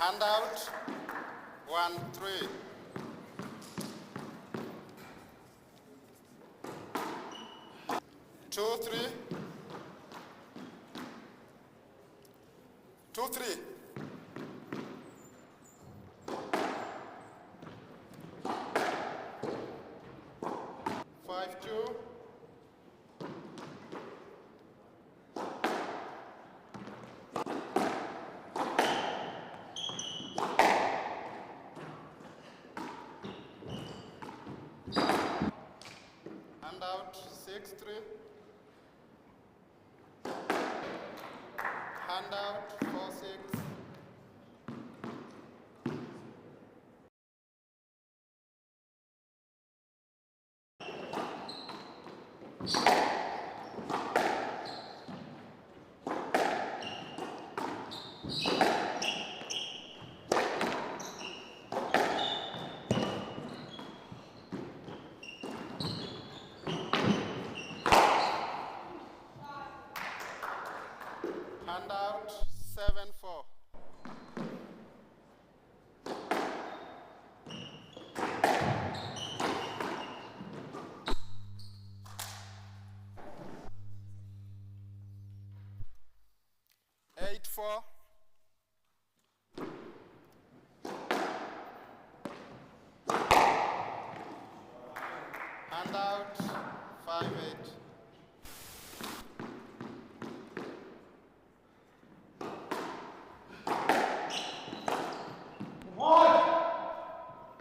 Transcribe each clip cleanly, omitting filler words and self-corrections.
Hand out. 1, 3. Two, three. 2, 3. 5, 2. Hand out. 6, 3. Hand out. 4, 6. Hand out. 7, 4. Eight, 4. Hand out. 5, 8.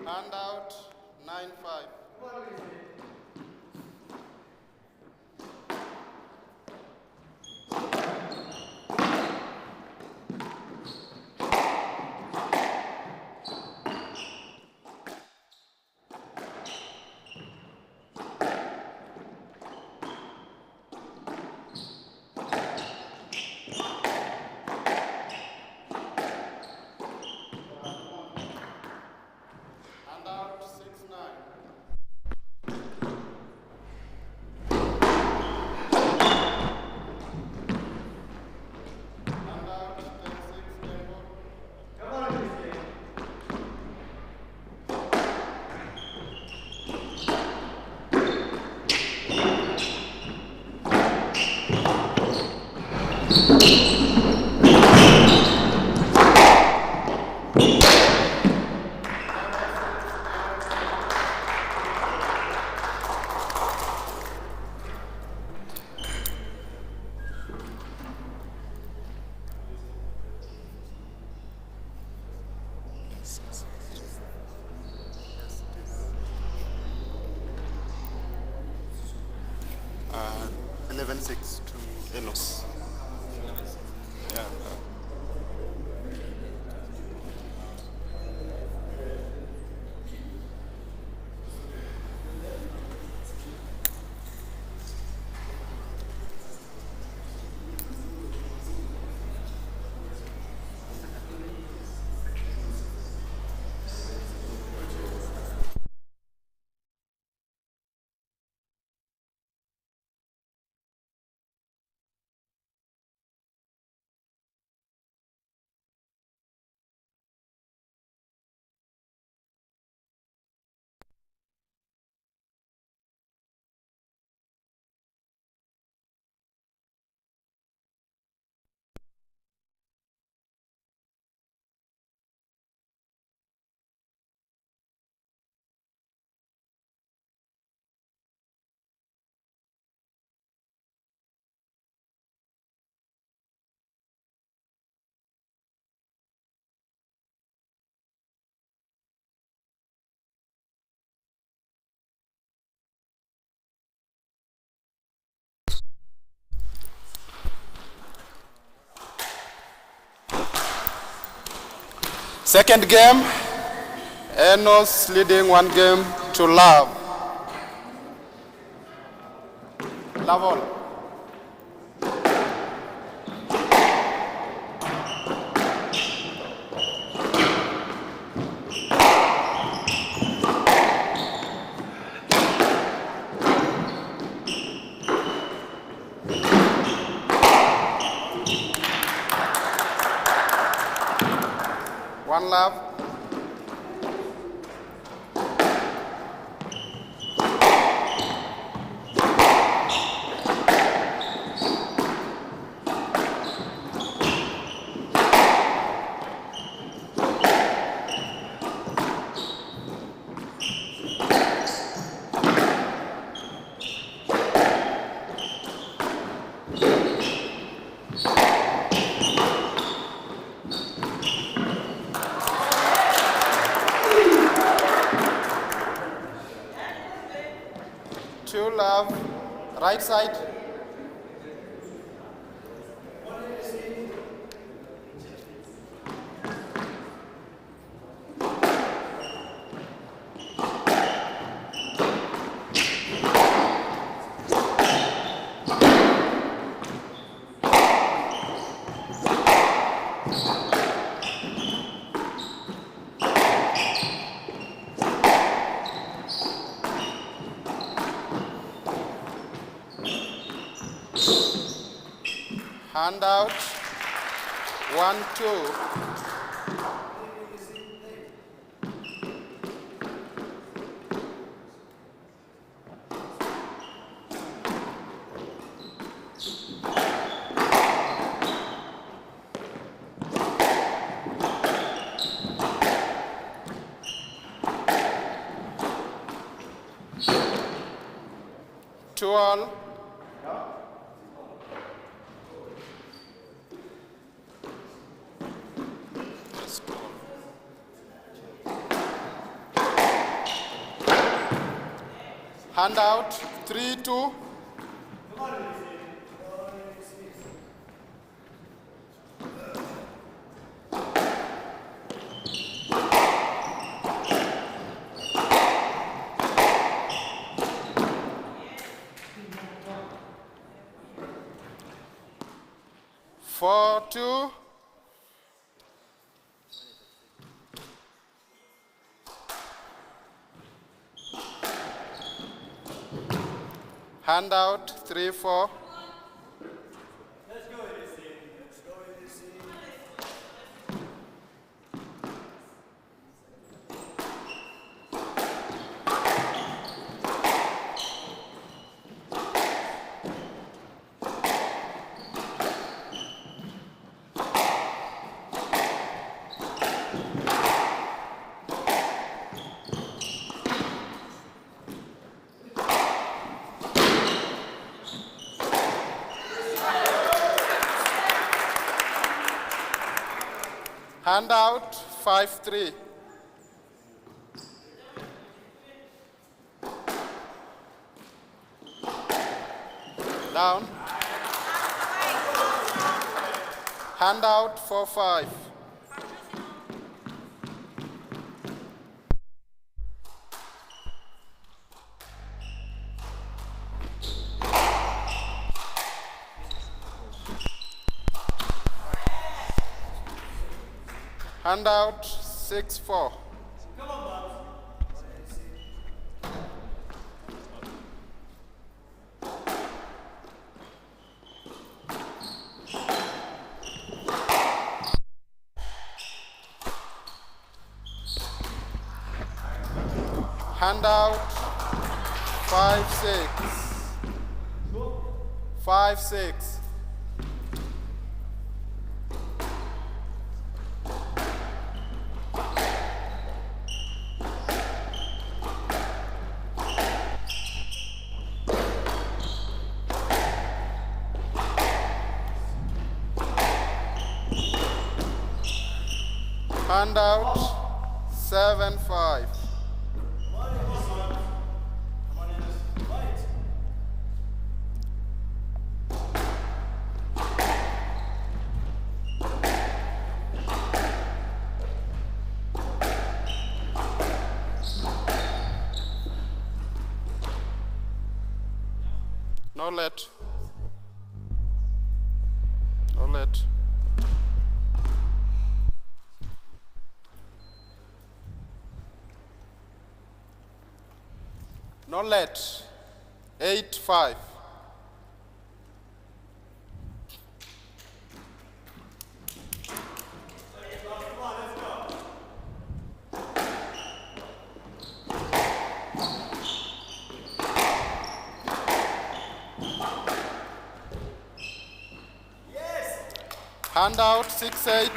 Hand out. 9, 5. Hand out. 6, 9. Hand out. 10, 6, tempo. Uh, 11-6 to Enos. Yeah. Second game, Enos leading 1 game to love. Love all. One love. Two love, right side. Hand out, 1, 2. Two all. Hand out, 3, 2. Four, 2. Hand out, 3, 4. Let's go, Ilyaseen. Let's go, Ilyaseen. Hand out, 5, 3. Down. Hand out, 4, 5. Hand out, 6, 4. Come on, Bob. Hand out, 5, 6. 5, 6. Hand out, 7, 5. No let. No let. No let. 8, 5. Come on, let's go. Handout 6-8.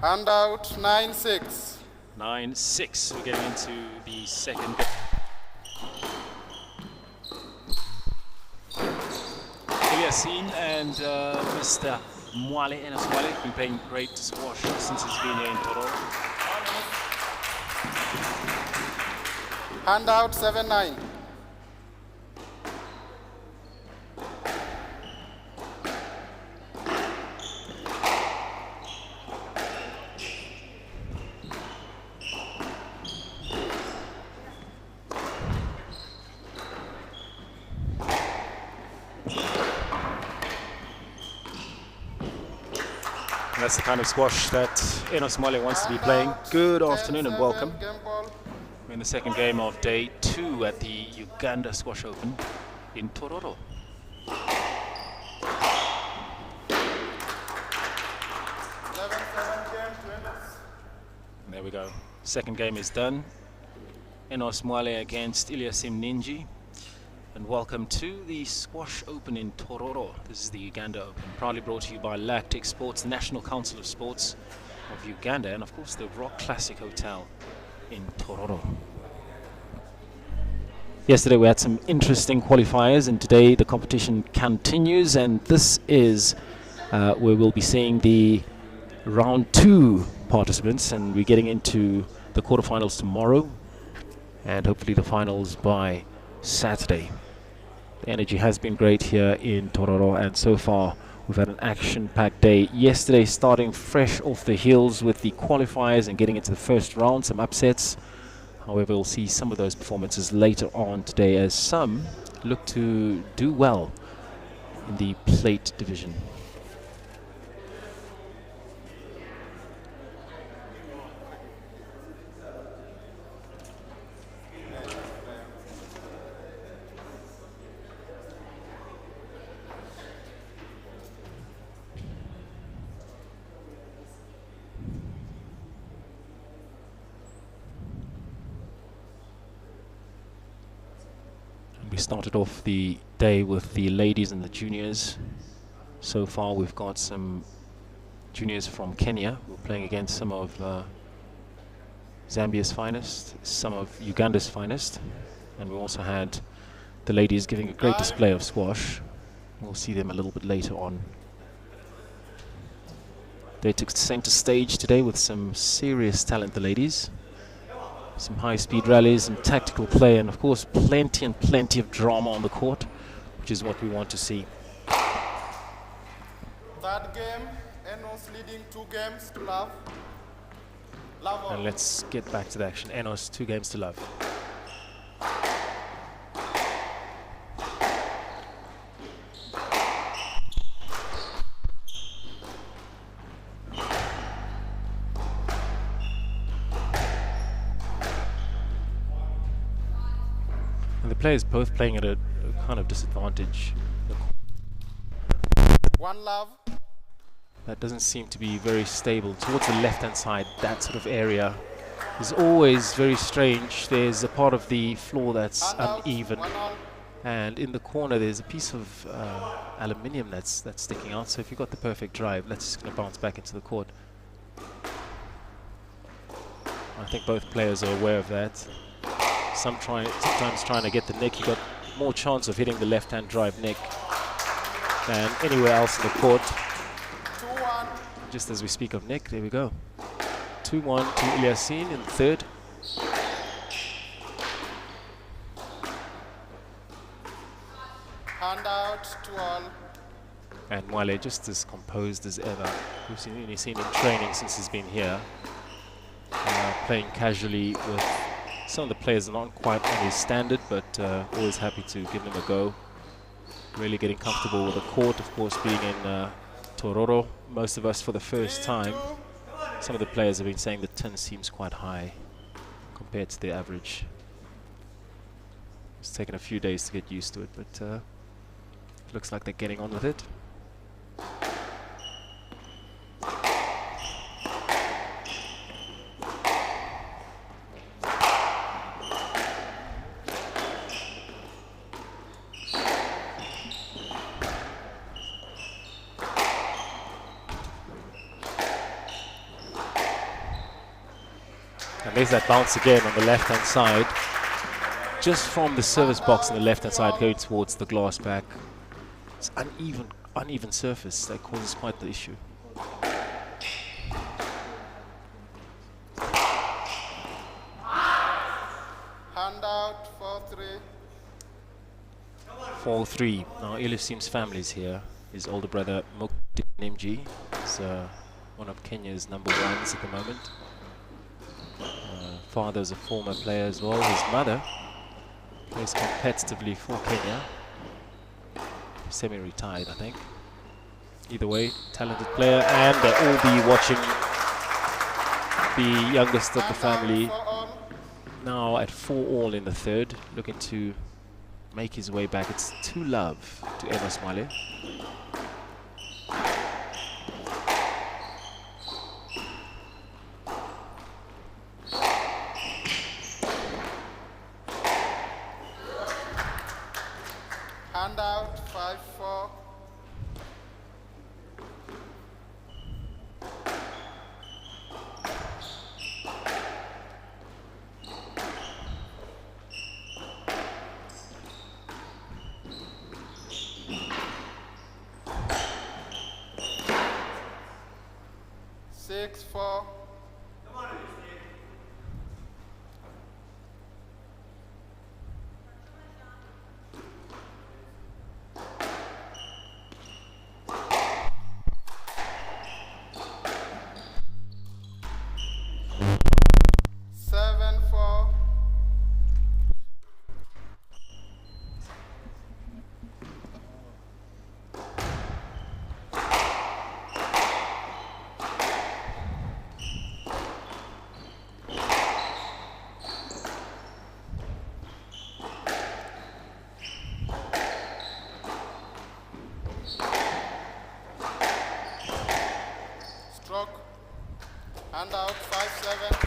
Handout 9-6. 9-6. We're getting into the second. Ilyaseen and Mr. Enos have been playing great squash since he's been here in Tororo. Handout 7-9. That's the kind of squash that Enos wants to be playing. Good afternoon and welcome. We're in the second game of day 2 at the Uganda Squash Open in Tororo. There we go. Second game is done. Enos against Ilyaseen Ninji. And welcome to the Squash Open in Tororo. This is the Uganda Open, proudly brought to you by Lactic Sports, the National Council of Sports of Uganda, and of course the Rock Classic Hotel in Tororo. Yesterday we had some interesting qualifiers, and today the competition continues, and this is where we'll be seeing the round 2 participants, and we're getting into the quarterfinals tomorrow, and hopefully the finals by Saturday. The energy has been great here in Tororo, and so far we've had an action-packed day. Yesterday starting fresh off the heels with the qualifiers and getting into the first round, some upsets. However, we'll see some of those performances later on today as some look to do well in the plate division. We started off the day with the ladies and the juniors. So far we've got some juniors from Kenya who are playing against some of Zambia's finest, some of Uganda's finest, and we also had the ladies giving a great display of squash. We'll see them a little bit later on. They took center stage today with some serious talent, the ladies. Some high-speed rallies, some tactical play, and of course plenty of drama on the court, which is what we want to see. Third game, Enos leading 2 games to love. And let's get back to the action. Enos 2 games to love. The players both playing at a kind of disadvantage. One love. That doesn't seem to be very stable. Towards the left-hand side, that sort of area is always very strange. There's a part of the floor that's uneven, and in the corner there's a piece of aluminium that's sticking out. So if you've got the perfect drive, that's just going to bounce back into the court. I think both players are aware of that. Sometimes trying to get the nick, you got more chance of hitting the left-hand drive nick than anywhere else in the court. 2-1. Just as we speak of nick, there we go. 2-1 to Ilyaseen in the third. Handout to all. And Mwale just as composed as ever. We've seen Ilyaseen in training since he's been here. Playing casually with some of the players are not quite on his standard, but always happy to give them a go. Really getting comfortable with the court, of course, being in Tororo. Most of us for the first time. Some of the players have been saying the tin seems quite high compared to the average. It's taken a few days to get used to it, but looks like they're getting on with it. And there's that bounce again on the left-hand side. Just from the service box on the left-hand side going towards the glass back. It's uneven surface that causes quite the issue. Hand out, 4-3. 4-3. Now Ilyaseen's family is here. His older brother Mukti is one of Kenya's number ones at the moment. Father's a former player as well. His mother plays competitively for Kenya. Semi-retired, I think. Either way, talented player, and they'll all be watching the youngest of the family now at 4-all in the third, looking to make his way back. It's 2-love to Enos Male. Hand out, 5-4. Six, 4. Come on, Steve. Seven, 4. Stroke. Hand out, 5-7.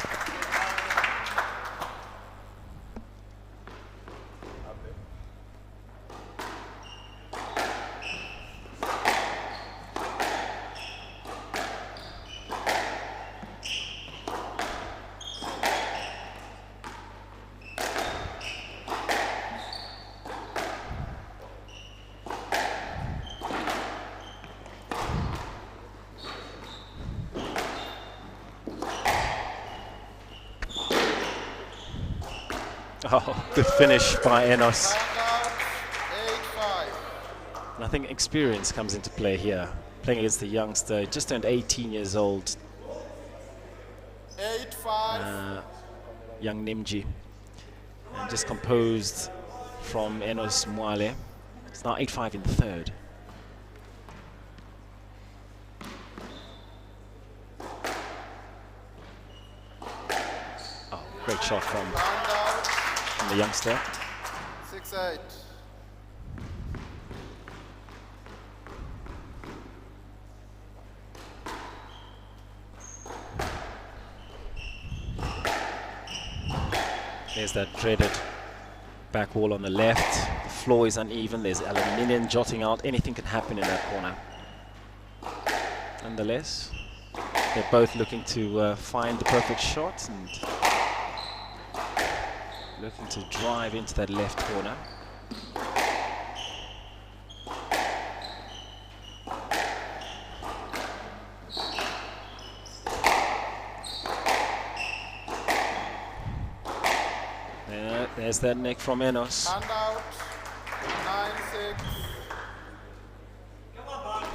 Oh, good finish by Enos. Hand out, 8-5. And I think experience comes into play here. Playing against the youngster, just turned 18 years old, 8-5. young Nimji. And just composed from Enos Mwale. It's now 8-5 in the third. Oh, great shot from Hand out, the youngster. 6-8. There's that dreaded back wall on the left. The floor is uneven. There's aluminium jutting out. Anything can happen in that corner. Nonetheless, they're both looking to find the perfect shot and looking to drive into that left corner. There's that neck from Enos. Hand out, 9-6. Come on, boss.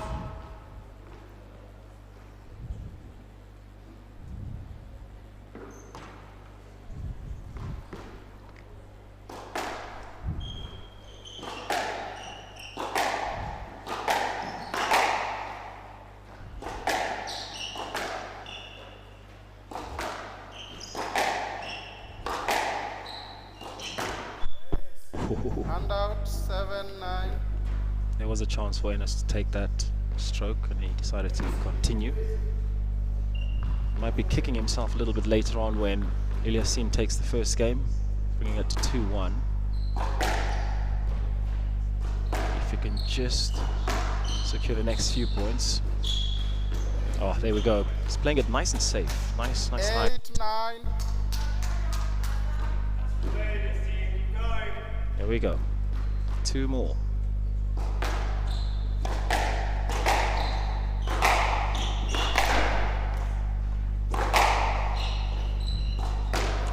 Hand out, 7-9. There was a chance for Enos to take that stroke, and he decided to continue. Might be kicking himself a little bit later on when Ilyaseen takes the first game, bringing it to 2-1. If you can just secure the next few points. Oh, there we go. He's playing it nice and safe. Nice high. 8-9. There we go. 2 more.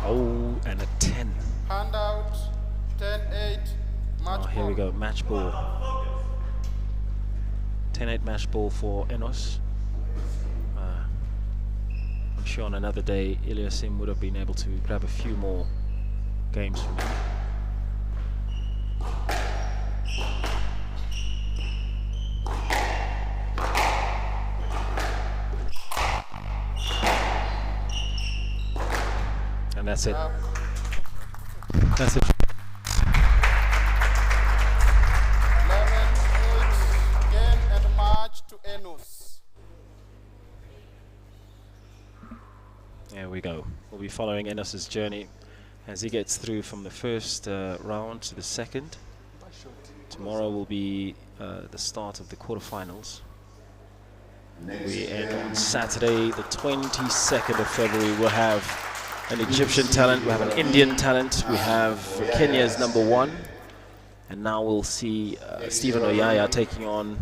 Oh, and a 10. Handout. 10-8. Match Oh, here we ball. go. Match ball. 10-8 match ball for Enos. I'm sure on another day, Ilyaseen would have been able to grab a few more games from him. And that's it. That's it. 11-8. Game and match to Enos. There we go. We'll be following Enos' journey as he gets through from the first round to the second. Tomorrow will be the start of the quarterfinals. We end on Saturday, the 22nd of February. We'll have an Egyptian talent, we have an Indian talent, we have Kenya's #1, and now we'll see Stephen Oyaya taking on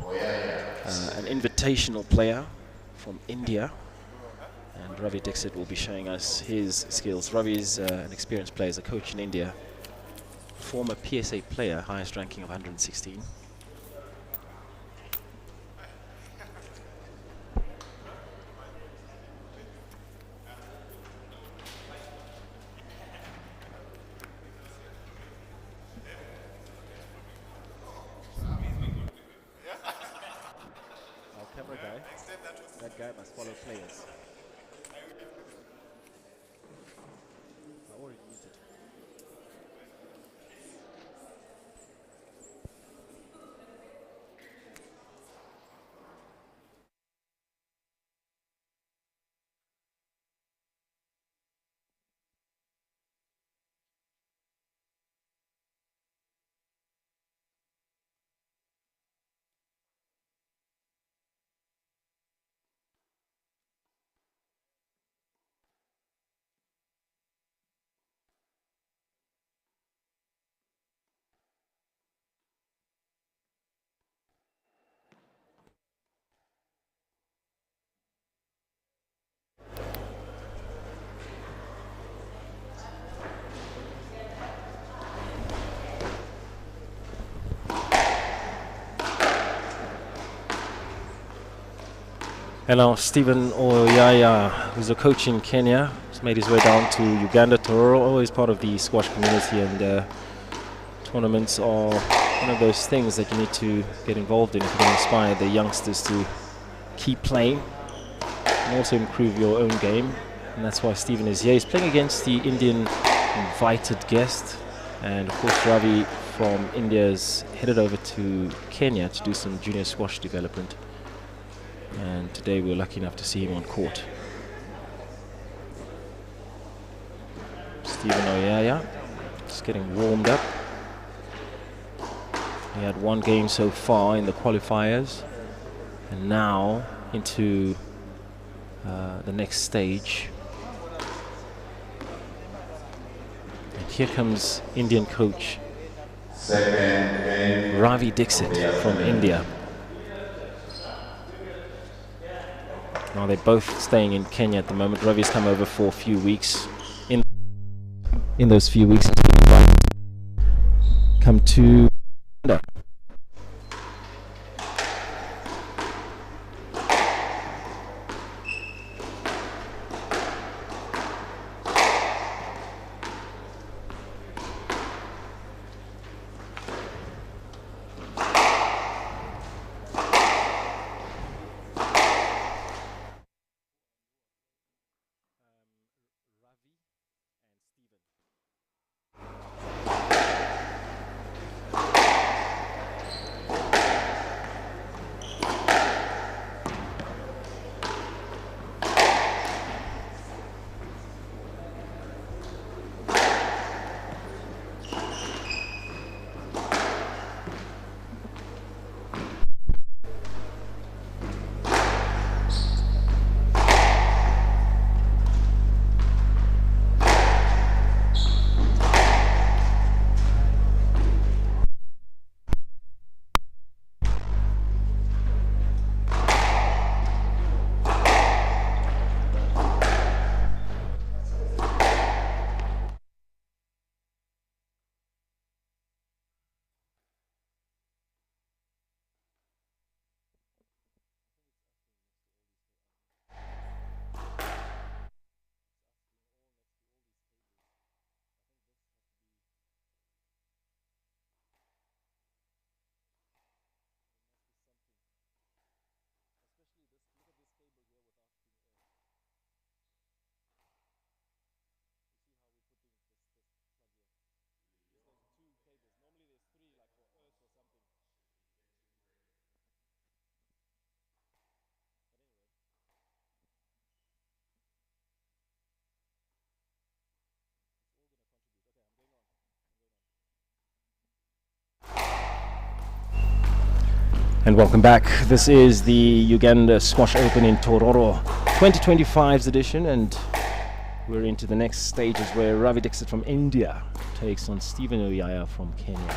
an invitational player from India. And Ravi Dixit will be showing us his skills. Ravi is an experienced player, as a coach in India, former PSA player, highest ranking of 116. Our camera guy, that guy must follow players. And now Stephen Oyaya, who's a coach in Kenya, has made his way down to Uganda, Tororo, always part of the squash community, and tournaments are one of those things that you need to get involved in if you can inspire the youngsters to keep playing and also improve your own game. And that's why Stephen is here. He's playing against the Indian invited guest, and of course Ravi from India is headed over to Kenya to do some junior squash development. And today we're lucky enough to see him on court. Stephen Oyaya just getting warmed up. He had 1 game so far in the qualifiers, and now into the next stage. And here comes Indian coach Ravi Dixit from India. Now they're both staying in Kenya at the moment. Ravi's come over for a few weeks. In those few weeks, he's been invited to come to Uganda. And welcome back. This is the Uganda Squash Open in Tororo 2025's edition, and we're into the next stages where Ravi Dixit from India takes on Stephen Oyaya from Kenya.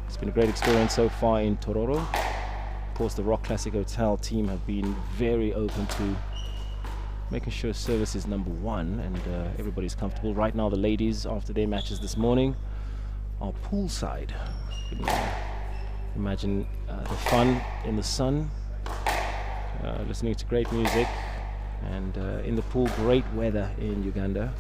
It's been a great experience so far in Tororo. Of course, the Rock Classic Hotel team have been very open to making sure service is number one and everybody's comfortable. Right now, the ladies, after their matches this morning, are poolside. Imagine the fun in the sun, listening to great music, and in the pool, great weather in Uganda.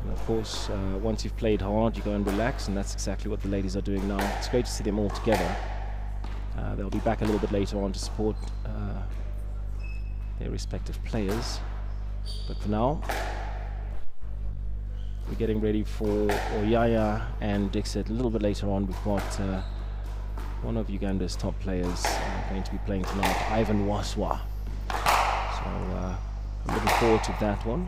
And of course, once you've played hard, you go and relax, and that's exactly what the ladies are doing now. It's great to see them all together. They'll be back a little bit later on to support their respective players. But for now, we're getting ready for Oyaya and Dixit. A little bit later on, we've got one of Uganda's top players going to be playing tonight, Ivan Waswa. So I'm looking forward to that one.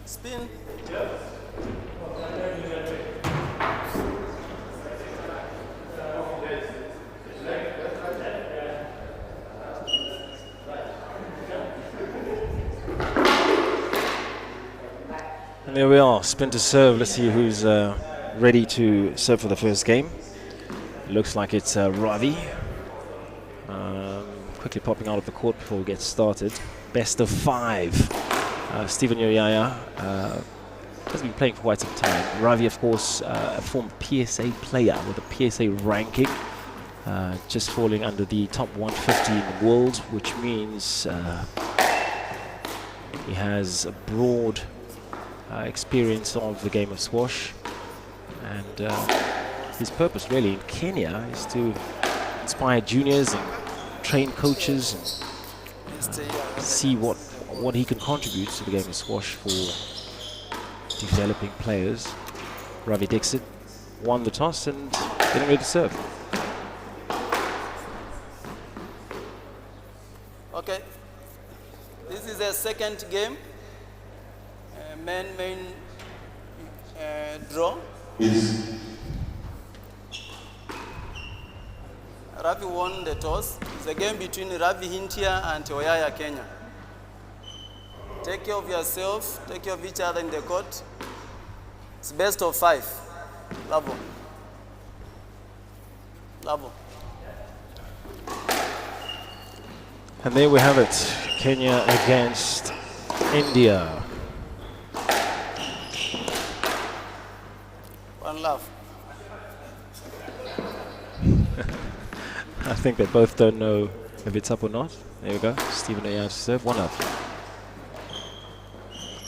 Spin. And there we are, spin to serve. Let's see who's ready to serve for the first game. Looks like it's Ravi. Quickly popping out of the court before we get started. Best of 5. Stephen Oyaya has been playing for quite some time. Ravi, of course, a former PSA player with a PSA ranking, just falling under the top 150 in the world, which means he has a broad experience of the game of squash. And his purpose really in Kenya is to inspire juniors and train coaches and see what he can contribute to the game of squash for developing players. Ravi Dixit won the toss and getting ready to serve. Okay. This is a second game. Main draw. Ravi won the toss. It's a game between Ravi Hintia and Oyaya Kenya. Take care of yourself, take care of each other in the court. It's best of 5. Lavo. Lavo. And there we have it. Kenya against India. One love. I think they both don't know if it's up or not. There we go. Stephen Oyaya to serve. 1-0.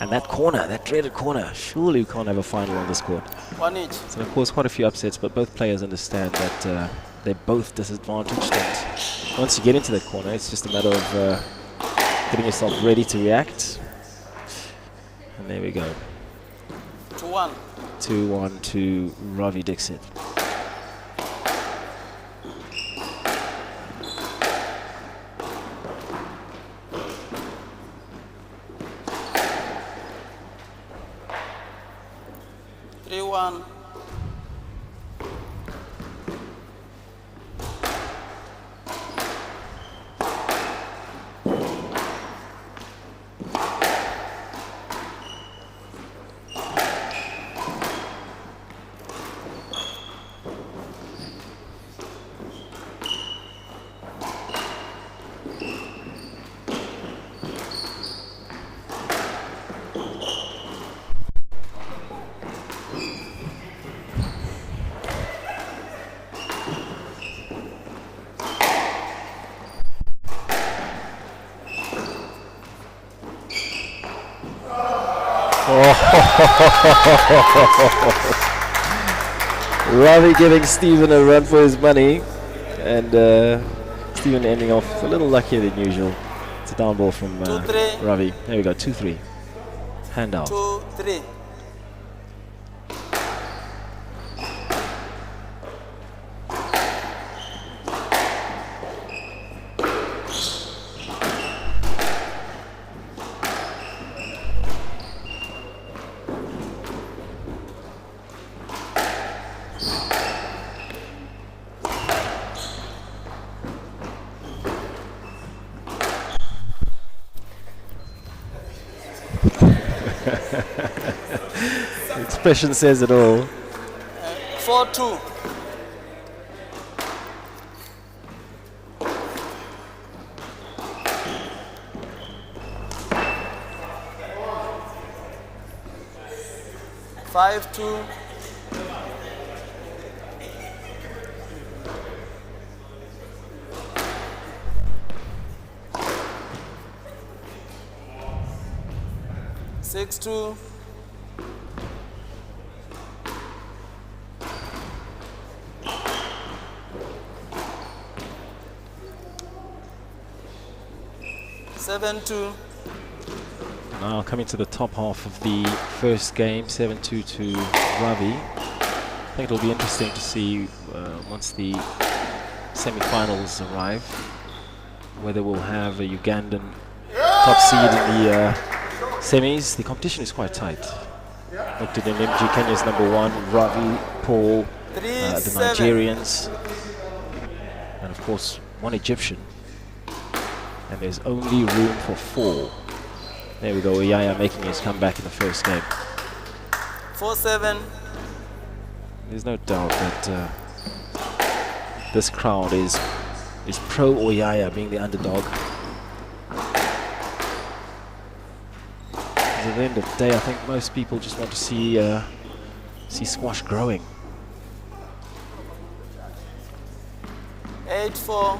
And that corner, that dreaded corner, surely we can't have a final on this court. 1 each. So of course quite a few upsets, but both players understand that they're both disadvantaged, and once you get into that corner, it's just a matter of getting yourself ready to react. And there we go. 2-1. 2-1 to Ravi Dixit. Ravi giving Stephen a run for his money, and Stephen ending off a little luckier than usual. It's a down ball from Ravi. There we go, 2-3. Handout. 2-3. Expression says it all. 4-2. Five, 2. Six, 2. Seven, 2. Now coming to the top half of the first game, 7-2 to Ravi. I think it'll be interesting to see once the semi-finals arrive whether we'll have a Ugandan top seed in the semis. The competition is quite tight. Looked at MG, Kenya's #1, Ravi, Paul, the Nigerians, and of course one Egyptian. And there's only room for 4. There we go, Yaya making his comeback in the first game. 4-7. There's no doubt that this crowd is pro Oyaya being the underdog. At the end of the day, I think most people just want to see squash growing. 8-4.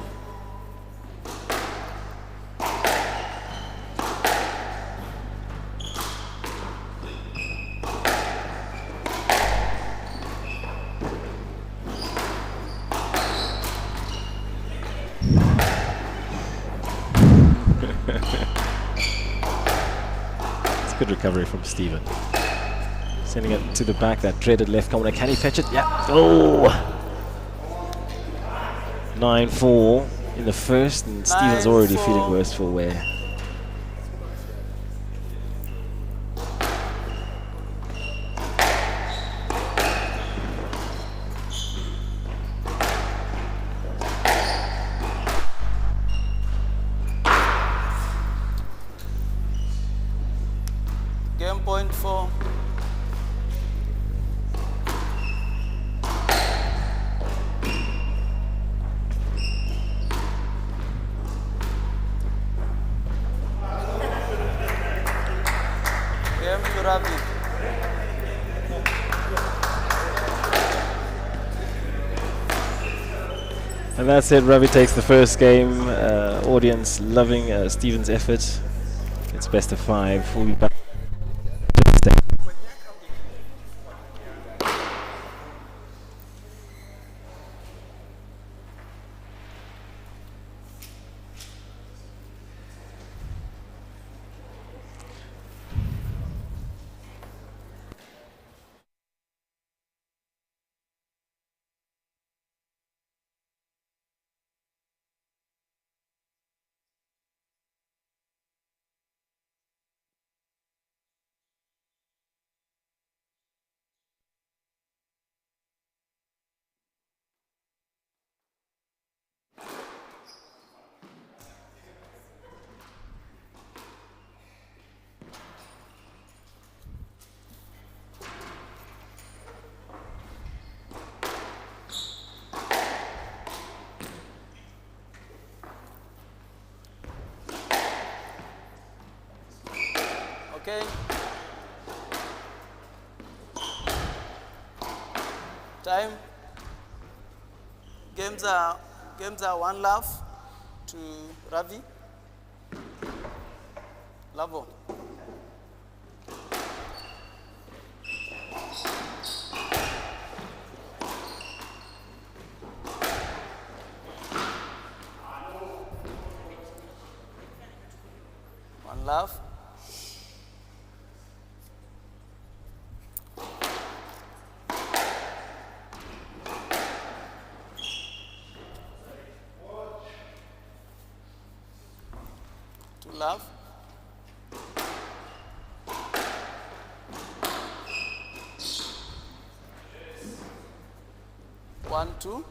Good recovery from Stephen. Sending it to the back, that dreaded left corner. Can he fetch it? Yeah. Oh! 9-4 in the first, and Stephen's already feeling worse for wear. Game point 4. Game to Ravi. And that's it. Ravi takes the first game. Audience loving Stephen's effort. It's best of 5. We'll be back. Okay. Time. Games are 1 love to Ravi. Lavo. love. To love. One, two.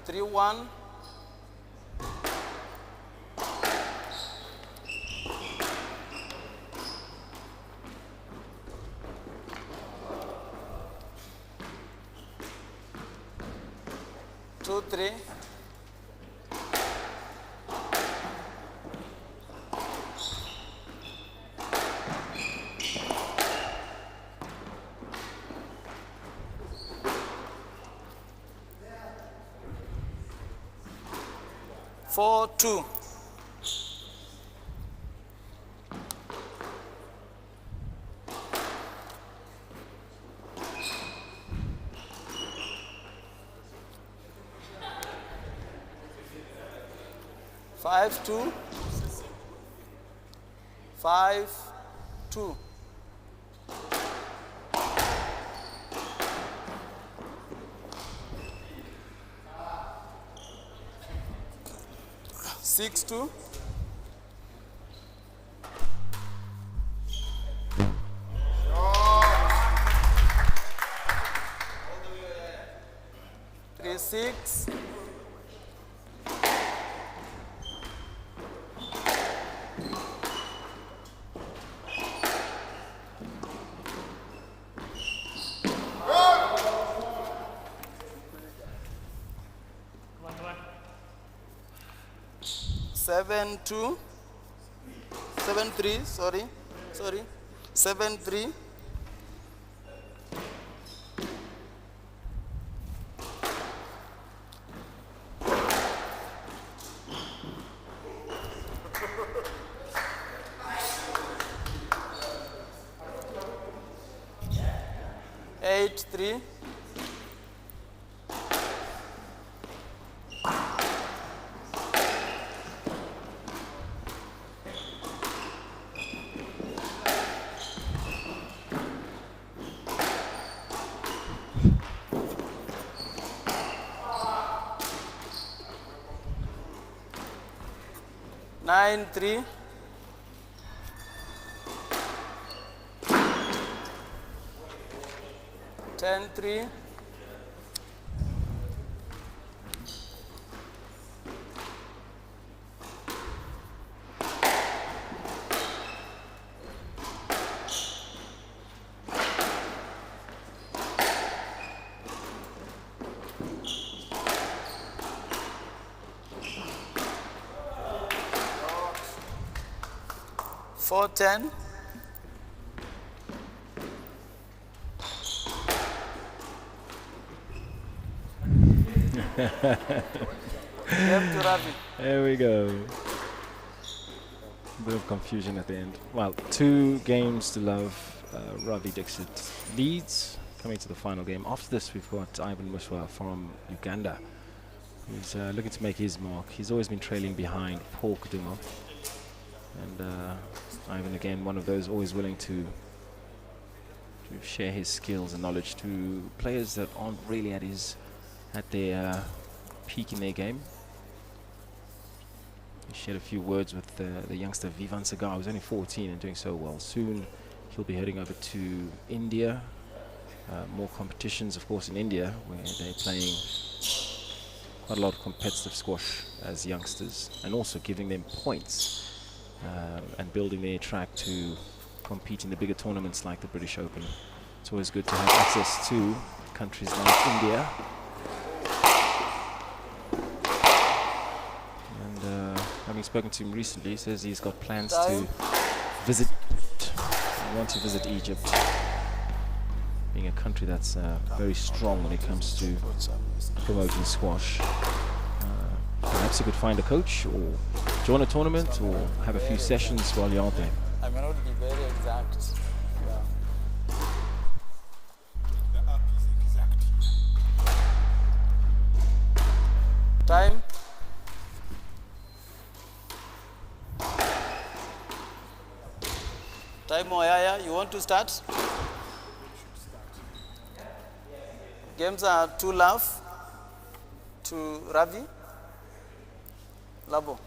Three, one. Two, three. Four, two. Five, two. 5, 2. Six, 2. Three, 6. 7, 2. 7, 3. Sorry. 7, 3. Eight, 3. Nine, 3. 10, 3. Four, 10. Left to Ravi. There we go. Bit of confusion at the end. Well, 2 games to love. Ravi Dixit leads, coming to the final game. After this, we've got Ivan Mushwa from Uganda, who's looking to make his mark. He's always been trailing behind Paul Kudumo. And Ivan, again, one of those always willing to share his skills and knowledge to players that aren't really at their peak in their game. He shared a few words with the youngster Vivan Sagar, who's only 14 and doing so well. Soon he'll be heading over to India. More competitions, of course, in India, where they're playing quite a lot of competitive squash as youngsters, and also giving them points and building their track to compete in the bigger tournaments like the British Open. It's always good to have access to countries like India. And having spoken to him recently, he says he's got plans to visit Egypt. I want to visit Egypt, being a country that's very strong when it comes to promoting squash. Perhaps he could find a coach or join a tournament or have a few sessions while you're out there? I may not be very exact. Yeah. The app is exact. Time. Time, Oyaya, you want to start? Games are 2 love to Ravi. Labo.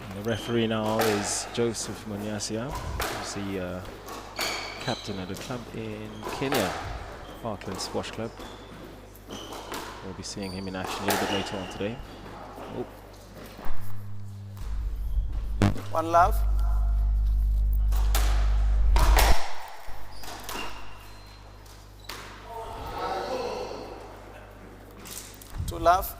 And the referee now is Joseph Munyasia, who's the captain at a club in Kenya, Parkland Squash Club. We'll be seeing him in action a little bit later on today. Oh. 1 love. Two love.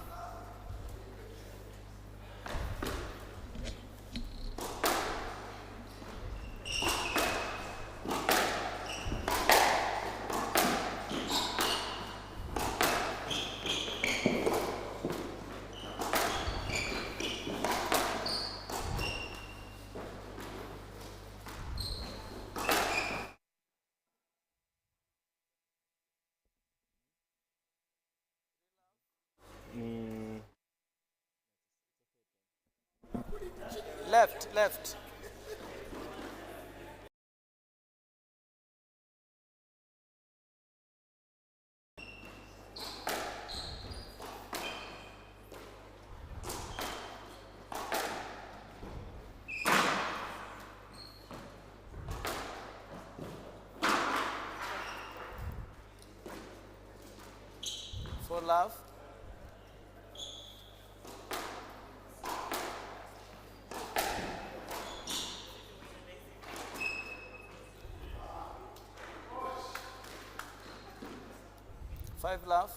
Left, left. For love. Five love.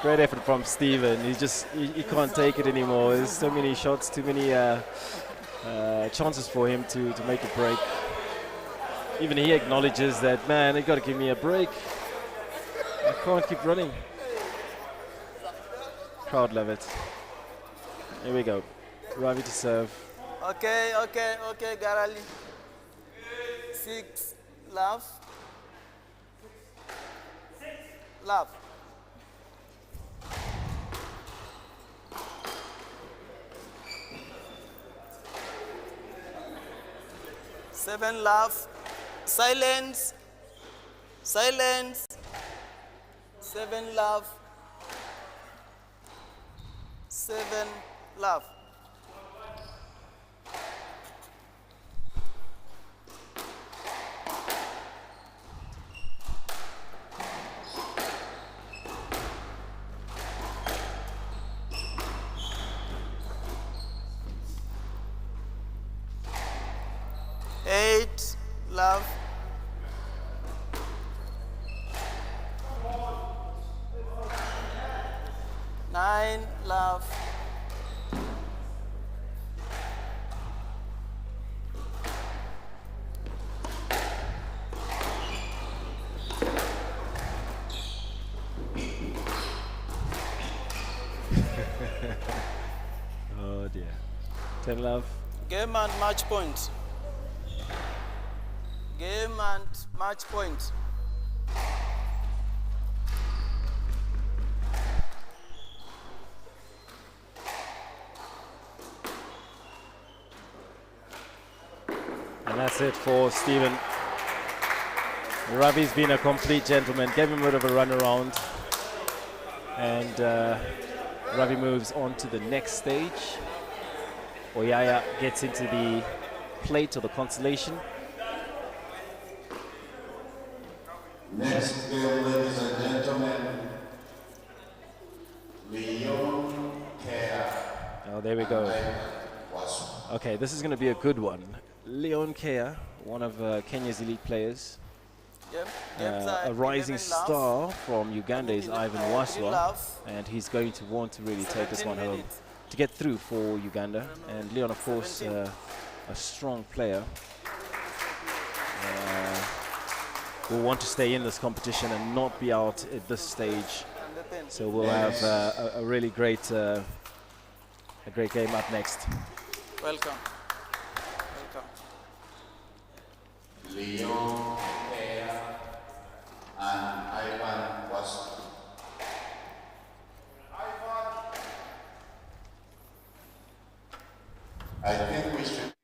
Great effort from Steven. He can't take it anymore. There's so many shots, too many chances for him to make a break. Even he acknowledges that, man, they got to give me a break. I can't keep running. Crowd love it. Here we go. Ravi to serve. Okay, Garali. 6 love. Love. Seven love. Silence. Silence. 7 love. 7 love. Love. 9 love. 10 love. Game and match point. Game and match point. And that's it for Stephen. Ravi's been a complete gentleman. Gave him a bit of a run around. And Ravi moves on to the next stage. Oyaya gets into the plate or the constellation. Next game, ladies and gentlemen, Leon Kea. Oh, there we go. Okay, this is going to be a good one. Leon Kea, one of Kenya's elite players. A rising star from Uganda is Ivan Waswa, and he's going to want to really take this one home to get through for Uganda. And Leon, of course, a strong player, will want to stay in this competition and not be out at this stage. So we'll have a really great game up next. Welcome. Leon Kea and Ivan was. I think we should.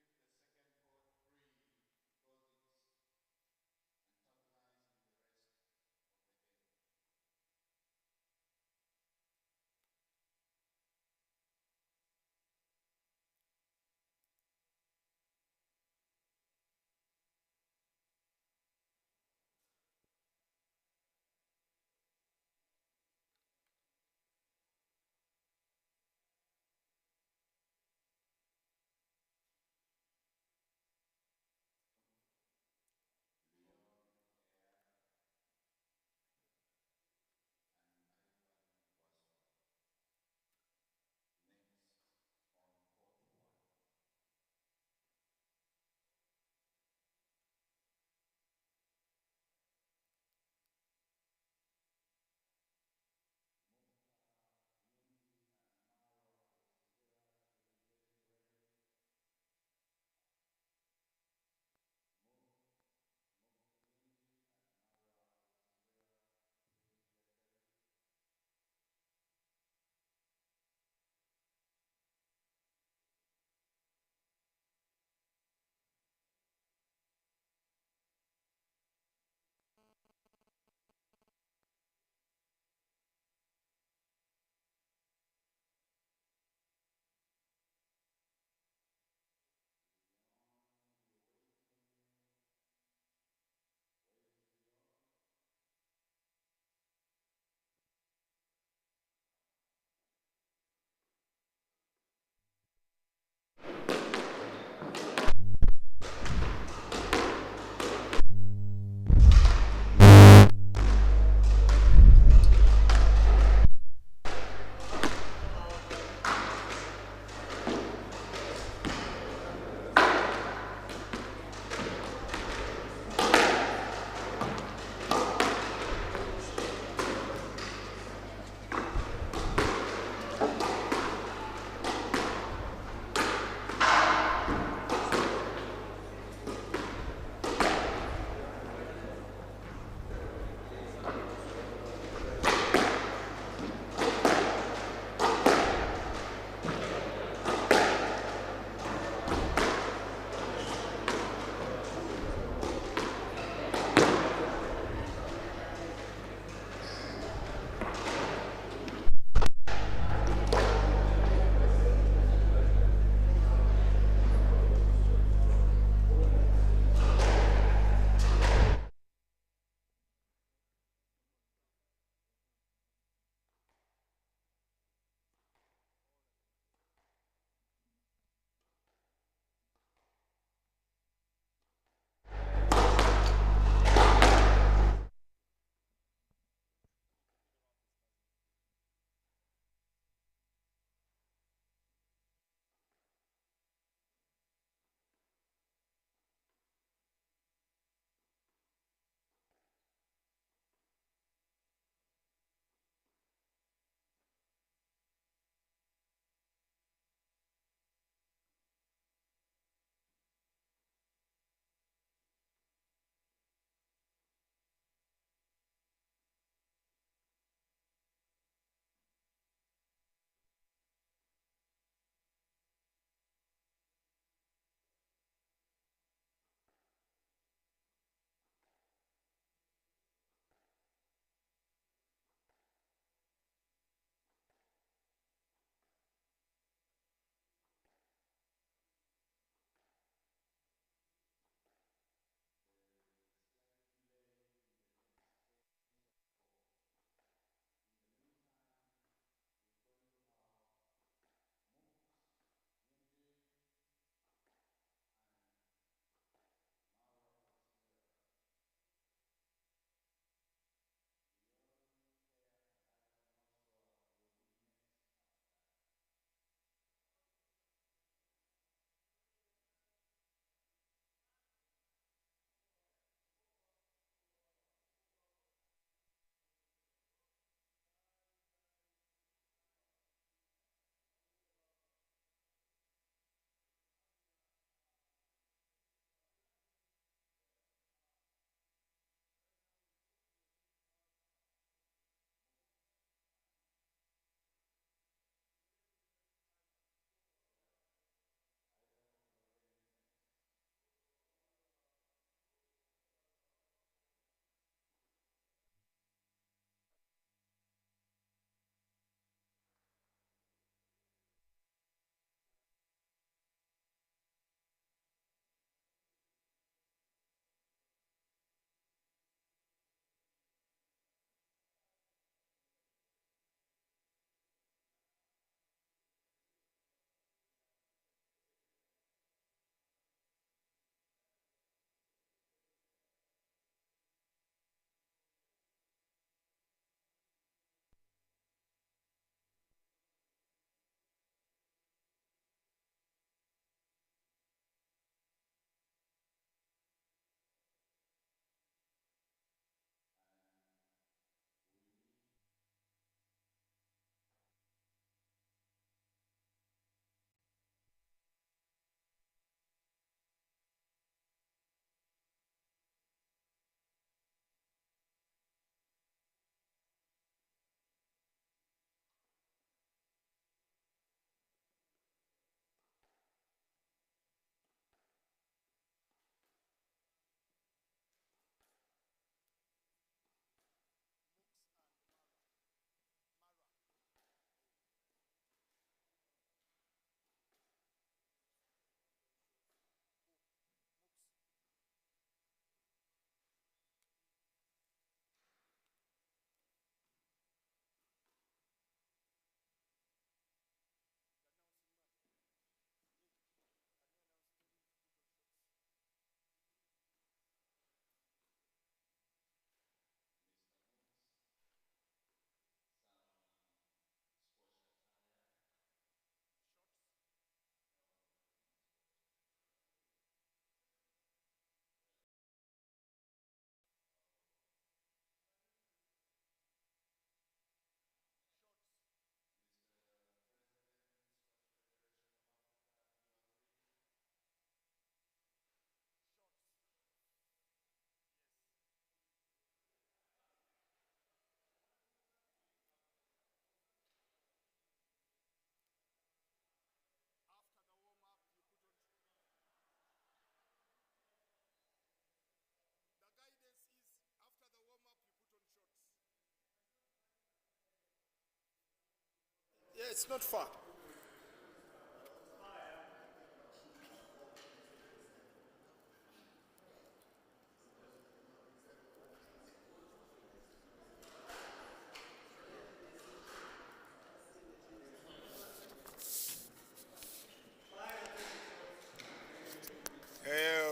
it's not far.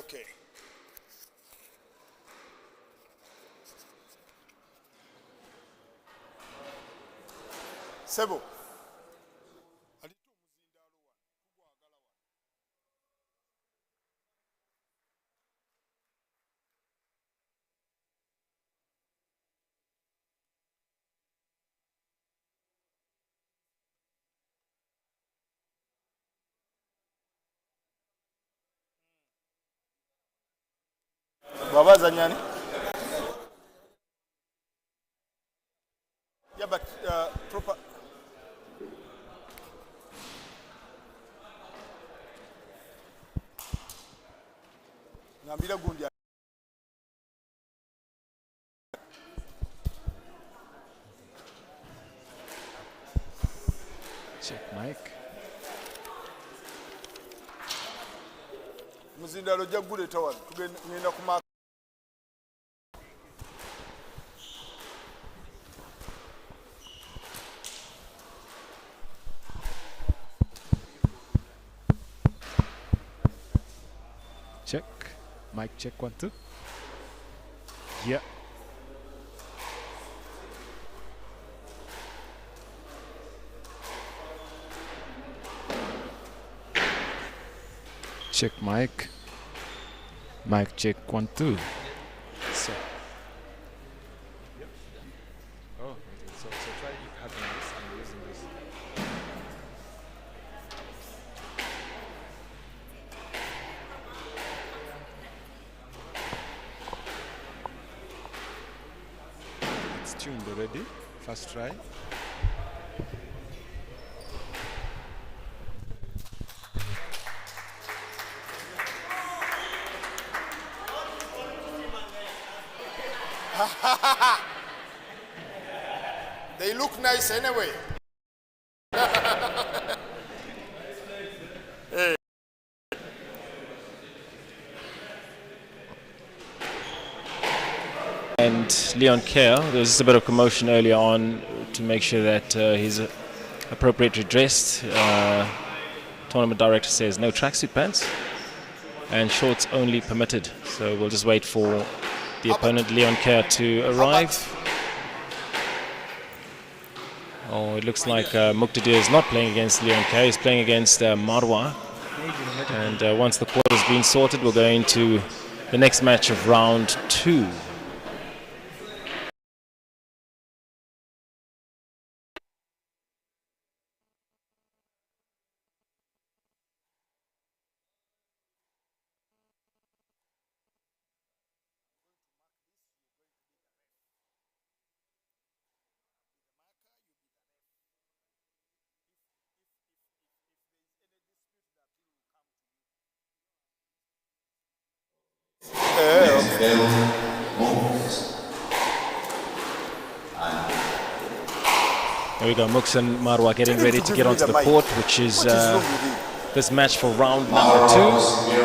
Okay. Sebo. Babaza nyani? Yeah, but proper. Ngambira gundi. Check mic. Muzindalo jagule tawali. Tugenda kuma. Check. Mic check 1 2. Yeah. Check mic. Mic check 1 2. So. Yep. Oh, okay. So try having this and using this. It's tuned already. First try. They look nice anyway. And Leon Kerr, there was just a bit of commotion earlier on to make sure that he's appropriately dressed. Tournament director says no tracksuit pants and shorts only permitted. So we'll just wait for the opponent Leon Kerr to arrive. Oh, it looks like Muqtadir is not playing against Leon Kerr, he's playing against Marwa. And once the quarter has been sorted, we'll go into the next match of round 2. There we go, Mux and Marwa getting ready to get onto the court, which is this match for round number 2.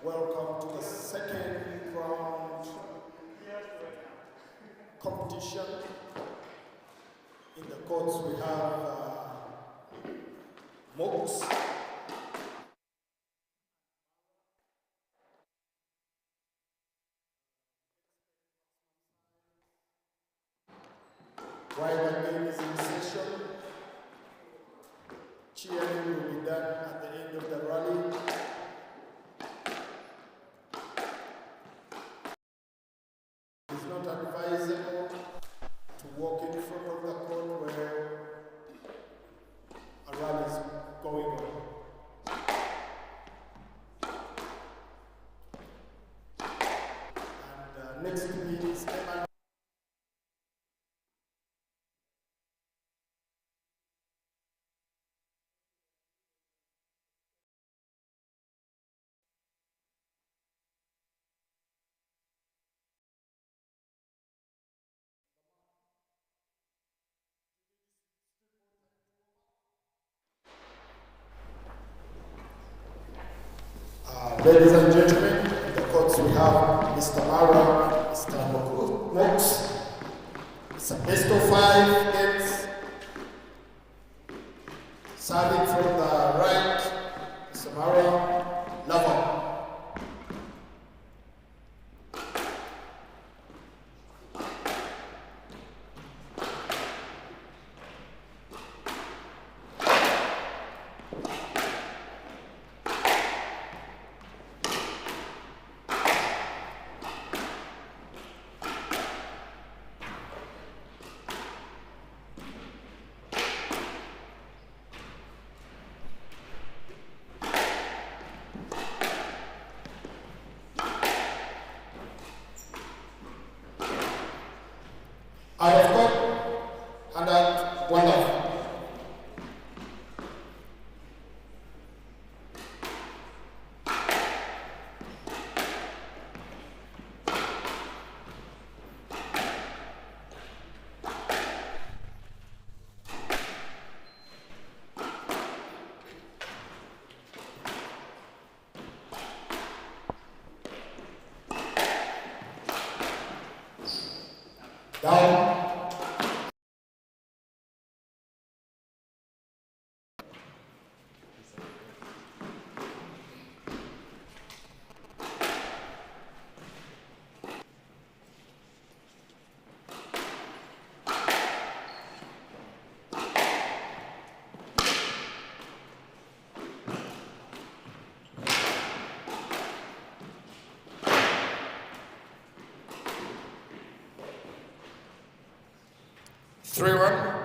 Welcome to the second round competition. In the courts we have Mooks, while the game is in session, cheering will be done at the end of the rally. It's not advisable to walk in front of the court where a rally is going on. And next to me is Emanuel. Ladies and gentlemen, in the courts we have Mr. Mara and Mr. Mooks. It's a best of 5 games. Serving from the right, Mr. Mara, Lava. Out of court, and at 1 off. Down. Three one.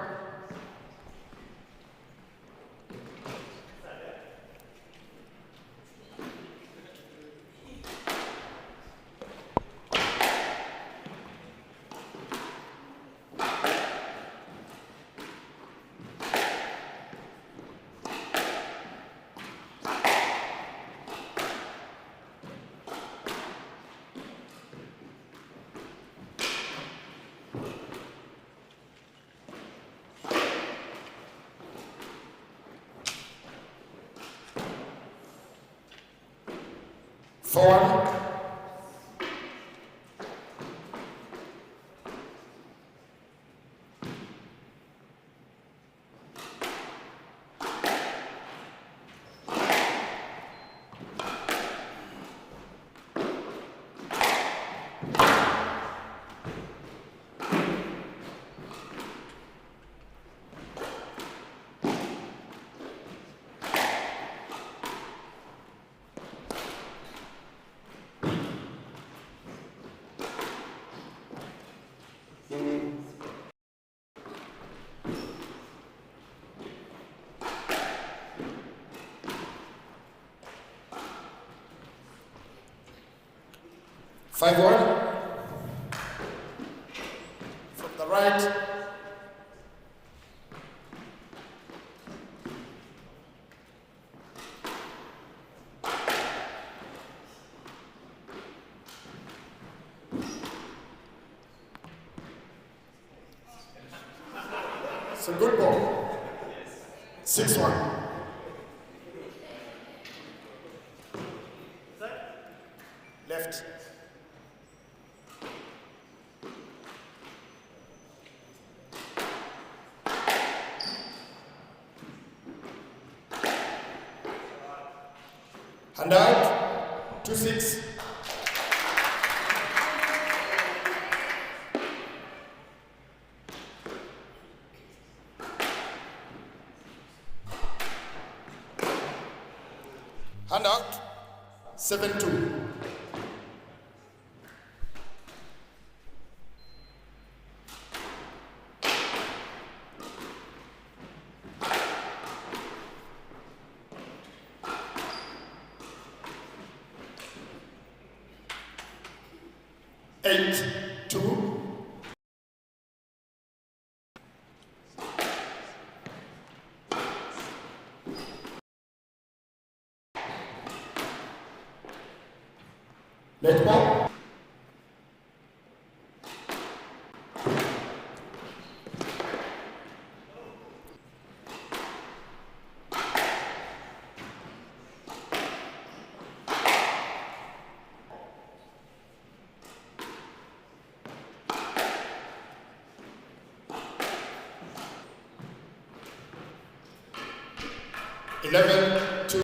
Forward. Five one. From the right. It's a good ball. 6-1. Handout 2-6. Handout 7-2. Eight, two. Net ball. Eleven, two.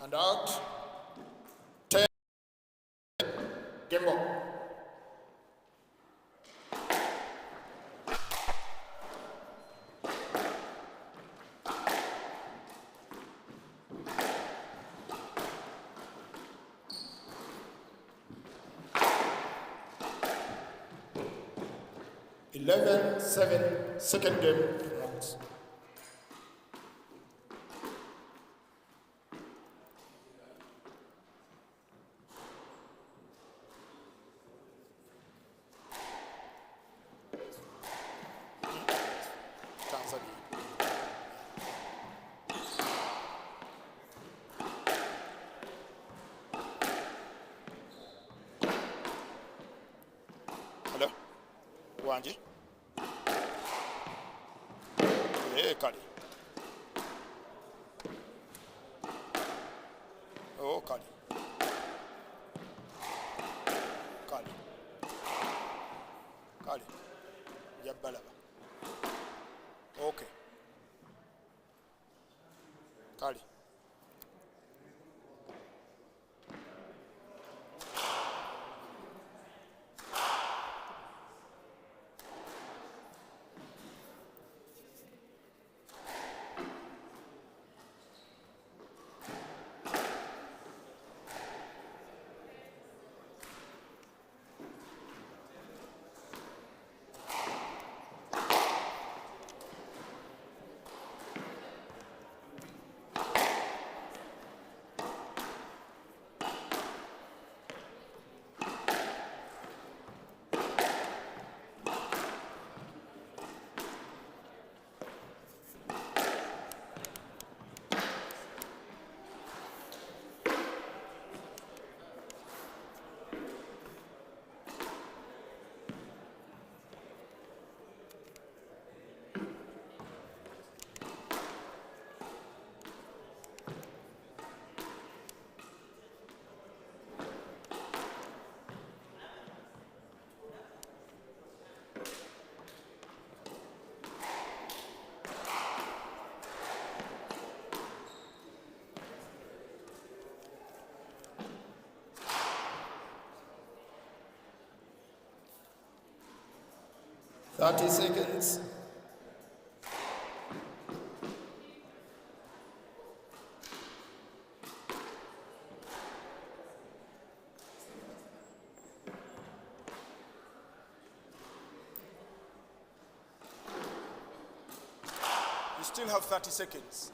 and out. 10. Game ball. Second game. Out. Hello? Wanji? Kali. Oh, Kali. Kali. Kali. Yabbalaba. Okay. Kali. Thirty seconds. You still have 30 seconds.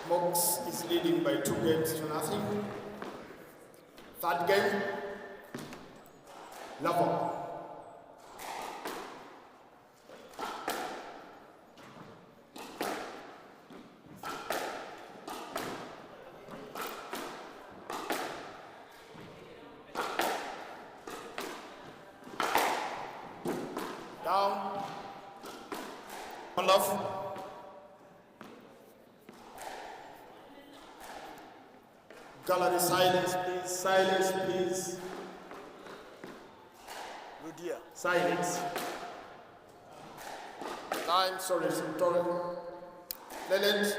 Mox is leading by 2 games to nothing. Third game, level. Down. One love. Gallery, silence, please. Silence, please. Ludia, silence. Time, sorry, Tororo. Leland.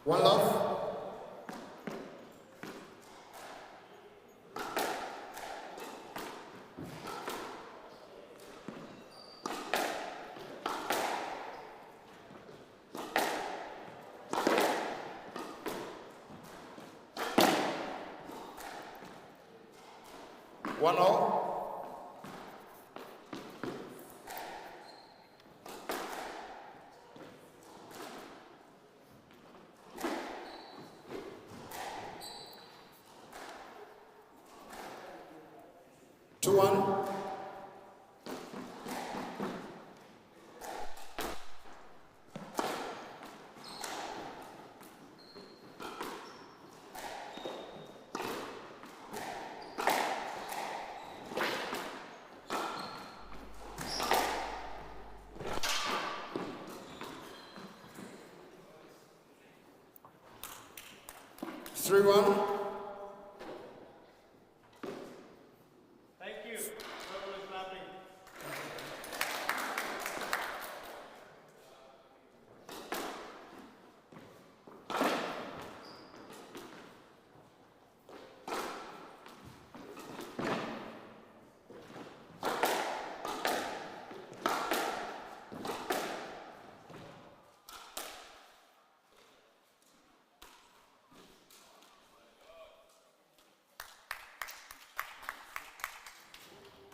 One love. One all. Two one. 3-1. Thank you. Tororo is lovely.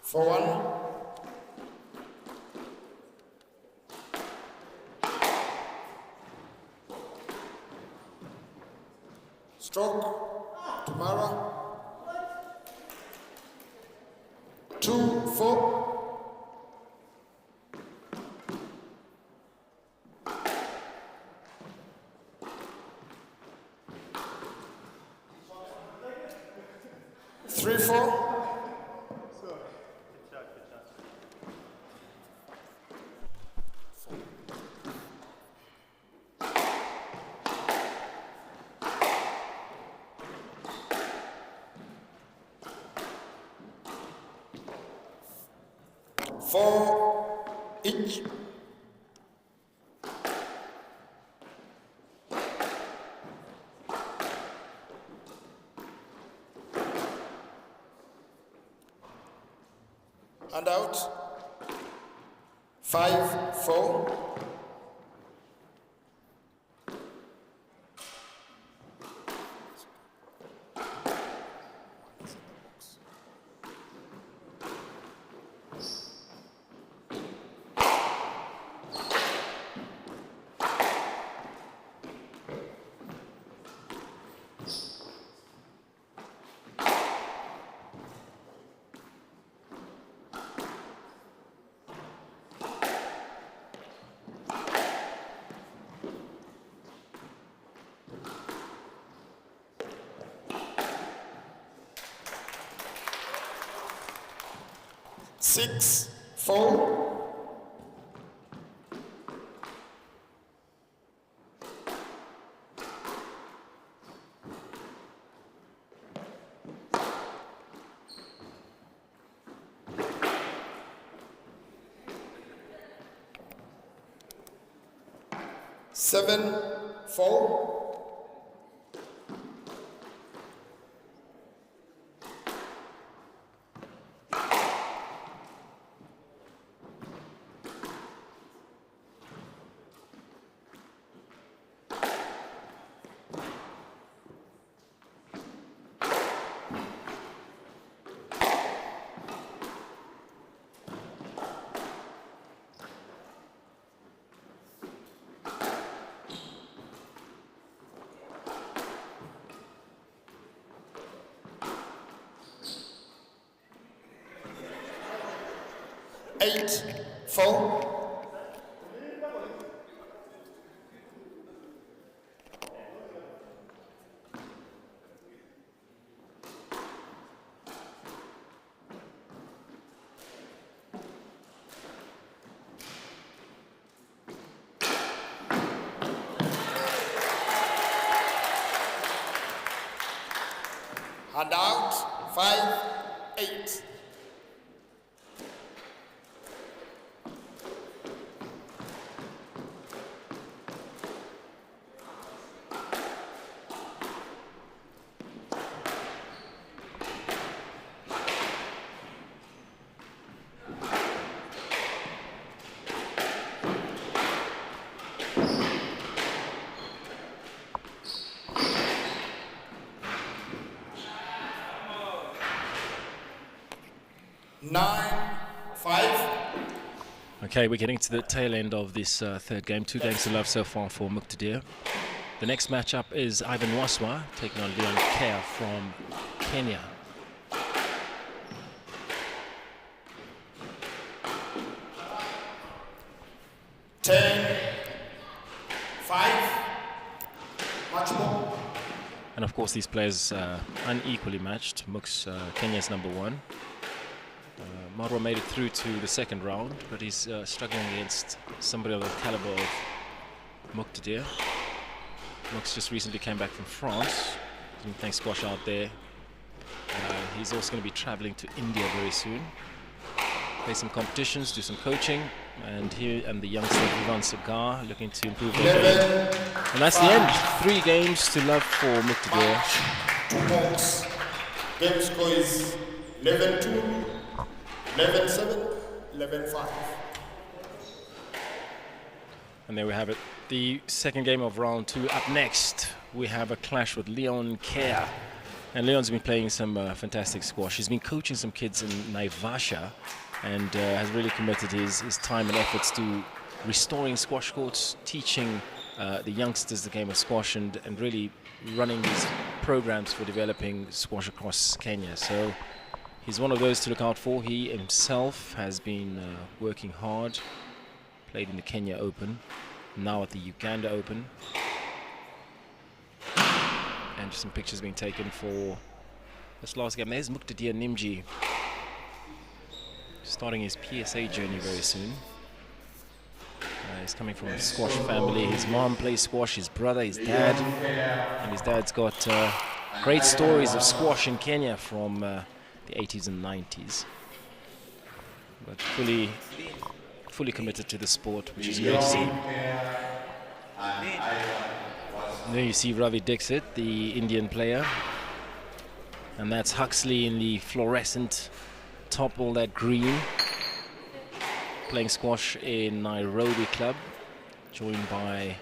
For 1. Stroke. Tomorrow. 2-4. Three, 4. Good shot. 4 each. And out. 5-4. Six, 4. Seven, 4. Eight, 4. And out, 5, 8. Nine, 5. Okay, we're getting to the tail end of this third game. 2 games to love so far for Muqtadir. The next matchup is Ivan Waswa taking on Leon Kea from Kenya. Ten, 5. Much more. And of course, these players unequally matched. Kenya's number 1. Marwa made it through to the second round, but he's struggling against somebody of the caliber of Muqtadir. Mux just recently came back from France, He's been playing squash out there. He's also going to be traveling to India very soon. Play some competitions, do some coaching, and the youngster Ivan Sagar looking to improve their game. And that's the end. 3 games to love for Muktadir. 2 points. Game score is 11-2, 11-7, 11-5. And there we have it. The second game of round 2. Up next, we have a clash with Leon Kea. And Leon's been playing some fantastic squash. He's been coaching some kids in Naivasha and has really committed his time and efforts to restoring squash courts, teaching the youngsters the game of squash, and really running these programs for developing squash across Kenya. So he's one of those to look out for. He himself has been working hard, played in the Kenya Open, now at the Uganda Open. And some pictures being taken for this last game. There's Muktadir Nimji, starting his PSA journey very soon. He's coming from a squash family. His mom plays squash, his brother, his dad. And his dad's got great stories of squash in Kenya from the 80s and 90s. But fully committed to the sport, which is great to see. And there you see Ravi Dixit, the Indian player. And that's Huxley in the fluorescent top, all that green. Playing squash in Nairobi Club, joined by,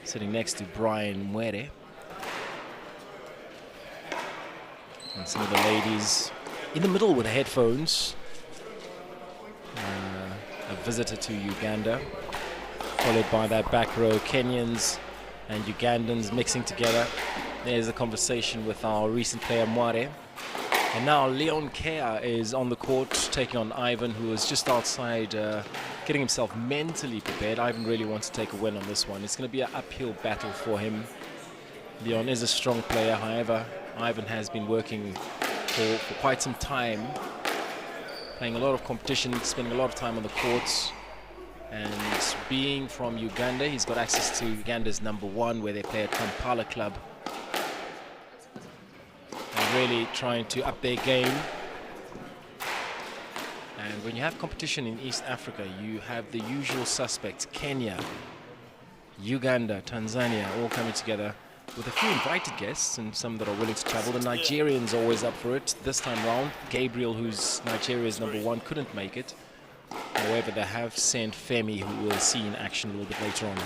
sitting next to Brian Mwere. And some of the ladies in the middle with headphones. A visitor to Uganda, followed by that back row, Kenyans and Ugandans mixing together. There's a conversation with our recent player Mware. And now Leon Kea is on the court taking on Ivan, who is just outside getting himself mentally prepared. Ivan really wants to take a win on this one. It's going to be an uphill battle for him. Leon is a strong player, however, Ivan has been working for quite some time, playing a lot of competition, spending a lot of time on the courts. And being from Uganda, he's got access to Uganda's #1, where they play at Kampala Club. And really trying to up their game. And when you have competition in East Africa, you have the usual suspects: Kenya, Uganda, Tanzania, all coming together, with a few invited guests and some that are willing to travel. The Nigerians always up for it. This time round, Gabriel, who's Nigeria's #1, couldn't make it. However, they have sent Femi, who we'll see in action a little bit later on.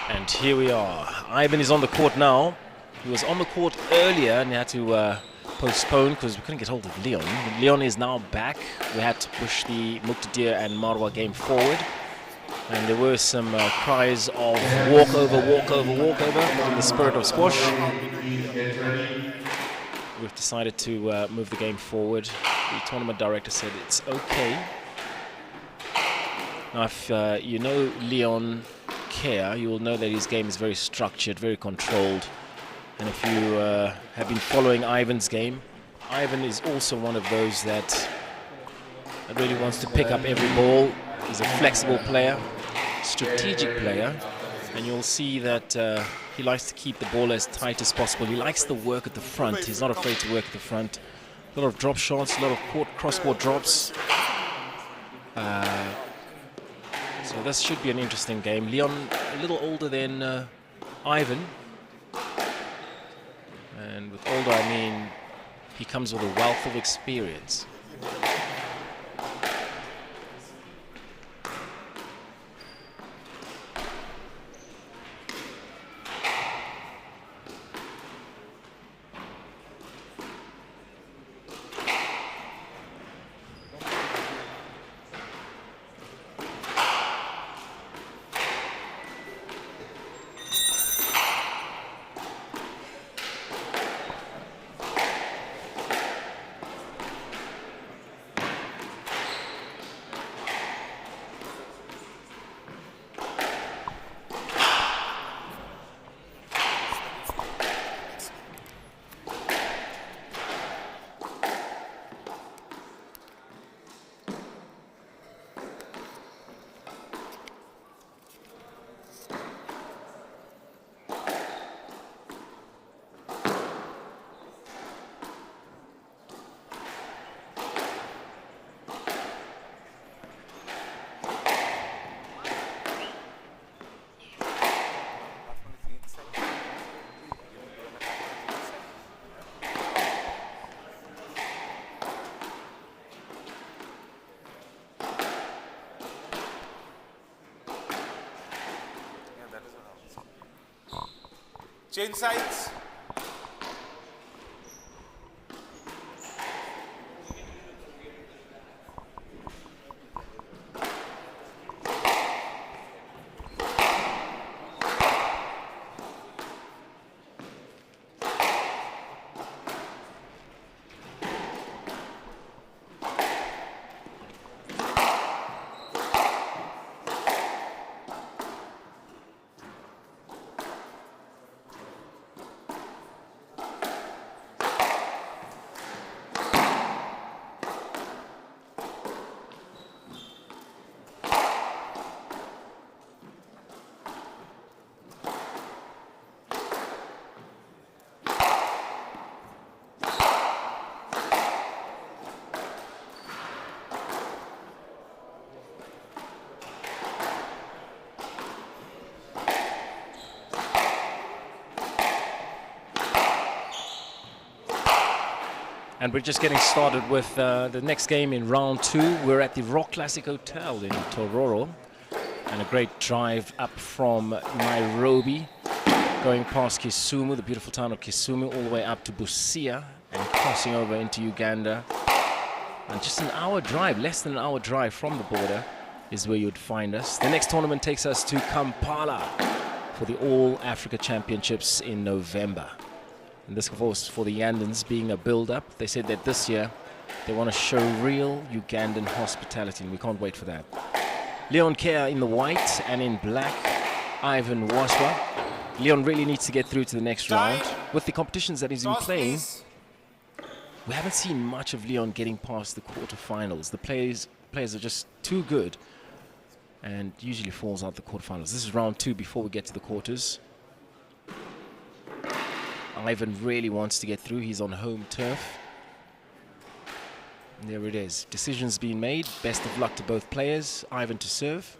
And here we are. Ivan is on the court now. He was on the court earlier and he had to postpone because we couldn't get hold of Leon. Leon is now back. We had to push the Muktadir and Marwa game forward. And there were some cries of walkover, in the spirit of squash. We've decided to move the game forward. The tournament director said it's okay. Now, if you know Leon Kea, you will know that his game is very structured, very controlled. And if you have been following Ivan's game, Ivan is also one of those that really wants to pick up every ball. He's a flexible player, strategic player, and you'll see that he likes to keep the ball as tight as possible. He likes to work at the front. He's not afraid to work at the front. A lot of drop shots, a lot of cross-court drops. So this should be an interesting game. Leon, a little older than Ivan. And with older, I mean, he comes with a wealth of experience. Change sides. And we're just getting started with the next game in round 2. We're at the Rock Classic Hotel in Tororo. And a great drive up from Nairobi, going past Kisumu, the beautiful town of Kisumu, all the way up to Busia and crossing over into Uganda. And just an hour drive, less than an hour drive from the border is where you'd find us. The next tournament takes us to Kampala for the All Africa Championships in November. And this, of course, for the Ugandans being a build-up. They said that this year they want to show real Ugandan hospitality, and we can't wait for that. Leon Kea in the white, and in black, Ivan Waswa. Leon really needs to get through to the next round. With the competitions that he's been playing, we haven't seen much of Leon getting past the quarterfinals. The players are just too good, and usually falls out the quarterfinals. This is round 2 before we get to the quarters. Ivan really wants to get through. He's on home turf. And there it is. Decisions being made. Best of luck to both players. Ivan to serve.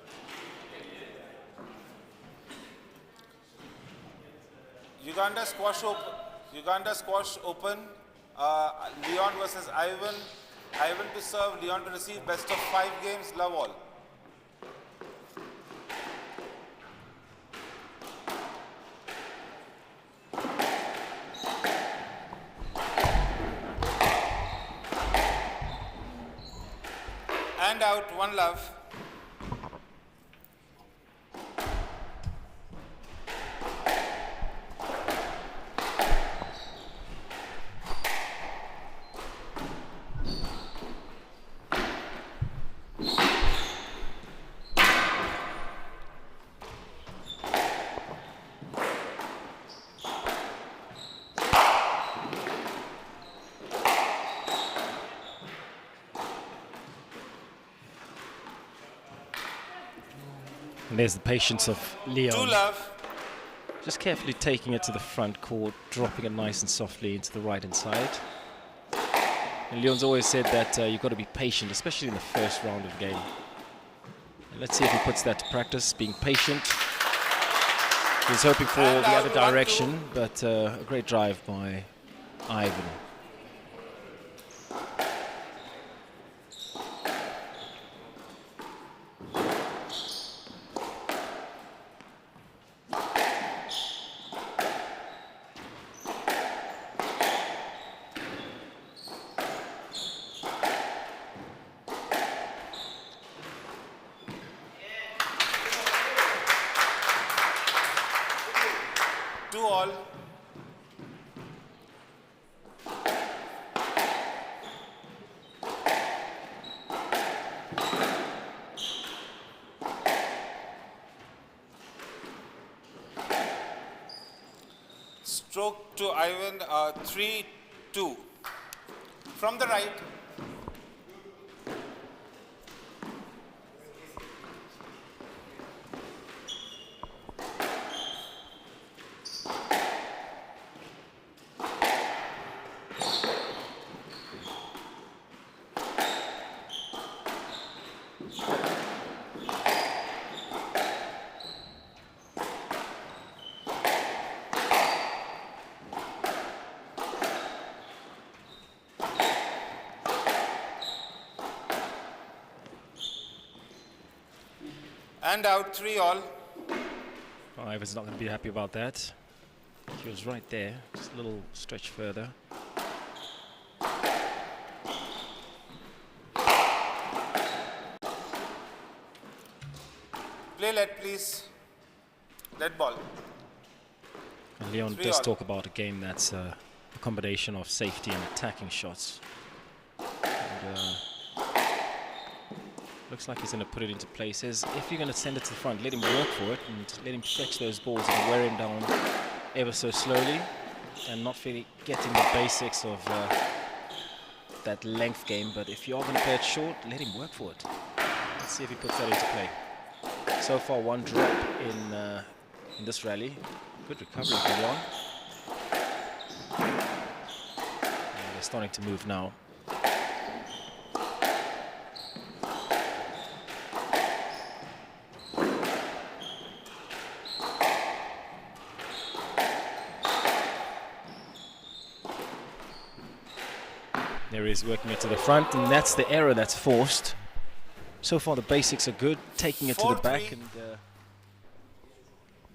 Uganda squash open. Leon versus Ivan. Ivan to serve. Leon to receive. Best of 5 games. Love all. And out, 1 love. And there's the patience of Leon. 2 love. Just carefully taking it to the front court, dropping it nice and softly into the right-hand side. And Leon's always said that you've got to be patient, especially in the first round of the game. And let's see if he puts that to practice, being patient. He's hoping for the other direction, but a great drive by Ivan. All. Stroke to Ivan, 3-2. From the right. And out, 3 all. Ivan's not going to be happy about that. He was right there, just a little stretch further. Play let, please. Let ball. And Leon 3 does all. talk about a game that's a combination of safety and attacking shots. And, looks like he's going to put it into play. He says if you're going to send it to the front, let him work for it and let him fetch those balls and wear him down ever so slowly, and not really getting the basics of that length game. But if you are going to play it short, let him work for it. Let's see if he puts that into play. So far, 1 drop in this rally. Good recovery for Leon. And they're starting to move now. There he is working it to the front, and that's the error that's forced. So far the basics are good, taking it to the back and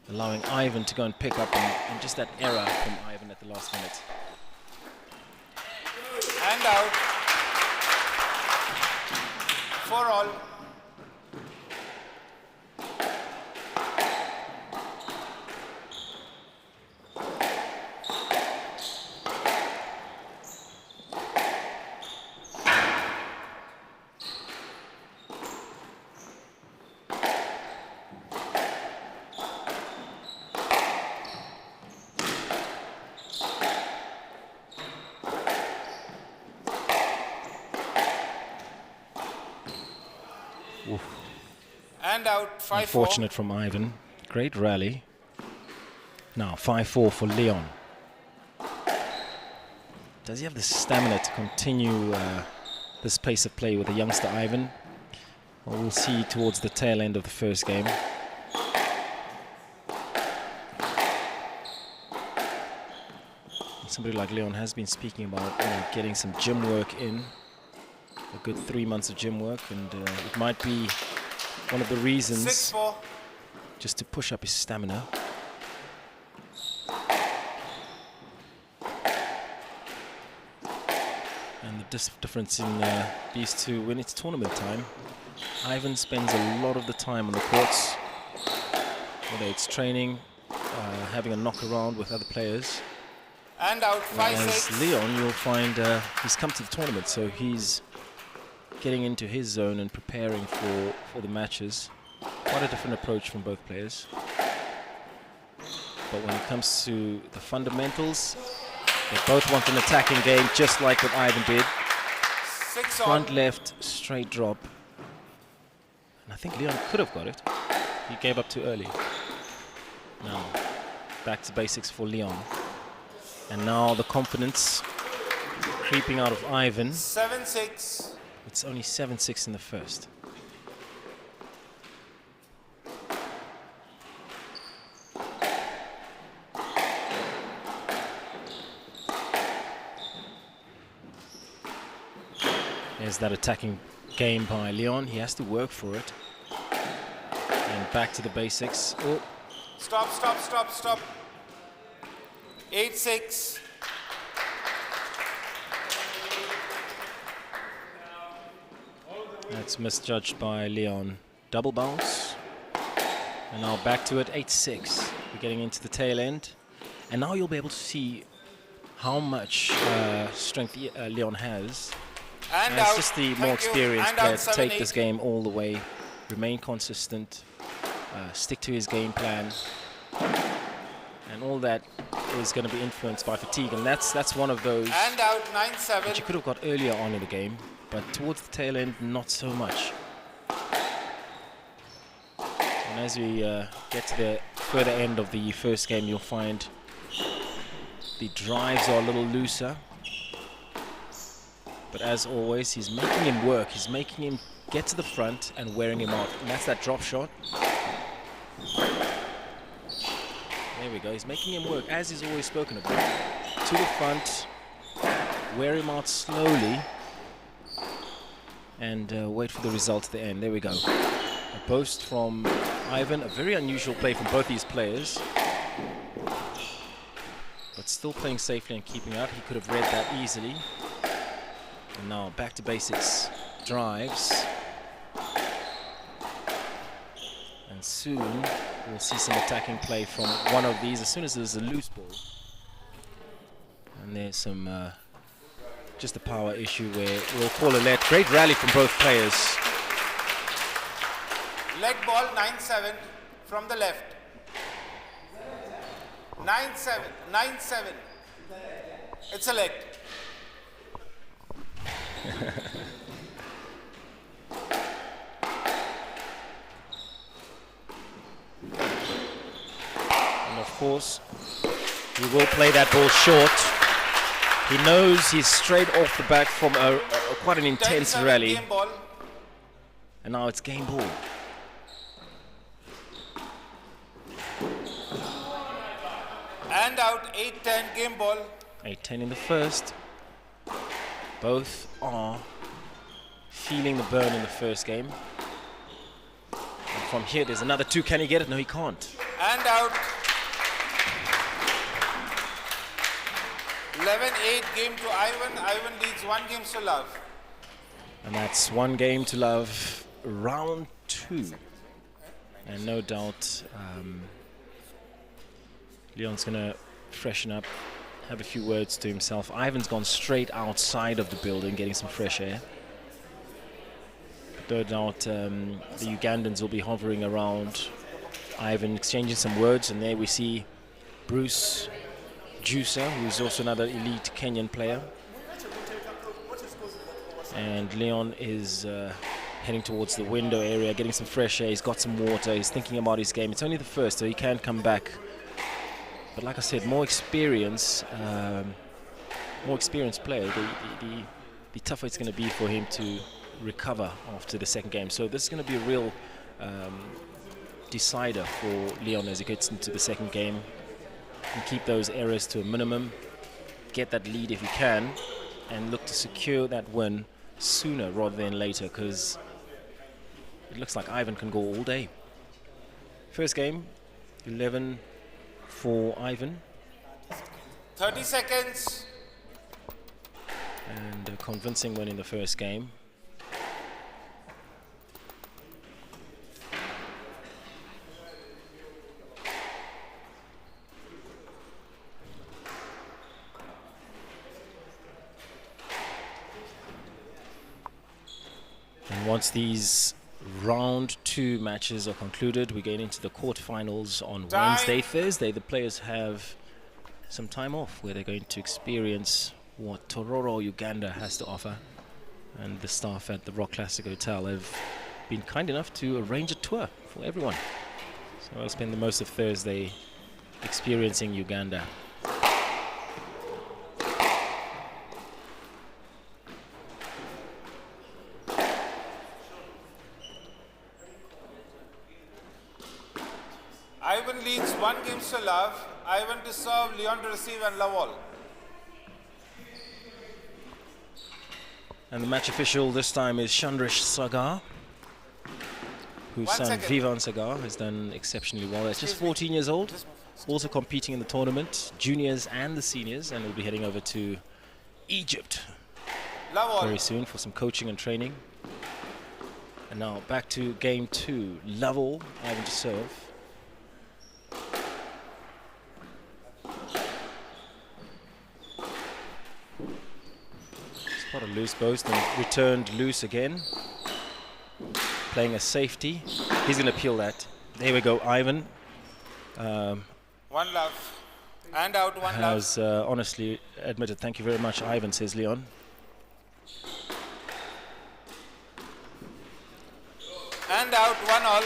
allowing Ivan to go and pick up, and just that error from Ivan at the last minute. And out. 4 all. And out, 5-4. Unfortunate from Ivan. Great rally. Now 5-4 for Leon. Does he have the stamina to continue this pace of play with the youngster Ivan? Well, we'll see towards the tail end of the first game. Somebody like Leon has been speaking about getting some gym work in. A good 3 months of gym work, and it might be one of the reasons 6-4. just to push up his stamina. And the difference in these two, when it's tournament time, Ivan spends a lot of the time on the courts, whether it's training, having a knock around with other players. And out, Whereas 5-6. Leon, you'll find he's come to the tournament, so he's getting into his zone and preparing for the matches. Quite a different approach from both players. But when it comes to the fundamentals, they both want an attacking game, just like what Ivan did. 6 all. Front left, straight drop. And I think Leon could have got it. He gave up too early. Now, back to basics for Leon. And now the confidence creeping out of Ivan. 7-6. It's only 7-6 in the first. There's that attacking game by Leon. He has to work for it. And back to the basics. Oh. Stop, stop, stop, stop. 8-6. That's misjudged by Leon. Double bounce. And now back to it, 8-6. We're getting into the tail end. And now you'll be able to see how much strength Leon has. And it's out. just the Thank more you. experienced And player out, to take 7-8. this game all the way, remain consistent, stick to his game plan. And all that is going to be influenced by fatigue. And that's one of those And out, that 9-7. you could have got earlier on in the game, but towards the tail end, not so much. And as we get to the further end of the first game, you'll find the drives are a little looser. But as always, he's making him work. He's making him get to the front and wearing him out. And that's that drop shot. There we go. He's making him work, as he's always spoken about. To the front, wear him out slowly, and wait for the result at the end. There we go. A boast from Ivan. A very unusual play from both these players. but still playing safely and keeping out. He could have read that easily. And now back to basics. Drives. And soon we'll see some attacking play from one of these as soon as there's a loose ball. And there's some just a power issue where we'll call a let. Great rally from both players. Leg ball 9-7 from the left. 9-7, 9-7. It's a leg. And of course, he will play that ball short. He knows he's straight off the back from quite an intense rally. Game ball. And now it's game ball. And out 8-10 game ball. 8-10 in the first. Both are feeling the burn in the first game. And from here, there's another 2. Can he get it? No, he can't. And out. 11-8 game to Ivan. Ivan leads 1 game to love. And that's 1 game to love, round 2. And no doubt Leon's going to freshen up, have a few words to himself. Ivan's gone straight outside of the building, getting some fresh air. No doubt the Ugandans will be hovering around Ivan, exchanging some words. And there we see Bruce Juicer, who's also another elite Kenyan player. And Leon is heading towards the window area, getting some fresh air. He's got some water. He's thinking about his game. It's only the first, so he can come back. But like I said, more experienced player. The tougher it's going to be for him to recover after the second game. So this is going to be a real decider for Leon as he gets into the second game. And keep those errors to a minimum, get that lead if you can, and look to secure that win sooner rather than later, because it looks like Ivan can go all day. First game, 11 for Ivan. 30 seconds. And a convincing win in the first game. And once these round 2 matches are concluded, we get into the quarterfinals on Wednesday, Thursday. The players have some time off where they're going to experience what Tororo, Uganda has to offer. And the staff at the Rock Classic Hotel have been kind enough to arrange a tour for everyone. So I'll spend the most of Thursday experiencing Uganda. Ivan leads 1 game to love. Ivan to serve, Leon to receive, and love all. And the match official this time is Chandrish Sagar, whose son Vivan Sagar has done exceptionally well. He's just 14 years old, also competing in the tournament, juniors and the seniors, and will be heading over to Egypt very soon for some coaching and training. And now back to game 2. Lovell, Ivan to serve. Spot a loose post and returned loose again. Playing a safety. He's going to peel that. There we go, Ivan. 1 love. And out 1 love. Has honestly admitted, thank you very much, Ivan, says Leon. And out 1 all.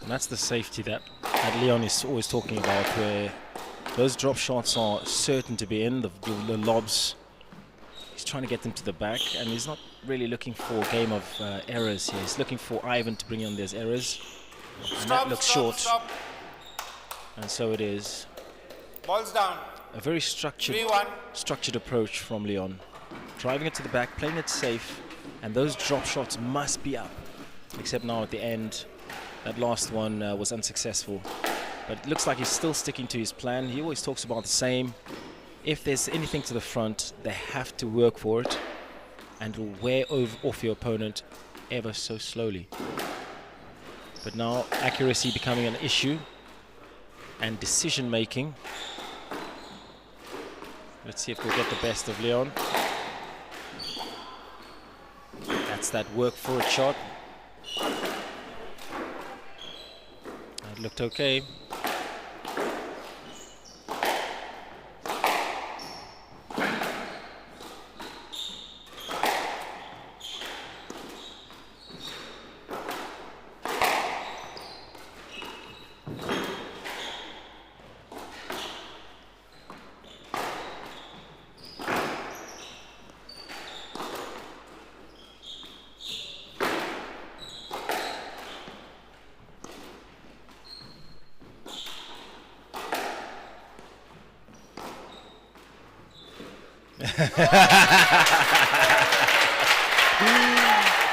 And that's the safety that Leon is always talking about, where those drop shots are certain to be in, the lobs. He's trying to get them to the back, and he's not really looking for a game of errors here. He's looking for Ivan to bring on those errors. And that looks short. And so it is. Ball's down. A very structured approach from Leon. Driving it to the back, playing it safe, and those drop shots must be up. Except now at the end, that last one was unsuccessful. But it looks like he's still sticking to his plan. He always talks about the same. If there's anything to the front, they have to work for it, and it'll wear off your opponent ever so slowly. But now accuracy becoming an issue, and decision making. Let's see if we'll get the best of Leon. That's that work for it shot. That looked okay.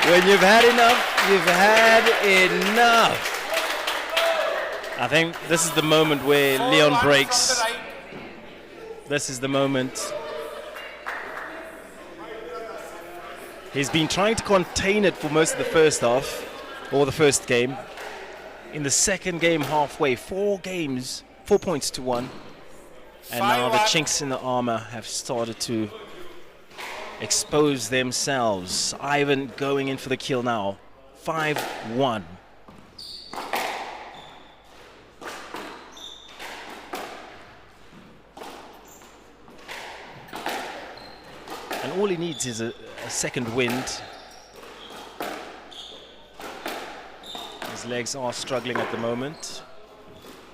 When you've had enough, you've had enough. I think this is the moment where Leon breaks. This is the moment. He's been trying to contain it for most of the first half, or the first game. In the second game, halfway, 4 points to 1. And now the chinks in the armor have started to expose themselves. Ivan going in for the kill now. 5-1. And all he needs is a second wind. His legs are struggling at the moment.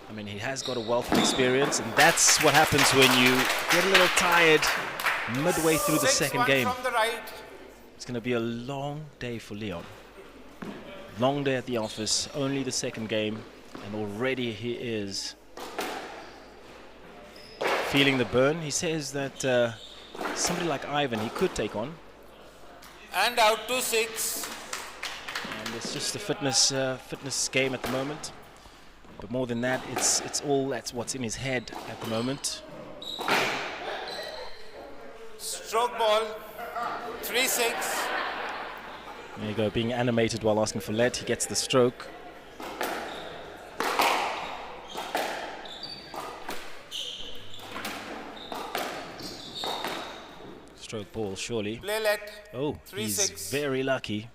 I mean, he has got a wealth of experience, and that's what happens when you get a little tired midway through the second game. It's going to be a long day for Leon. Long day at the office, only the second game, and already he is feeling the burn. He says that somebody like Ivan he could take on. And out to 6. And it's just a fitness game at the moment. But more than that, it's all that's what's in his head at the moment. Stroke ball, 3-6. There you go, being animated while asking for lead. He gets the stroke. Stroke ball, surely. Play let. Oh, he's very lucky.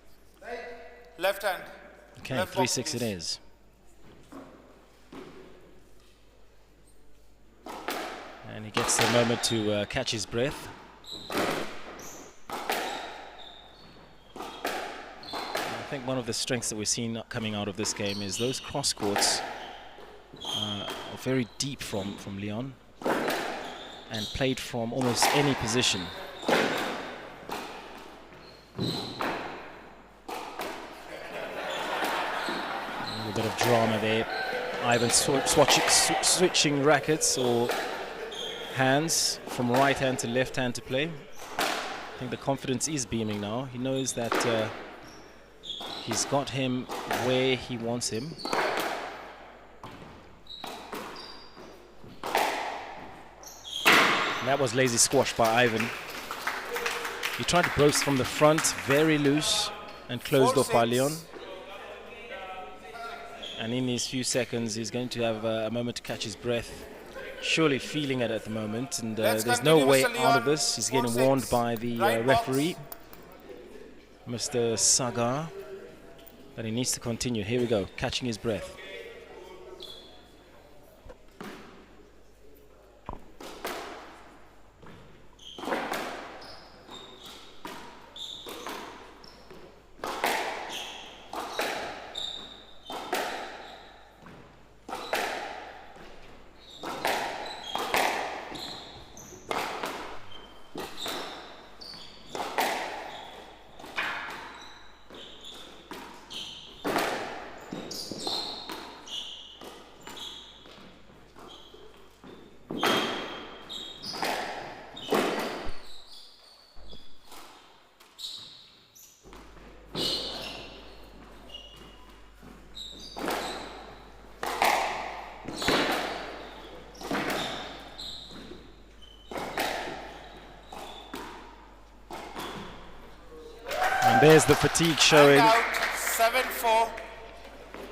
Left hand. Okay, 3-6 it is. And he gets the moment to catch his breath. I think one of the strengths that we're seeing coming out of this game is those cross courts are very deep from Leon and played from almost any position. A little bit of drama there. Ivan switching rackets or hands from right hand to left hand to play. I think the confidence is beaming now. He knows that he's got him where he wants him. And that was lazy squash by Ivan. He tried to broach from the front, very loose, and closed off by Leon. And in these few seconds, he's going to have a moment to catch his breath. Surely feeling it at the moment, and there's no way out of this. He's getting warned by the referee, Mr. Sagar, that he needs to continue. Here we go, catching his breath. And there's the fatigue And showing. out, 7-4.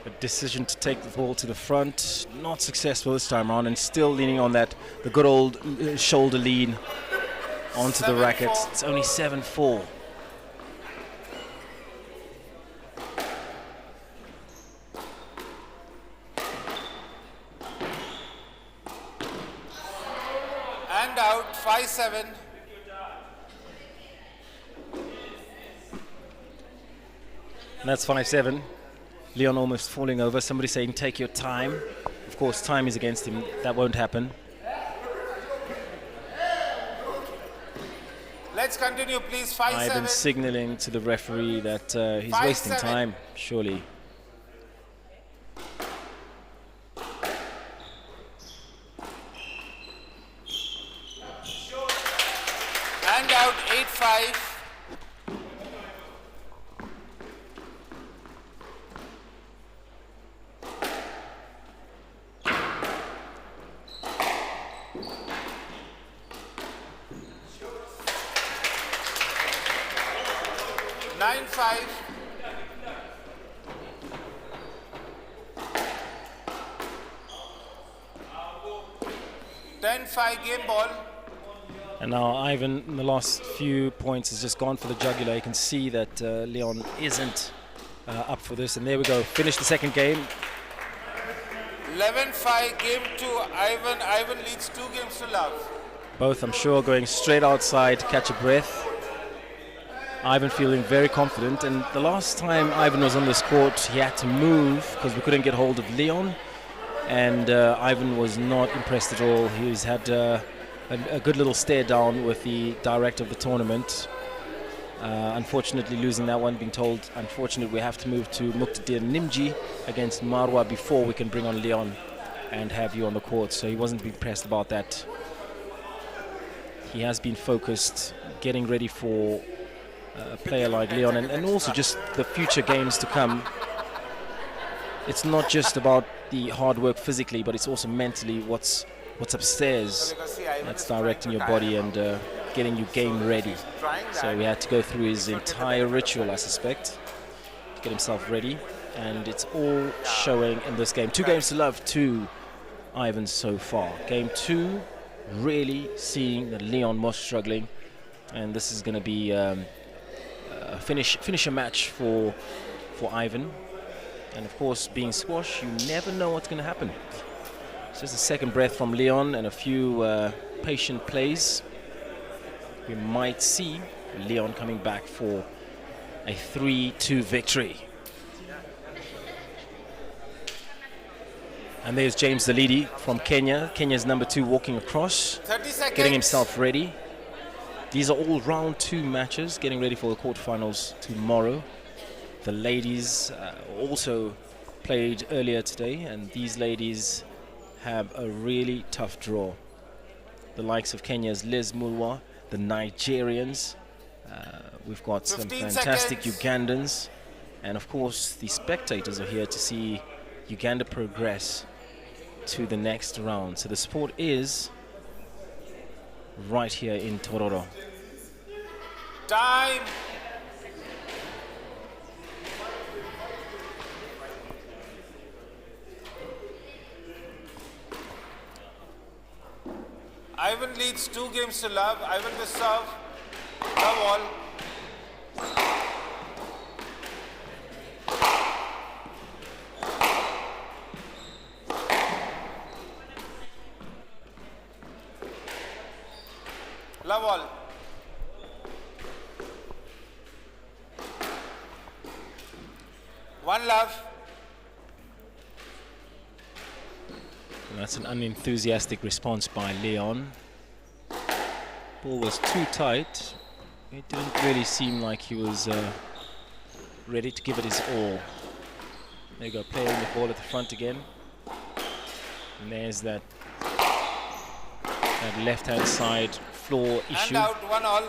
A decision to take the ball to the front, not successful this time around, and still leaning on that, the good old shoulder lean onto the racket. 7-4. It's only 7-4. And out, 5-7. And that's 5-7. Leon almost falling over. Somebody saying, take your time. Of course, time is against him. That won't happen. Let's continue, please. 5-7. Ivan signaling to the referee that he's 5-7. wasting time, surely. And out, 8-5. Nine-5. 10-5 game ball. And now Ivan, in the last few points, has just gone for the jugular. You can see that Leon isn't up for this. And there we go. Finish the second game. 11-5 game 2. Ivan leads 2 games to love. Both, I'm sure, going straight outside to catch a breath. Ivan feeling very confident. And the last time Ivan was on this court, he had to move because we couldn't get hold of Leon. And Ivan was not impressed at all. He's had a good little stare down with the director of the tournament. Unfortunately losing that one, being told, unfortunately, we have to move to Muqtadir Nimji against Marwa before we can bring on Leon and have you on the court. So he wasn't impressed about that. He has been focused, getting ready for a player like Leon and also just the future games to come. It's not just about the hard work physically, but it's also mentally what's upstairs. That's directing your body and getting you game ready. So we had to go through his entire ritual, I suspect, to get himself ready. And it's all showing in this game. 2 games to love to Ivan so far. Game 2, really seeing that Leon was struggling. And this is going to be a finish a match for Ivan. And of course, being squash, you never know what's going to happen. It's just a second breath from Leon and a few patient plays. We might see Leon coming back for a 3-2 victory. And there's James Dalidi from Kenya. Kenya's number 2 walking across, 30 seconds. getting himself ready. These are all round 2 matches, getting ready for the quarterfinals tomorrow. The ladies also played earlier today, and these ladies have a really tough draw. The likes of Kenya's Liz Mulwa, the Nigerians, we've got some 15 fantastic seconds. Ugandans, and of course the spectators are here to see Uganda progress to the next round. So the sport is right here in Tororo. Time. Ivan leads 2 games to love. Ivan to serve. Love all. Love all. One love. That's an unenthusiastic response by Leon. Ball was too tight. It didn't really seem like he was ready to give it his all. There you go, playing the ball at the front again. And there's that left-hand side floor issue. And out, 1 all.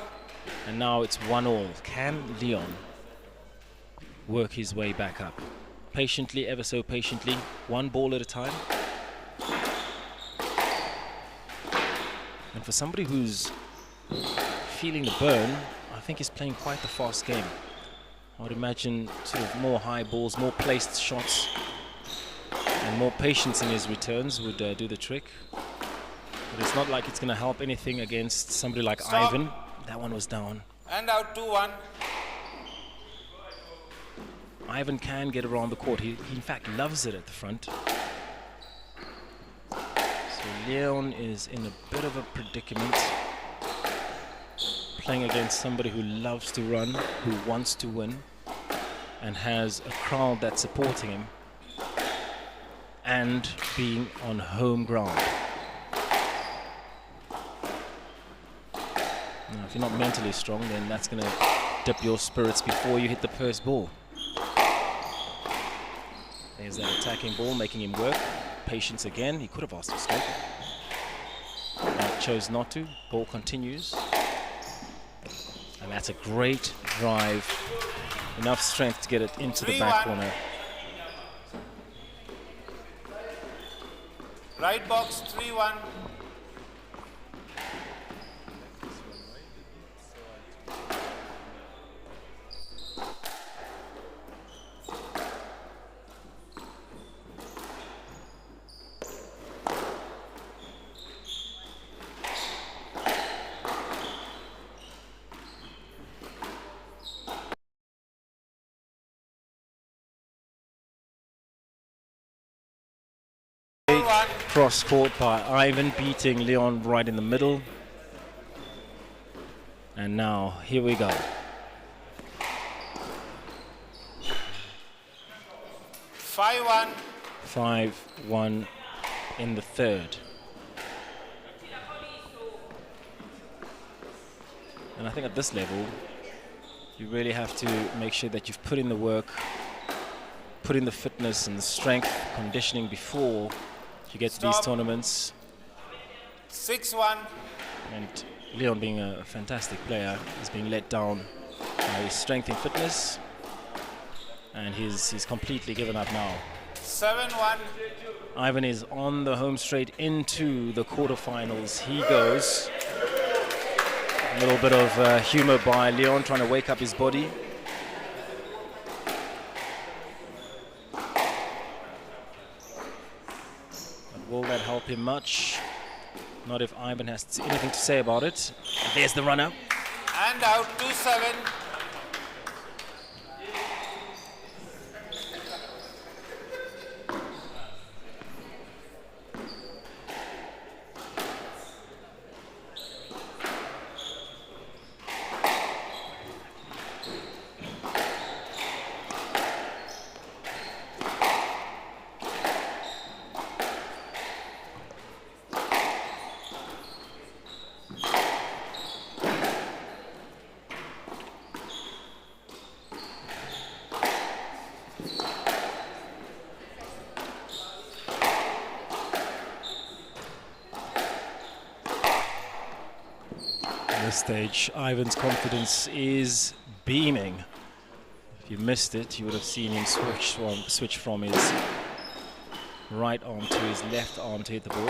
And now it's 1-all. Can Leon work his way back up? Patiently, ever so patiently, 1 ball at a time. And for somebody who's feeling the burn, I think he's playing quite the fast game. I would imagine sort of more high balls, more placed shots, and more patience in his returns would do the trick. But it's not like it's going to help anything against somebody like Stop. Ivan. That one was down. And out 2-1. Ivan can get around the court. He in fact loves it at the front. So Leon is in a bit of a predicament, playing against somebody who loves to run, who wants to win, and has a crowd that's supporting him, and being on home ground. Now, if you're not mentally strong, then that's going to dip your spirits before you hit the first ball. There's that attacking ball, making him work. Patience again. He could have asked for strike, but chose not to. Ball continues. And that's a great drive. Enough strength to get it into the back corner. Right box 3-1. Cross court by Ivan, beating Leon right in the middle. And now, here we go. 5-1. 5-1 in the third. And I think at this level, you really have to make sure that you've put in the work, put in the fitness and the strength, conditioning before you get to these tournaments. 6-1. And Leon, being a fantastic player, is being let down by his strength and fitness. And he's completely given up now. 7-1. Ivan is on the home straight into the quarterfinals. He goes. A little bit of humor by Leon, trying to wake up his body. But will that help him much? Not if Ivan has anything to say about it. There's the runner. And out 2-7. Stage, Ivan's confidence is beaming. If you missed it, you would have seen him switch from his right arm to his left arm to hit the ball.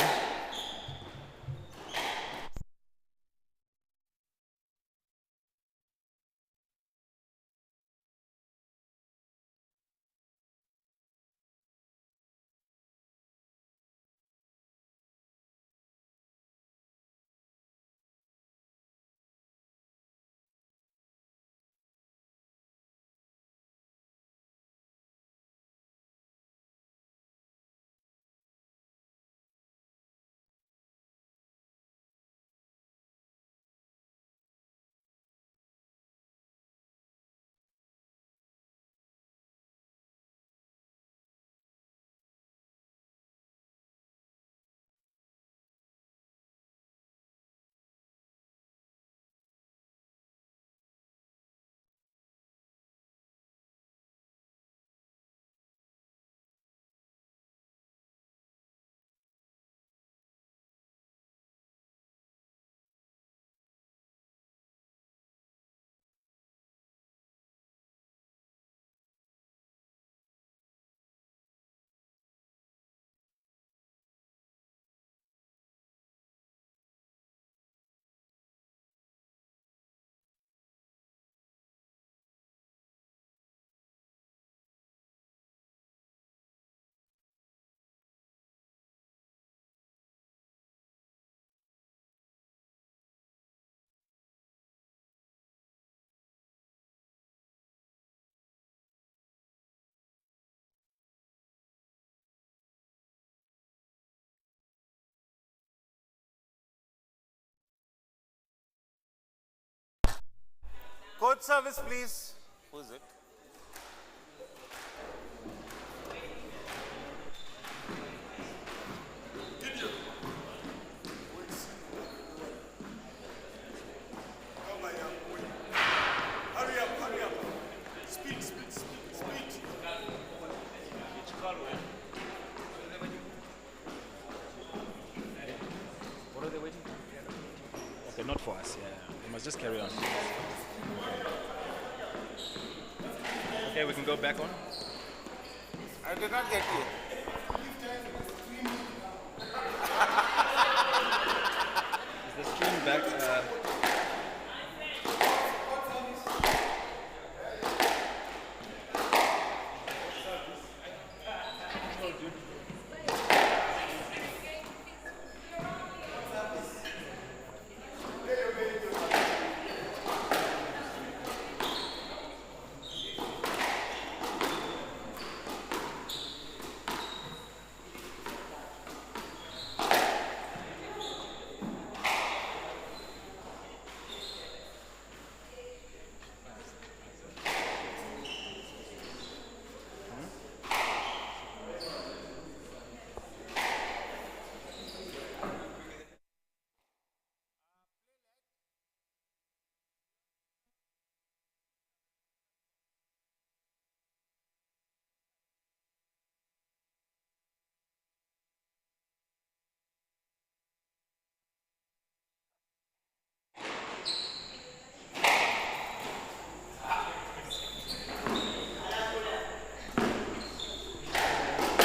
Court service, please. Who is it? Hurry up, hurry up. Speed, speed, speed, speed. What are they waiting for? Okay, not for us, yeah. They must just carry on. Okay, we can go back on. I did not get you. Is the stream back?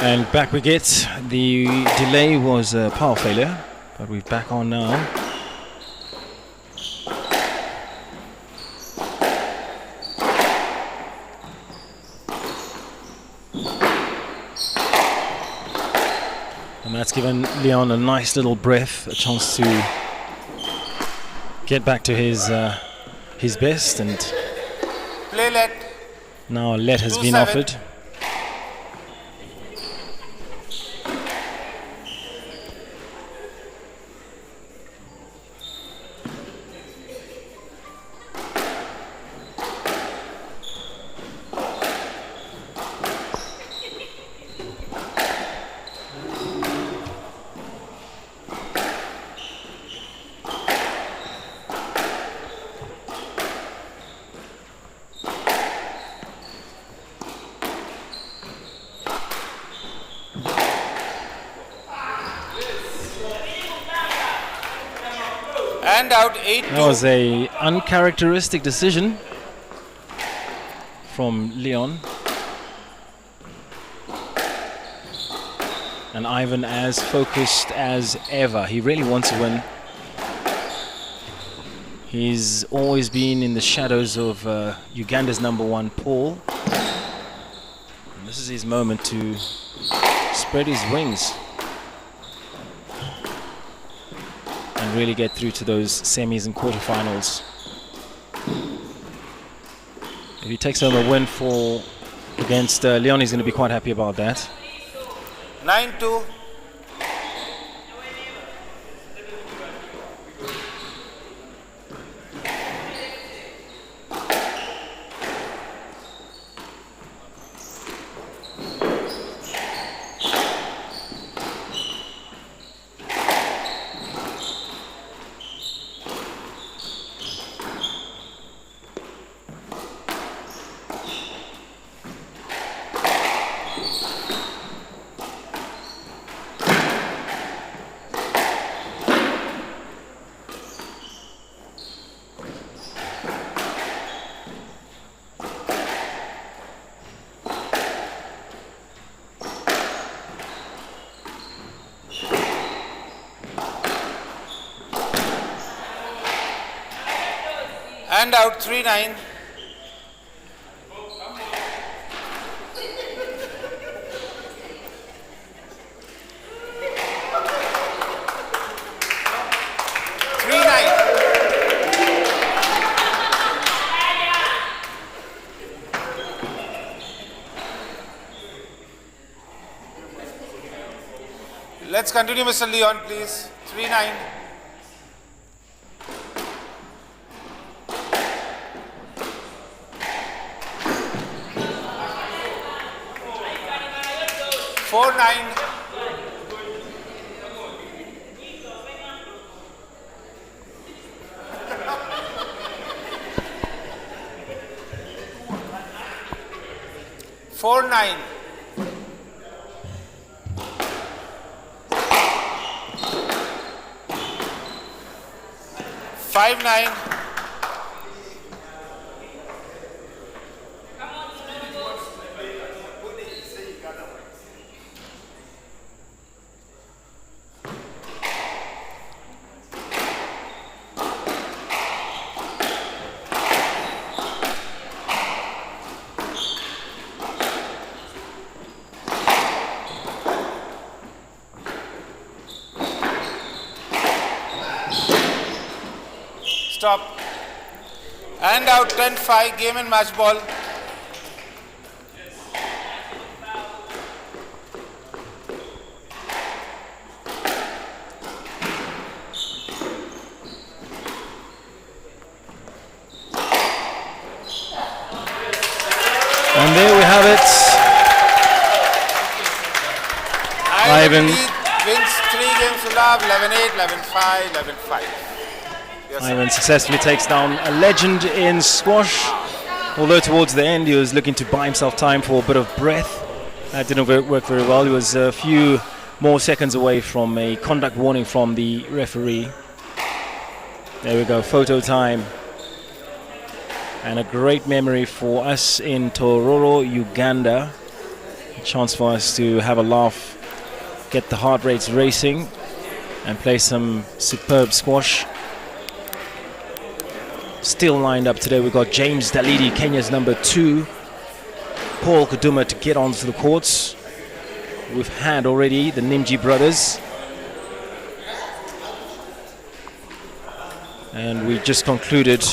And back we get. The delay was a power failure, but we're back on now. And that's given Leon a nice little breath, a chance to get back to his best, and Play let. now a let has been 2-7. offered. And out 8-2. That was a uncharacteristic decision from Leon. And Ivan as focused as ever. He really wants to win. He's always been in the shadows of Uganda's #1, Paul. And this is his moment to spread his wings and really get through to those semis and quarterfinals. If he takes home a win against Leon, he's going to be quite happy about that. 9-2. And out 3-9. Let's continue, Mr. Leon, please. 3-9. 4-9. Four nine. 5-9. Stop. And out 10-5, game and match ball. And there we have it. Ivan wins 3 games to love, 11-8, 11-5, 11-5. Yes, Ivan successfully takes down a legend in squash. Although towards the end he was looking to buy himself time for a bit of breath. That didn't work very well. He was a few more seconds away from a conduct warning from the referee. There we go, photo time. And a great memory for us in Tororo, Uganda. A chance for us to have a laugh, get the heart rates racing, and play some superb squash. Still lined up today, we've got James Dalidi, Kenya's number 2. Paul Kuduma to get onto the courts. We've had already the Nimji brothers. And we just concluded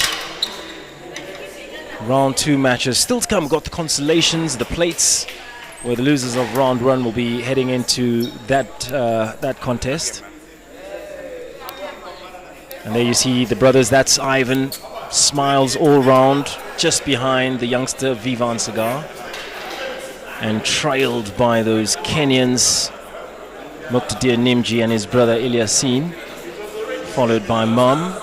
round 2 matches. Still to come, we've got the consolations, the plates, where the losers of round 1 will be heading into that contest. And there you see the brothers, that's Ivan. Smiles all round, just behind the youngster Vivan Sagar, and trailed by those Kenyans, Muqtadir Nimji and his brother Ilyaseen, followed by Mum.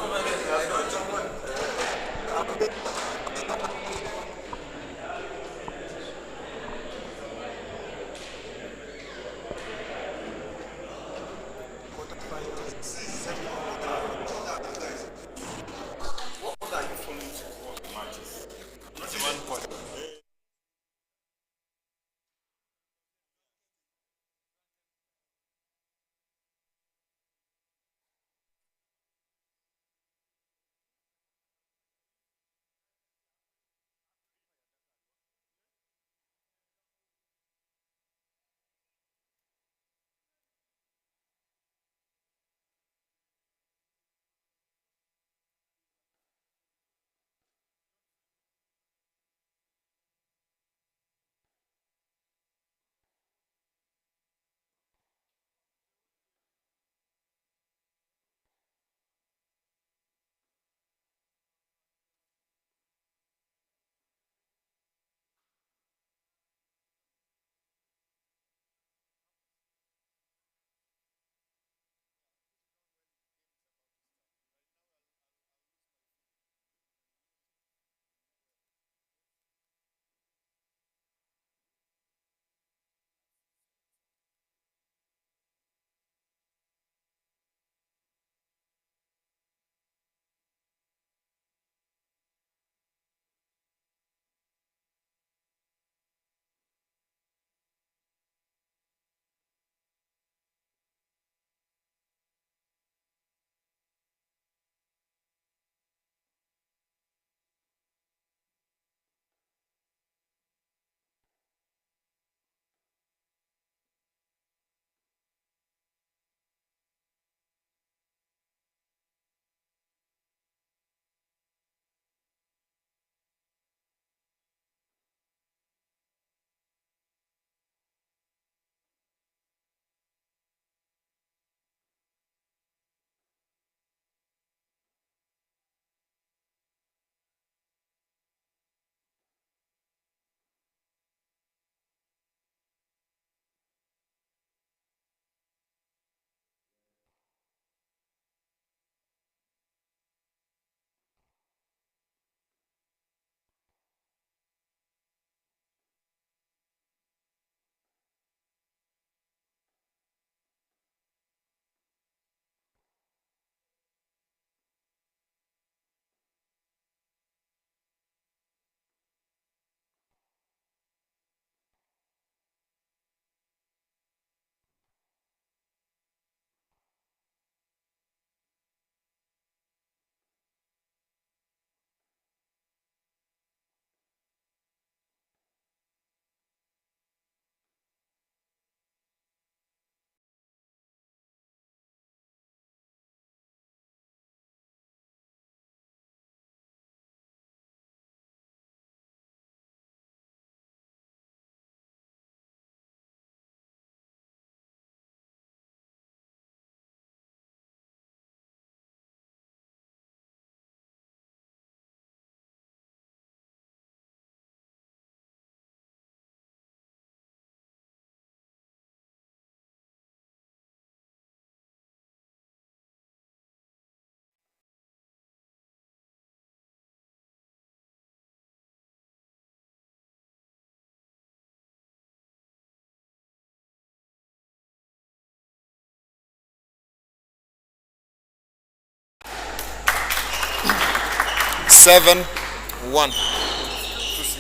7-1.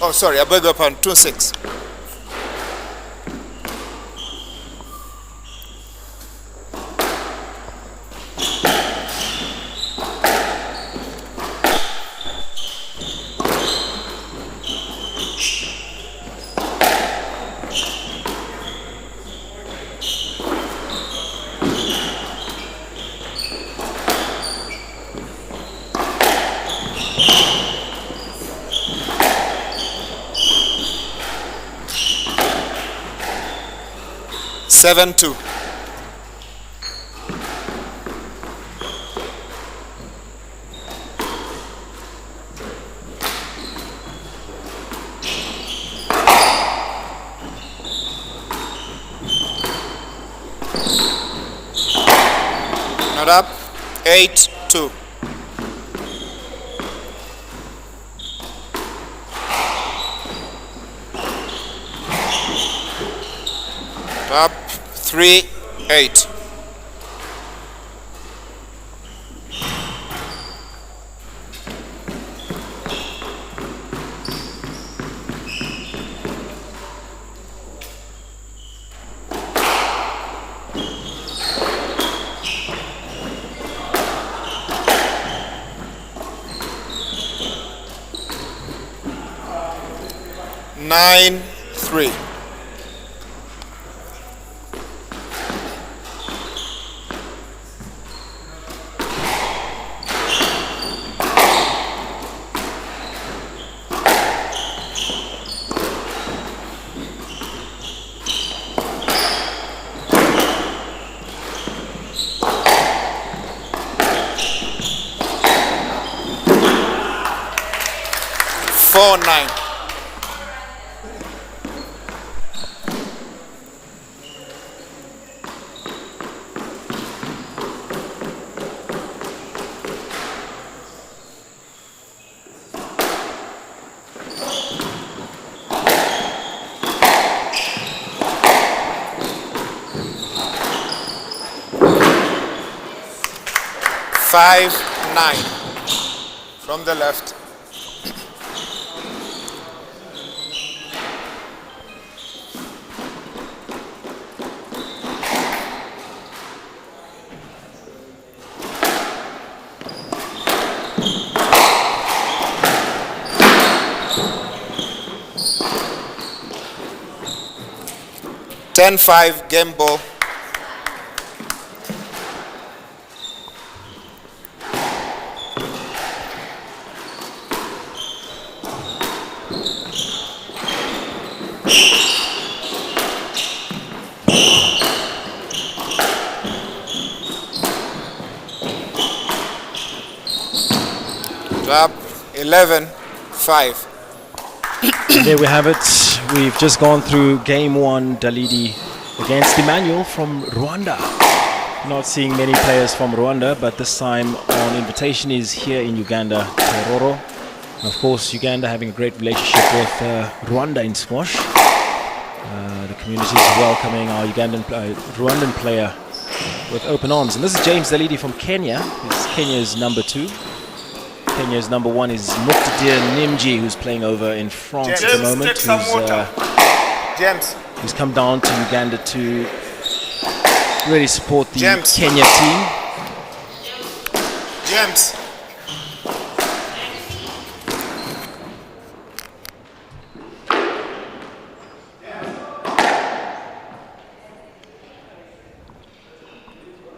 Oh, sorry, I beg your pardon. 2-6. Seven, 2. Not up. 8-2. Up. 3-8. Nine, 3. Four, 9. Five, 9 from the left. Ten, 5 game ball. Drop 11, 5. There we have it. We've just gone through game 1, Dalidi against Emanuel from Rwanda. Not seeing many players from Rwanda, but this time on invitation is here in Uganda, Tororo. And of course, Uganda having a great relationship with Rwanda in squash. The community is welcoming our Rwandan player with open arms. And this is James Dalidi from Kenya. He's Kenya's number 2. Kenya's number 1 is Muqtadir Nimji, who's playing over in France at the moment. Who's come down to Uganda to really support the Kenya team. James.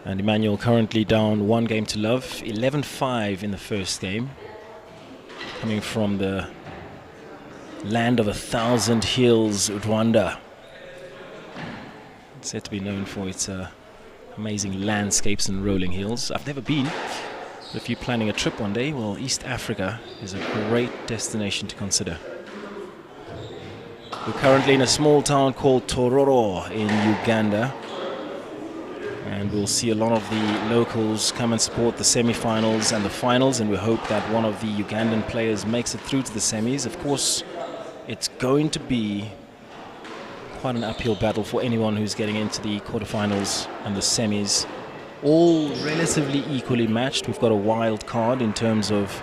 And Emanuel currently down 1 game to love, 11-5 in the first game. Coming from the land of 1,000 hills, Rwanda. It's said to be known for its amazing landscapes and rolling hills. I've never been, but if you're planning a trip one day, well, East Africa is a great destination to consider. We're currently in a small town called Tororo in Uganda. And we'll see a lot of the locals come and support the semi-finals and the finals, and we hope that one of the Ugandan players makes it through to the semis. Of course, it's going to be quite an uphill battle for anyone who's getting into the quarterfinals and the semis. All relatively equally matched. We've got a wild card in terms of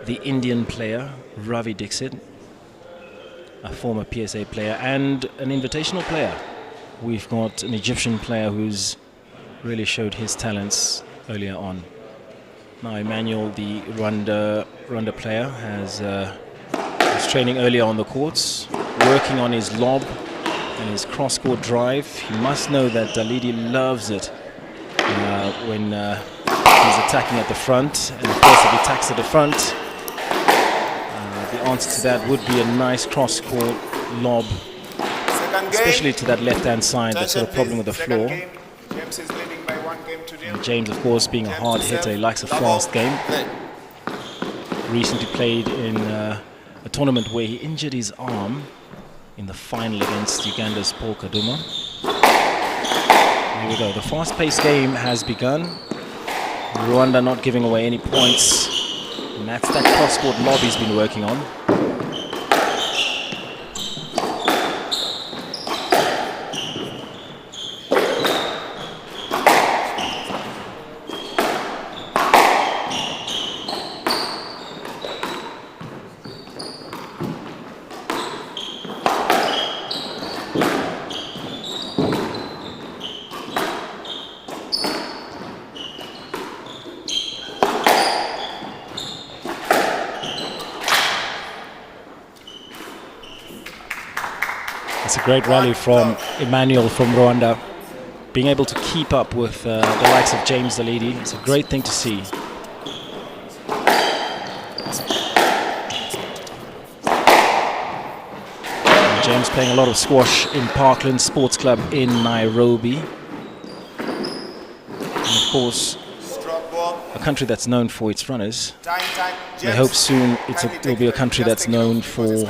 the Indian player, Ravi Dixit, a former PSA player, and an invitational player. We've got an Egyptian player who's really showed his talents earlier on. Now Emanuel, the Rwanda player, was training earlier on the courts, working on his lob and his cross-court drive. He must know that Dalidi loves it when he's attacking at the front. And of course, if he attacks at the front, the answer to that would be a nice cross-court lob, especially to that left-hand side that's got a problem with the floor. James is leading by 1 game to 0. And James, of course, being a hard hitter, he likes a fast game. Recently played in a tournament where he injured his arm in the final against Uganda's Paul Kaduma. Here we go. The fast-paced game has begun. Rwanda not giving away any points. And that's that cross-court lob he's been working on. It's a great rally from Emanuel from Rwanda, being able to keep up with the likes of James Dalidi. It's a great thing to see. And James playing a lot of squash in Parkland Sports Club in Nairobi. And of course, a country that's known for its runners. I hope soon it will be a country that's known for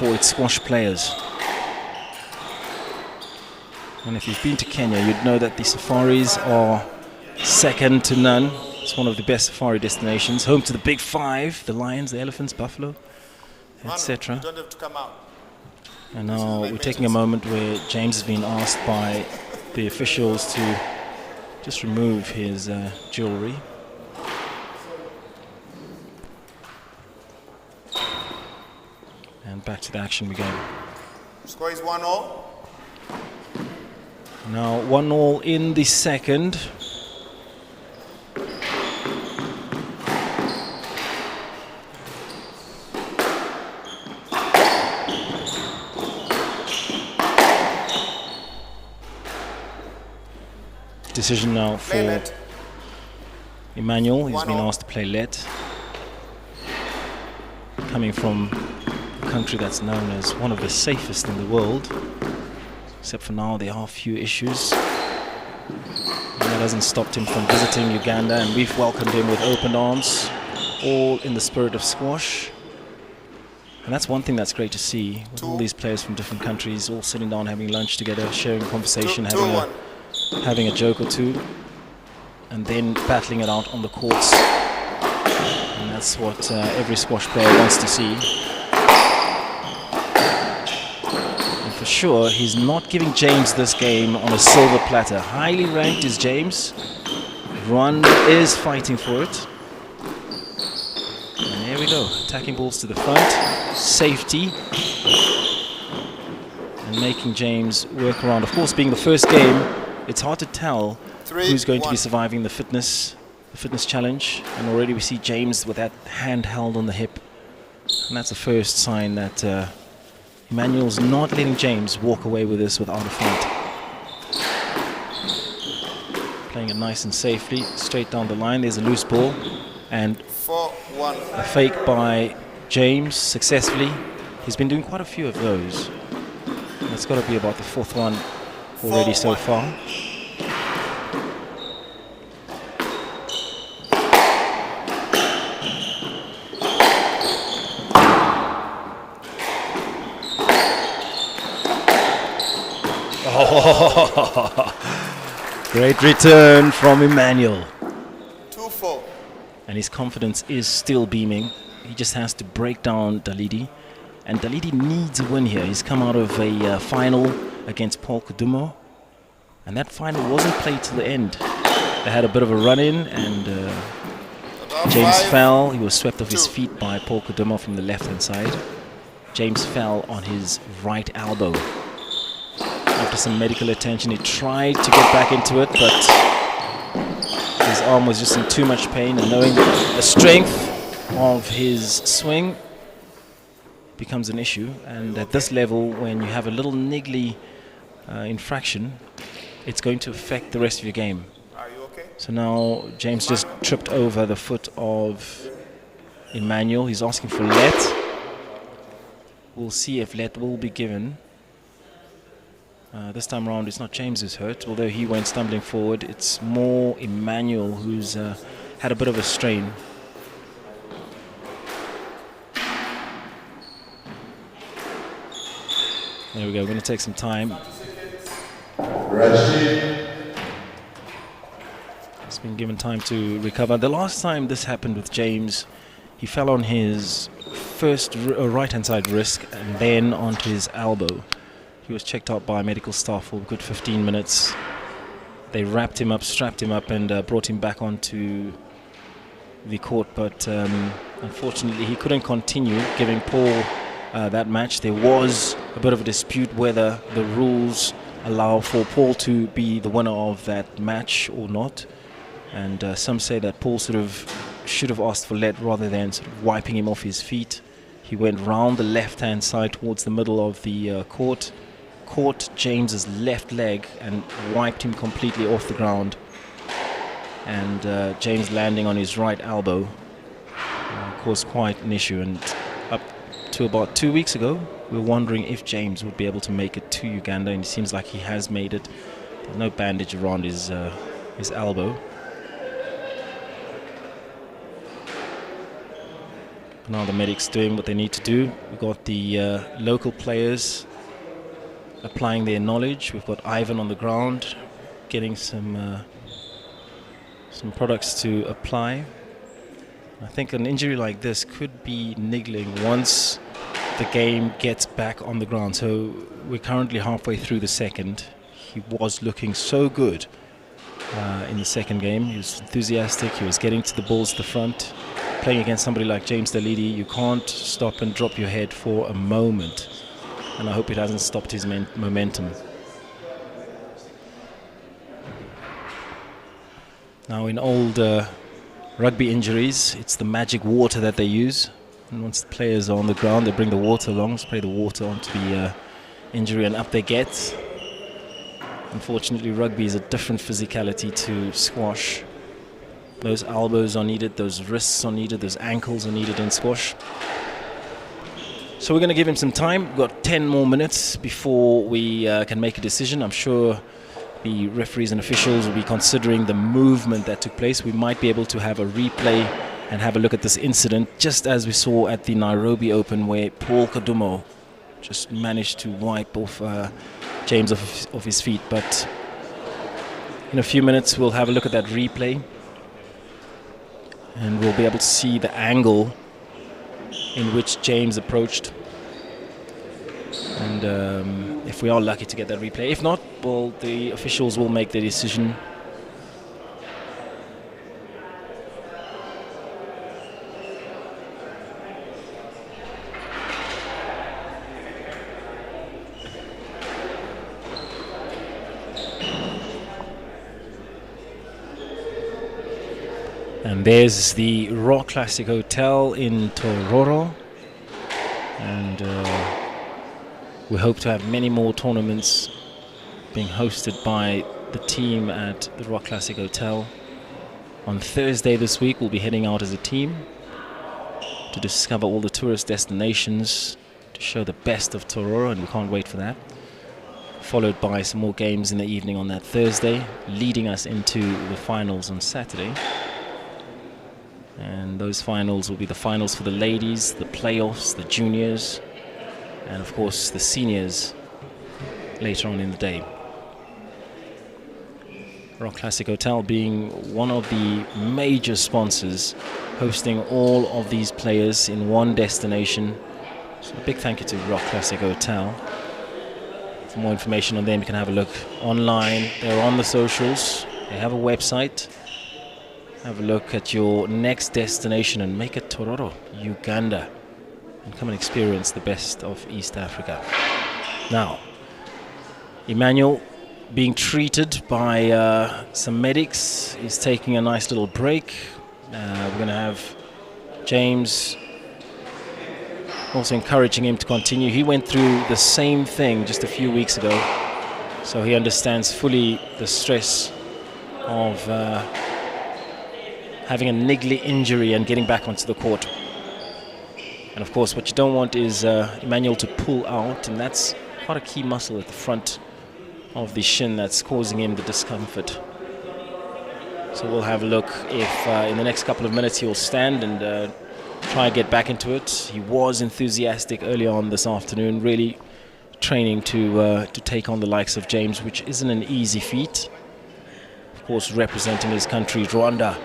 its squash players. And if you've been to Kenya, you'd know that the safaris are second to none. It's one of the best safari destinations, home to the big five, the lions, the elephants, buffalo, etc. And now we're taking a moment where James has been asked by the officials to just remove his jewelry. And back to the action we go. Score is 1-0. Now 1-0 in the second. Decision now for Emanuel. He's been asked to play let. Coming from a country that's known as one of the safest in the world. Except for now, there are a few issues. And that hasn't stopped him from visiting Uganda, and we've welcomed him with open arms, all in the spirit of squash. And that's one thing that's great to see, with all these players from different countries, all sitting down, having lunch together, sharing a conversation, having a joke or two, and then battling it out on the courts. And that's what every squash player wants to see. And for sure, he's not giving James this game on a silver platter. Highly ranked is James. Rwanda is fighting for it. And here we go, attacking balls to the front, safety, and making James work around. Of course, being the first game, it's hard to tell who's going to be surviving the fitness challenge. And already we see James with that hand held on the hip. And that's the first sign that Emanuel's not letting James walk away with this without a fight. Playing it nice and safely, straight down the line. There's a loose ball. And a fake by James successfully. He's been doing quite a few of those. That's got to be about the fourth one already so far. Oh, great return from Emanuel. 2-4. And his confidence is still beaming. He just has to break down Dalidi. And Dalidi needs a win here. He's come out of a final against Paul Kadumo. And that final wasn't played to the end. They had a bit of a run-in, and James 5, fell. He was swept off his 2. feet by Paul Kodumo from the left-hand side. James fell on his right elbow. After some medical attention, he tried to get back into it, but his arm was just in too much pain, and knowing the strength of his swing becomes an issue. And at this level, when you have a little niggly infraction, it's going to affect the rest of your game. Are you okay? So now James just tripped over the foot of Emanuel. He's asking for let. We'll see if let will be given. This time around, it's not James who's hurt, although he went stumbling forward. It's more Emanuel who's had a bit of a strain. There we go. We're going to take some time. He's been given time to recover. The last time this happened with James, he fell on his first right-hand side wrist and then onto his elbow. He was checked out by medical staff for a good 15 minutes. They wrapped him up, strapped him up, and brought him back onto the court. But unfortunately, he couldn't continue giving Paul that match. There was a bit of a dispute whether the rules allow for Paul to be the winner of that match or not. And some say that Paul should have asked for let rather than sort of wiping him off his feet. He went round the left-hand side towards the middle of the court, caught James's left leg and wiped him completely off the ground. And James landing on his right elbow caused quite an issue. And up to about 2 weeks ago, we were wondering if James would be able to make it to Uganda, and it seems like he has made it. There's no bandage around his elbow. Now the medics doing what they need to do. We've got the local players applying their knowledge. We've got Ivan on the ground getting some products to apply. I think an injury like this could be niggling once the game gets back on the ground. So we're currently halfway through the second. He was looking so good in the second game. He was enthusiastic. He was getting to the balls at the front. Playing against somebody like James Dalidi, you can't stop and drop your head for a moment. And I hope it hasn't stopped his momentum. Now in old rugby injuries, it's the magic water that they use. And once the players are on the ground, they bring the water along, spray the water onto the injury, and up they get. Unfortunately, rugby is a different physicality to squash. Those elbows are needed, those wrists are needed, those ankles are needed in squash. So we're going to give him some time. We've got 10 more minutes before we can make a decision. I'm sure the referees and officials will be considering the movement that took place. We might be able to have a replay and have a look at this incident, just as we saw at the Nairobi Open, where Paul Kodumo just managed to wipe off James off his feet. But in a few minutes, we'll have a look at that replay. And we'll be able to see the angle in which James approached. And if we are lucky to get that replay. If not, well, the officials will make their decision. And there's the Raw Classic Hotel in Tororo, and we hope to have many more tournaments being hosted by the team at the Raw Classic Hotel. On Thursday this week, we'll be heading out as a team to discover all the tourist destinations, to show the best of Tororo, and we can't wait for that. Followed by some more games in the evening on that Thursday, leading us into the finals on Saturday. And those finals will be the finals for the ladies, the playoffs, the juniors, and of course the seniors later on in the day. Rock Classic Hotel being one of the major sponsors, hosting all of these players in one destination. So a big thank you to Rock Classic Hotel. For more information on them, you can have a look online. They're on the socials. They have a website. have a look at your next destination and make it Tororo, Uganda, and come and experience the best of East Africa. Now, Emanuel being treated by some medics. He's taking a nice little break. We're going to have James also encouraging him to continue. He went through the same thing just a few weeks ago, so he understands fully the stress of having a niggly injury and getting back onto the court. And of course, what you don't want is Emanuel to pull out, and that's quite a key muscle at the front of the shin that's causing him the discomfort. So we'll have a look if in the next couple of minutes he'll stand and try and get back into it. He was enthusiastic early on this afternoon, really training to take on the likes of James, which isn't an easy feat. Of course, representing his country, Rwanda.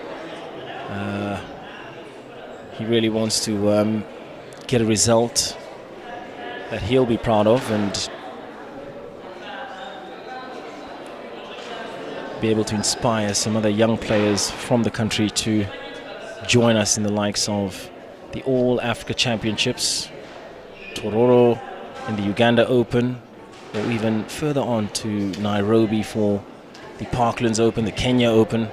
He really wants to get a result that he'll be proud of and be able to inspire some other young players from the country to join us in the likes of the All Africa Championships, Tororo, in the Uganda Open, or even further on to Nairobi for the Parklands Open, the Kenya Open,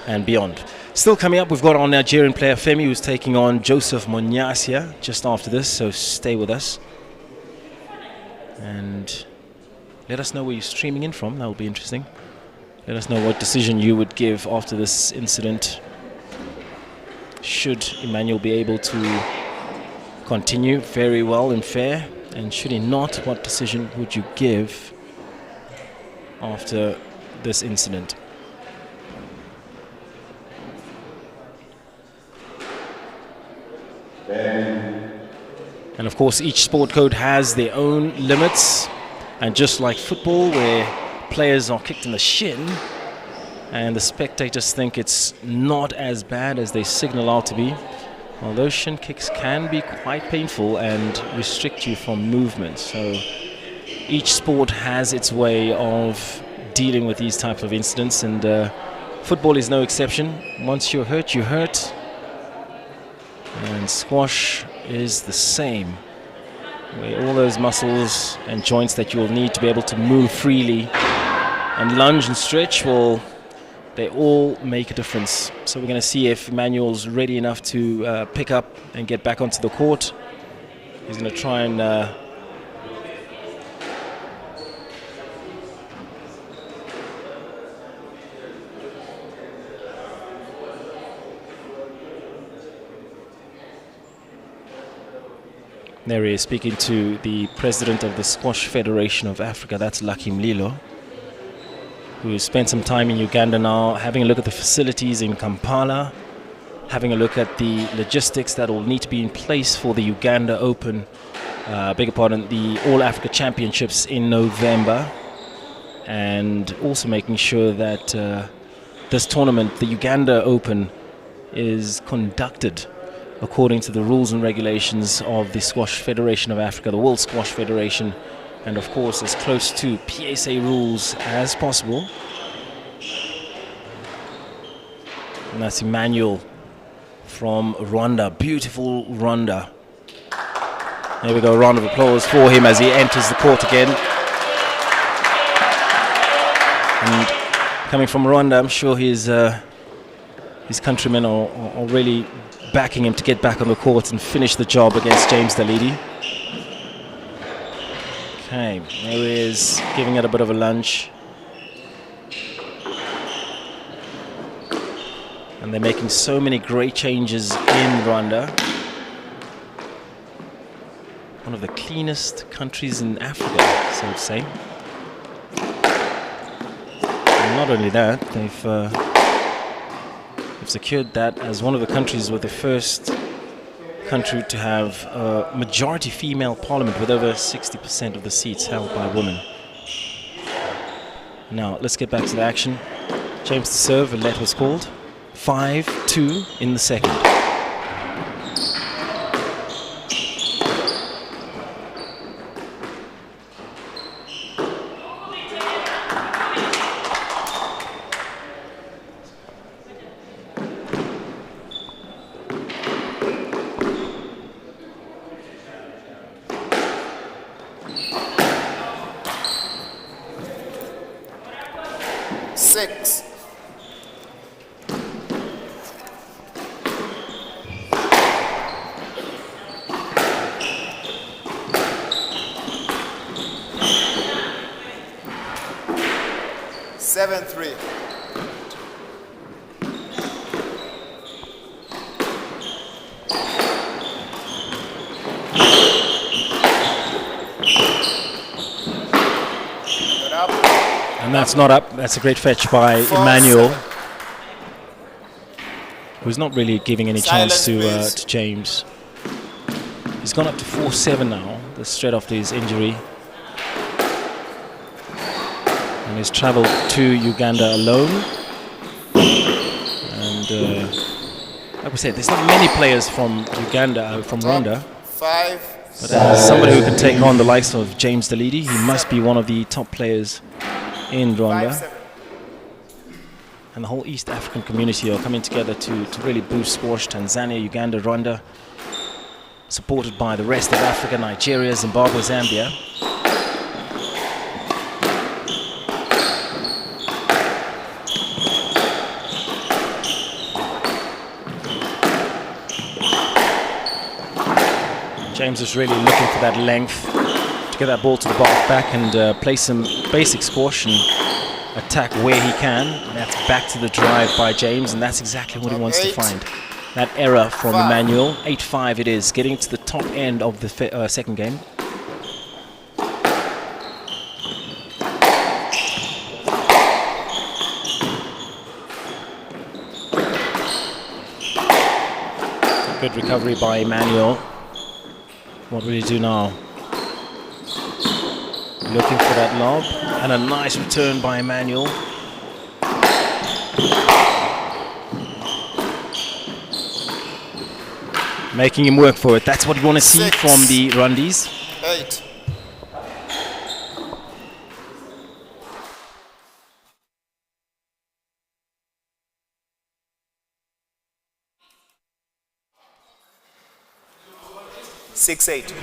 and beyond. Still coming up, we've got our Nigerian player Femi, who's taking on Joseph Monyasia just after this, so stay with us. And let us know where you're streaming in from, that will be interesting. Let us know what decision you would give after this incident. Should Emanuel be able to continue very well and fair? And should he not, what decision would you give after this incident? And of course, each sport code has their own limits. And just like football, where players are kicked in the shin and the spectators think it's not as bad as they signal out to be, well, those shin kicks can be quite painful and restrict you from movement. So each sport has its way of dealing with these types of incidents, and football is no exception. Once you're hurt, you're hurt. And squash is the same, where all those muscles and joints that you'll need to be able to move freely and lunge and stretch, well, they all make a difference. So we're going to see if Emanuel's ready enough to pick up and get back onto the court. He's going to try and there he is speaking to the president of the Squash Federation of Africa, that's Lucky Mlilo, who spent some time in Uganda now, having a look at the facilities in Kampala, having a look at the logistics that will need to be in place for the Uganda Open, the All Africa Championships in November, and also making sure that this tournament, the Uganda Open, is conducted according to the rules and regulations of the Squash Federation of Africa, the World Squash Federation, and of course as close to PSA rules as possible. And that's Emanuel from Rwanda, beautiful Rwanda. There we go, a round of applause for him as he enters the court again. And coming from Rwanda, I'm sure his countrymen are really backing him to get back on the court and finish the job against James Dalidi. Okay, there he is, giving it a bit of a lunge. And they're making so many great changes in Rwanda. One of the cleanest countries in Africa, so to say. And not only that, they've secured that as one of the countries with the first country to have a majority female parliament with over 60% of the seats held by women. Now let's get back to the action. James to serve, a let was called. 5-2 in the second. 6. Seven, 3. And that's not up. That's a great fetch by Emanuel, who's not really giving any chance to James. He's gone up to 4-7 now, straight after his injury. And he's travelled to Uganda alone. And like we said, there's not many players from Uganda, from Rwanda. 5. But as somebody who can take on the likes of James Dalidi, he must be one of the top players in Rwanda. And the whole East African community are coming together to really boost squash. Tanzania, Uganda, Rwanda, supported by the rest of Africa, Nigeria, Zimbabwe, Zambia. James is really looking for that length to get that ball to the back and play some basic squash and attack where he can. And that's back to the drive by James, and that's exactly what he wants to find. That error from Emanuel. 8-5 it is, getting to the top end of the second game. Good recovery by Emanuel. What will he do now? Looking for that lob, and a nice return by Emanuel. Making him work for it. That's what we want to see from the Rundis. 8. Six, 8.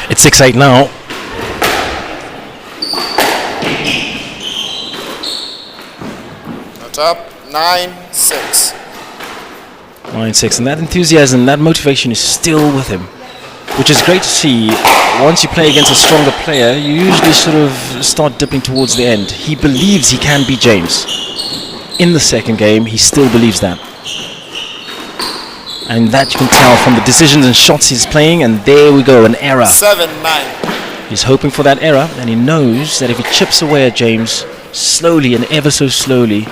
It's 6-8 now. Not up. 9-6. 9-6, and that enthusiasm, that motivation is still with him, which is great to see. Once you play against a stronger player, you usually sort of start dipping towards the end. He believes he can beat James. In the second game, he still believes that. And that you can tell from the decisions and shots he's playing, and there we go, an error. 7-9. He's hoping for that error, and he knows that if he chips away at James slowly and ever so slowly,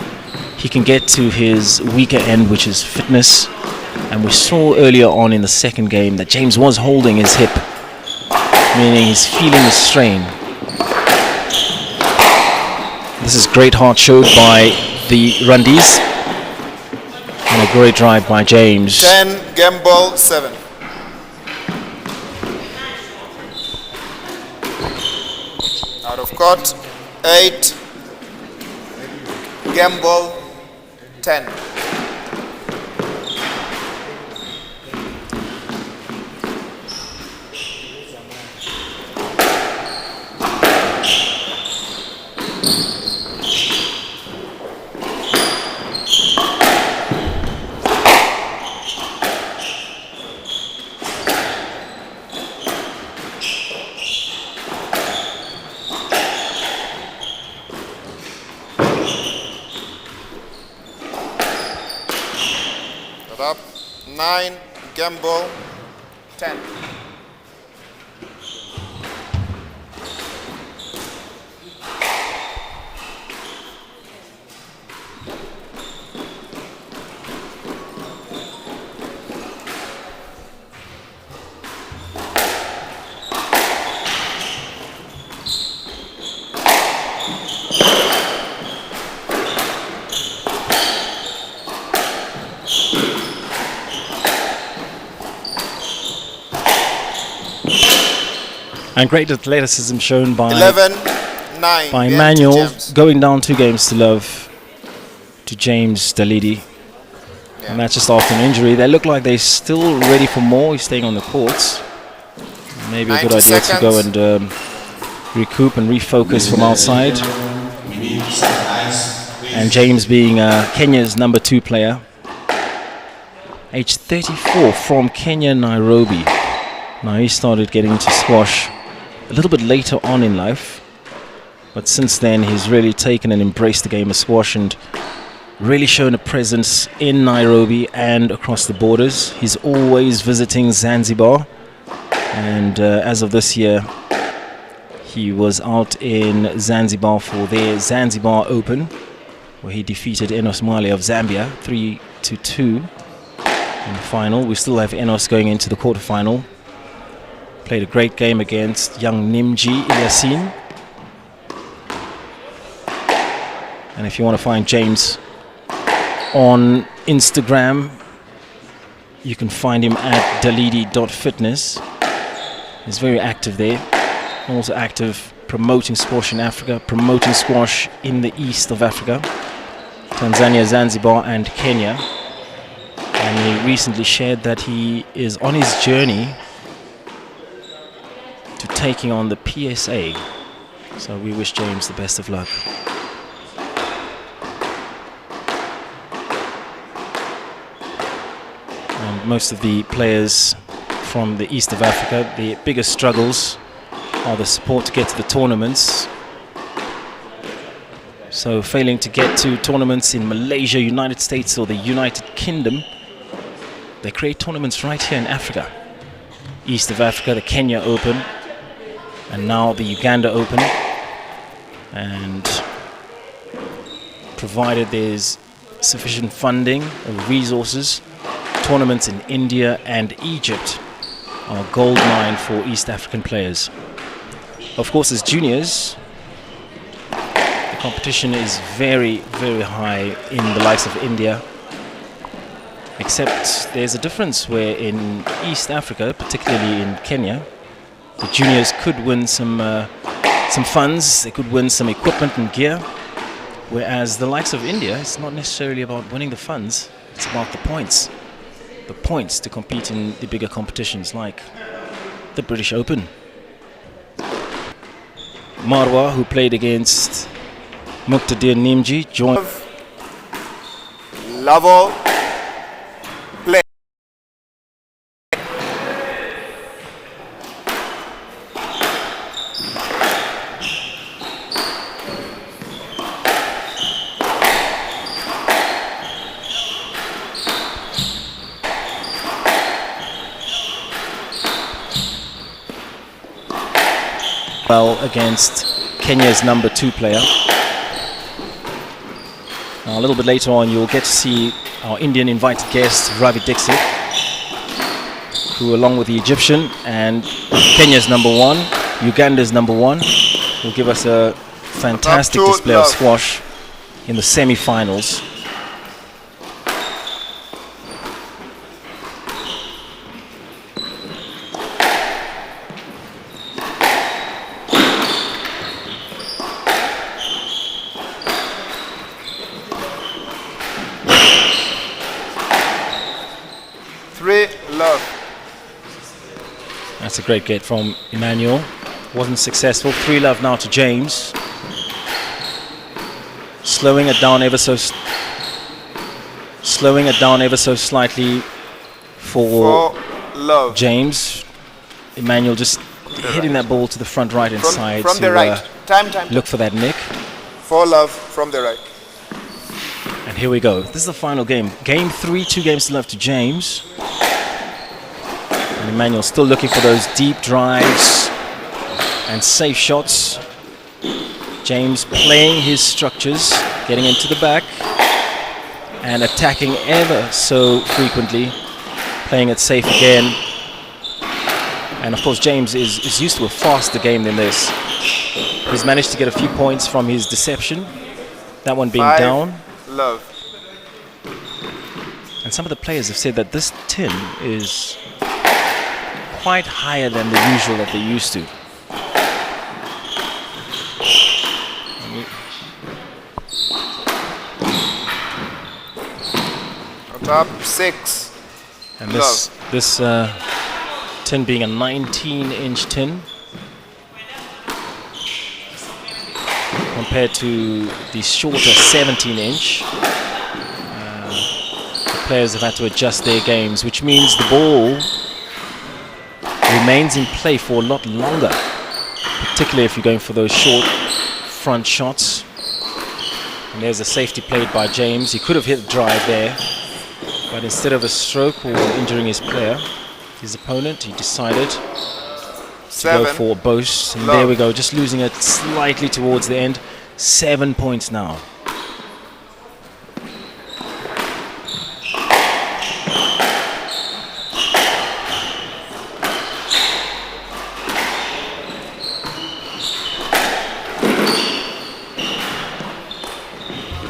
he can get to his weaker end, which is fitness. And we saw earlier on in the second game that James was holding his hip, meaning he's feeling the strain. This is great heart showed by the Rundis. And a great drive by James. 10, game ball, 7. Out of court, 8, game ball, 10. Up, 9, game ball, 10. And great athleticism shown by 11-9 by Emanuel, going down 2 games to love to James Dalidi. Yeah. And that's just after an injury. They look like they're still ready for more. He's staying on the courts. maybe a good 90 idea to go seconds. and recoup and refocus from outside. We need some nice And James being Kenya's number 2 player, age 34, from Kenya, Nairobi. Now he started getting into squash a little bit later on in life, but since then he's really taken and embraced the game of squash and really shown a presence in Nairobi and across the borders. He's always visiting Zanzibar, and as of this year he was out in Zanzibar for their Zanzibar Open, where he defeated Enos of Zambia 3-2 in the final. We still have Enos going into the quarterfinal. Played a great game against young Nimji Ilyaseen. And if you want to find James on Instagram, you can find him at dalidi.fitness. He's very active there. Also active promoting squash in Africa, promoting squash in the east of Africa, Tanzania, Zanzibar and Kenya. And he recently shared that he is on his journey to taking on the PSA. So we wish James the best of luck. And most of the players from the east of Africa, the biggest struggles are the support to get to the tournaments. So failing to get to tournaments in Malaysia, United States or the United Kingdom, they create tournaments right here in Africa. East of Africa, the Kenya Open, and now the Uganda Open. And provided there's sufficient funding or resources, tournaments in India and Egypt are a gold mine for East African players. Of course, as juniors, the competition is very, very high in the likes of India. Except there's a difference where in East Africa, particularly in Kenya, the juniors could win some funds, they could win some equipment and gear. Whereas the likes of India, it's not necessarily about winning the funds, it's about the points. The points to compete in the bigger competitions like the British Open. Marwa, who played against Muqtadir Nimji, joined. Level. Play. Well, against Kenya's number 2 player. Now, a little bit later on, you'll get to see our Indian invited guest, Ravi, who, along with the Egyptian and Kenya's number 1, Uganda's number 1, will give us a fantastic display of squash in the semi-finals. That's a great get from Emanuel. Wasn't successful. 3-love now to James. Slowing it down ever so slightly for James. Emanuel just hitting that ball to the front right hand side from the right. Look for that nick. 4-love from the right. And here we go. This is the final game. Game 3, 2 games to love to James. And Emanuel still looking for those deep drives and safe shots. James playing his structures, getting into the back and attacking ever so frequently, playing it safe again. And of course James is used to a faster game than this. He's managed to get a few points from his deception, that one being down. Love. And some of the players have said that this tin is quite higher than the usual that they're used to. On top, 6. And this tin being a 19-inch tin compared to the shorter 17-inch. The players have had to adjust their games, which means the ball remains in play for a lot longer, particularly if you're going for those short front shots. And there's a safety played by James. He could have hit the drive there, but instead of a stroke or injuring his player, his opponent, he decided to go for a boast. And there we go, just losing it slightly towards the end. 7 points now.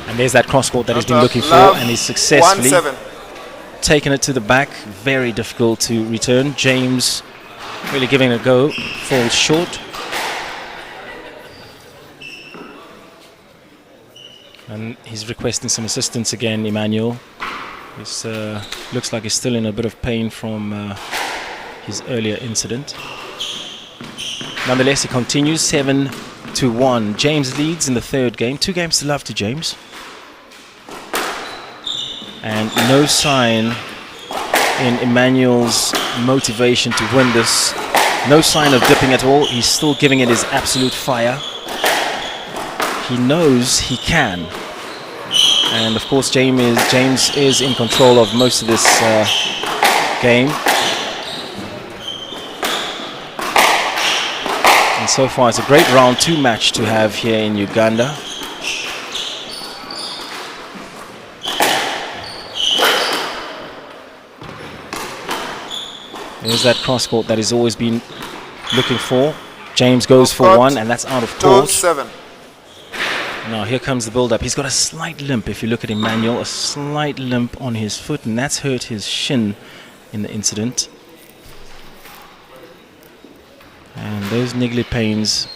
And there's that cross court that he's been looking for, and he's successfully taken it to the back. Very difficult to return. James really giving it a go, falls short. And he's requesting some assistance again, Emanuel. This looks like he's still in a bit of pain from his earlier incident. Nonetheless, he continues 7-1. James leads in the third game. 2 games to love to James. And no sign in Emanuel's motivation to win this. No sign of dipping at all. He's still giving it his absolute fire. He knows he can. And of course James is in control of most of this game. And so far it's a great round 2 match to have here in Uganda. There's that cross court that he's always been looking for. James goes for one, and that's out of court. 2-7. Now here comes the build-up. He's got a slight limp, if you look at Emanuel, a slight limp on his foot, and that's hurt his shin in the incident. And those niggly pains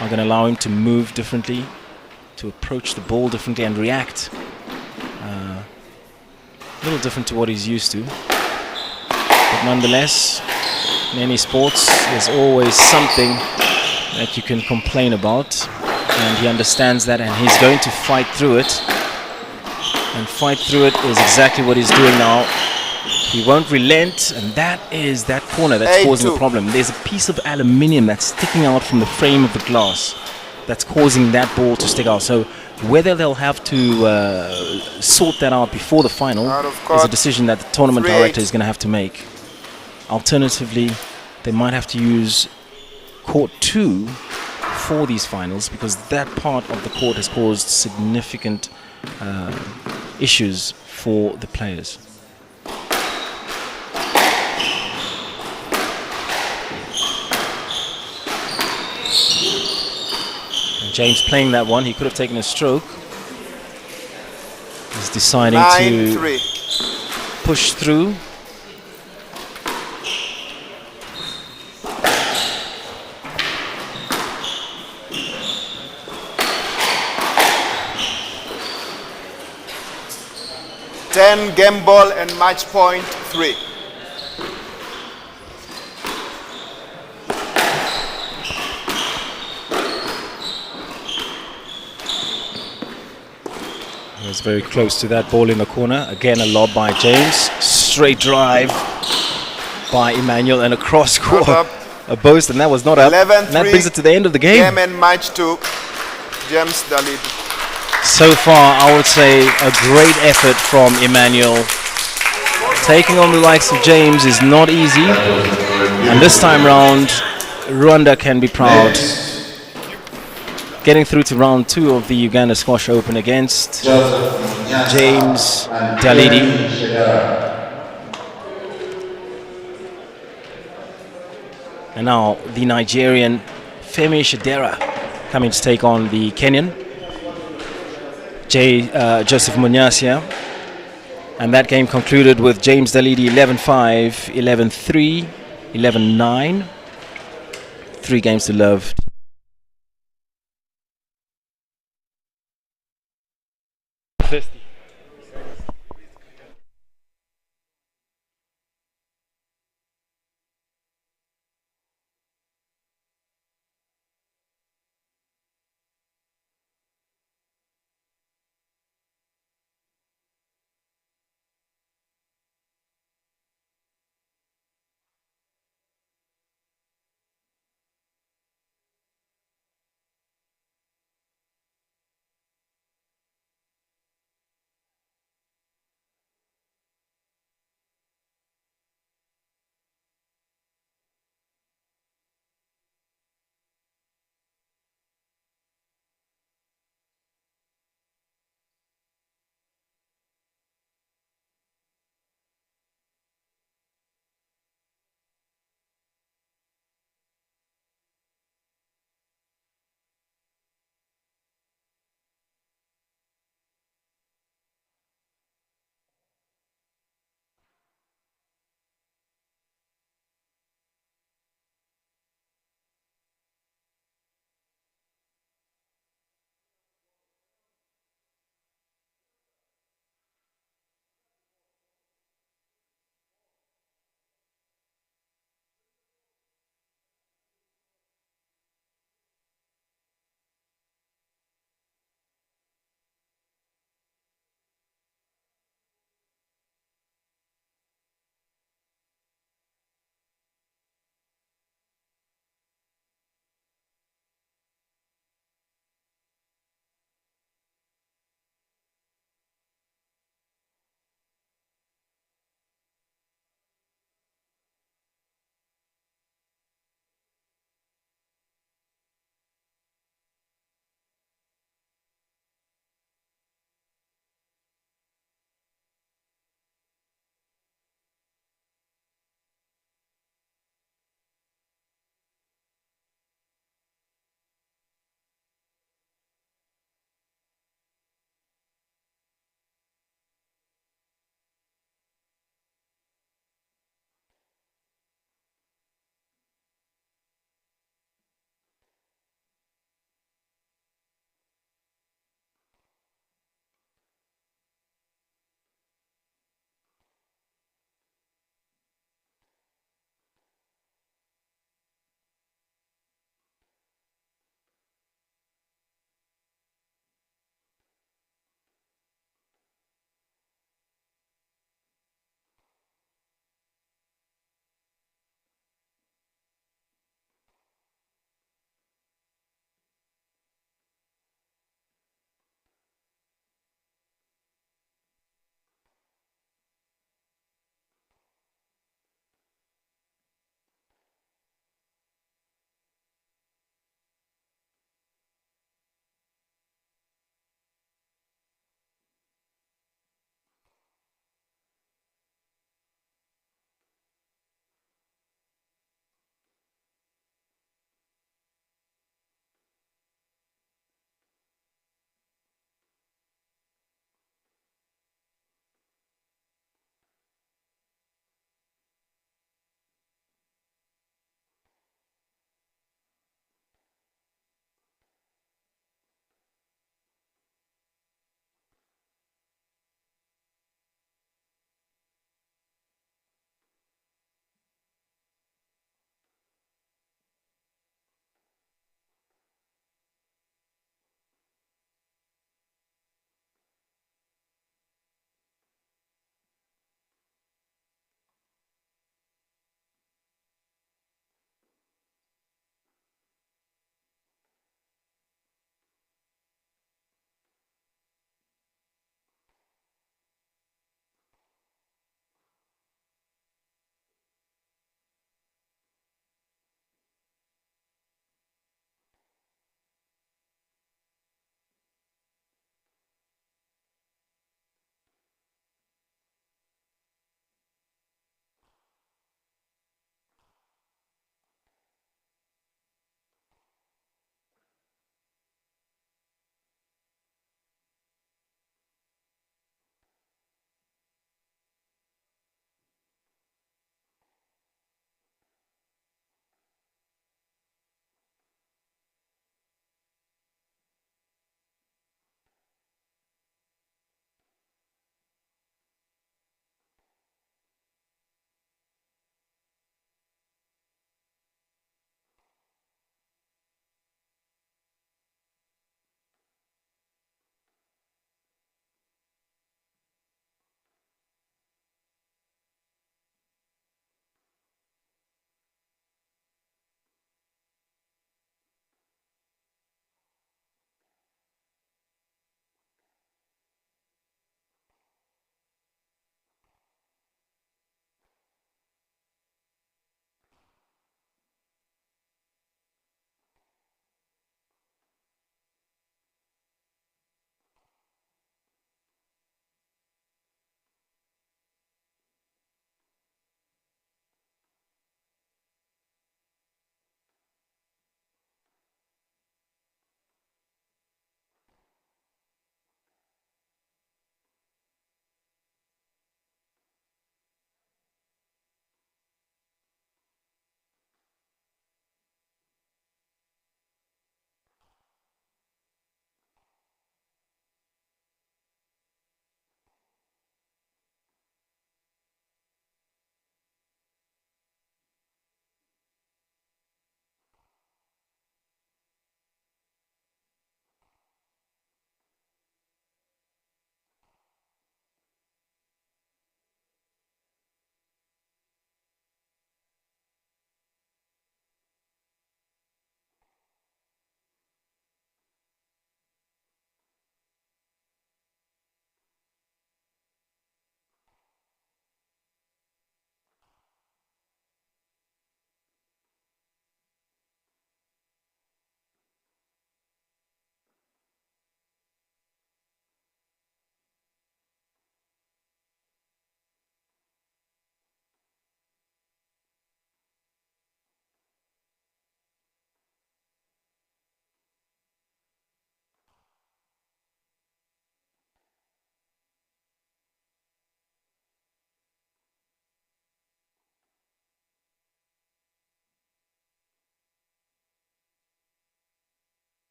are going to allow him to move differently, to approach the ball differently, and react a little different to what he's used to. But nonetheless, in any sports, there's always something that you can complain about. And he understands that, and he's going to fight through it. And fight through it is exactly what he's doing now. He won't relent, and that is that corner that's causing the problem. There's a piece of aluminium that's sticking out from the frame of the glass that's causing that ball to stick out. So whether they'll have to sort that out before the final is a decision that the tournament director is going to have to make. Alternatively, they might have to use court 2 for these finals, because that part of the court has caused significant issues for the players. And James playing that one, he could have taken a stroke. He's deciding to push through. Game ball and match point 3. He was very close to that ball in the corner. Again, a lob by James. Straight drive by Emanuel, and a cross court. A boast, and that was not up. And that brings it to the end of the game. Game and match 2. James the lead. So far, I would say a great effort from Emanuel. Taking on the likes of James is not easy, and this time round, Rwanda can be proud. Getting through to round 2 of the Uganda Squash Open against James Dalidi. And now the Nigerian Femi Shidera coming to take on the Kenyan Joseph Munyasia. And that game concluded with James Dalidi 11-5, 11-3, 11-9. 3 games to love.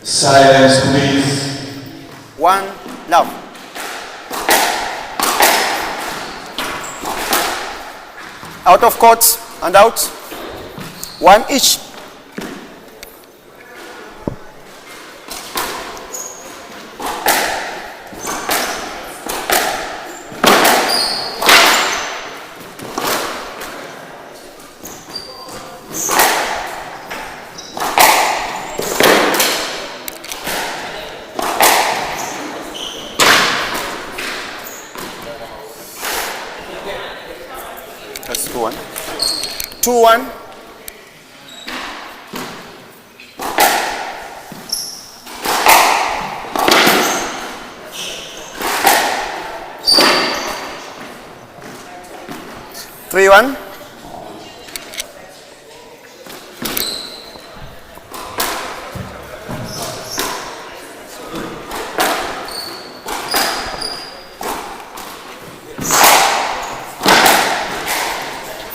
Silence, please. One, love. Out of court and out. One each. That's 2-1. 2-1. Three one.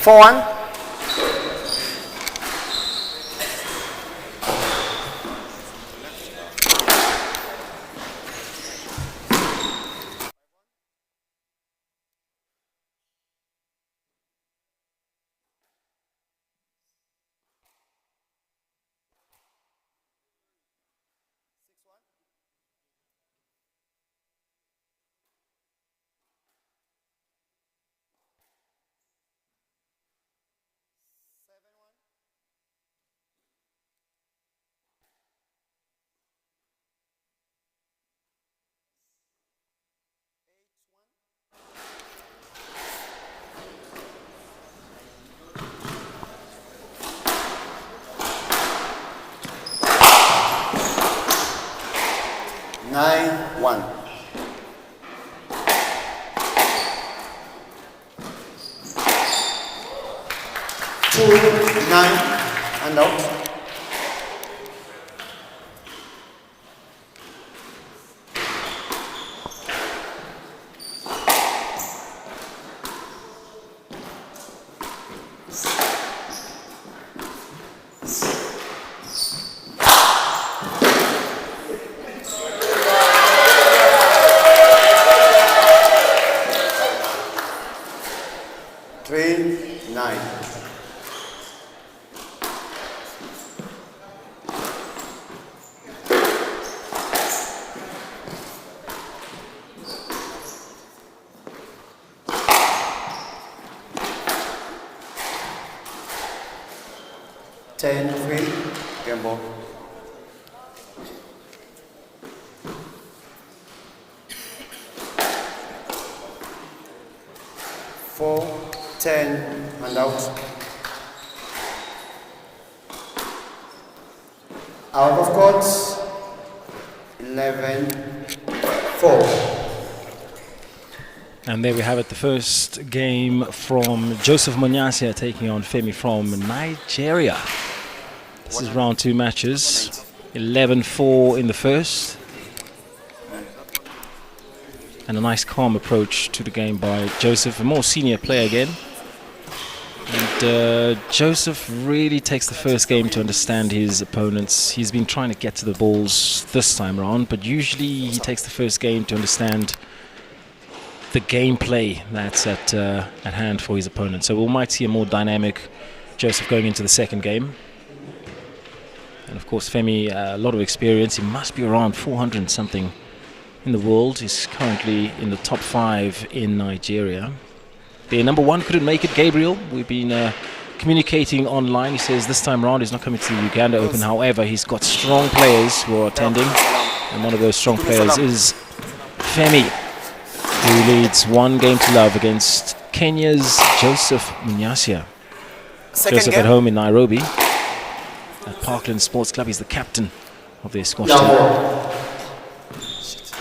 Four one. Nine one. Two nine and out. Three nine. Ten three. Game ball. Four 10 and out. Out of court. 11-4. And there we have it, the first game from Joseph Munyasia taking on Femi from Nigeria. This is round 2 matches. 11-4 in the first. And a nice calm approach to the game by Joseph, a more senior player again. And Joseph really takes the first game to understand his opponents. He's been trying to get to the balls this time around, but usually he takes the first game to understand the gameplay that's at hand for his opponent. So we might see a more dynamic Joseph going into the second game. And of course Femi, a lot of experience. He must be around 400 and something in the world. He's currently in the top 5 in Nigeria. The number 1 couldn't make it, Gabriel. We've been communicating online. He says this time around he's not coming to the Uganda Open. However, he's got strong players who are attending, and one of those strong players is Femi, who leads 1-0 against Kenya's Joseph Munyasia. Joseph at home in Nairobi at Parkland Sports Club. He's the captain of their squash team.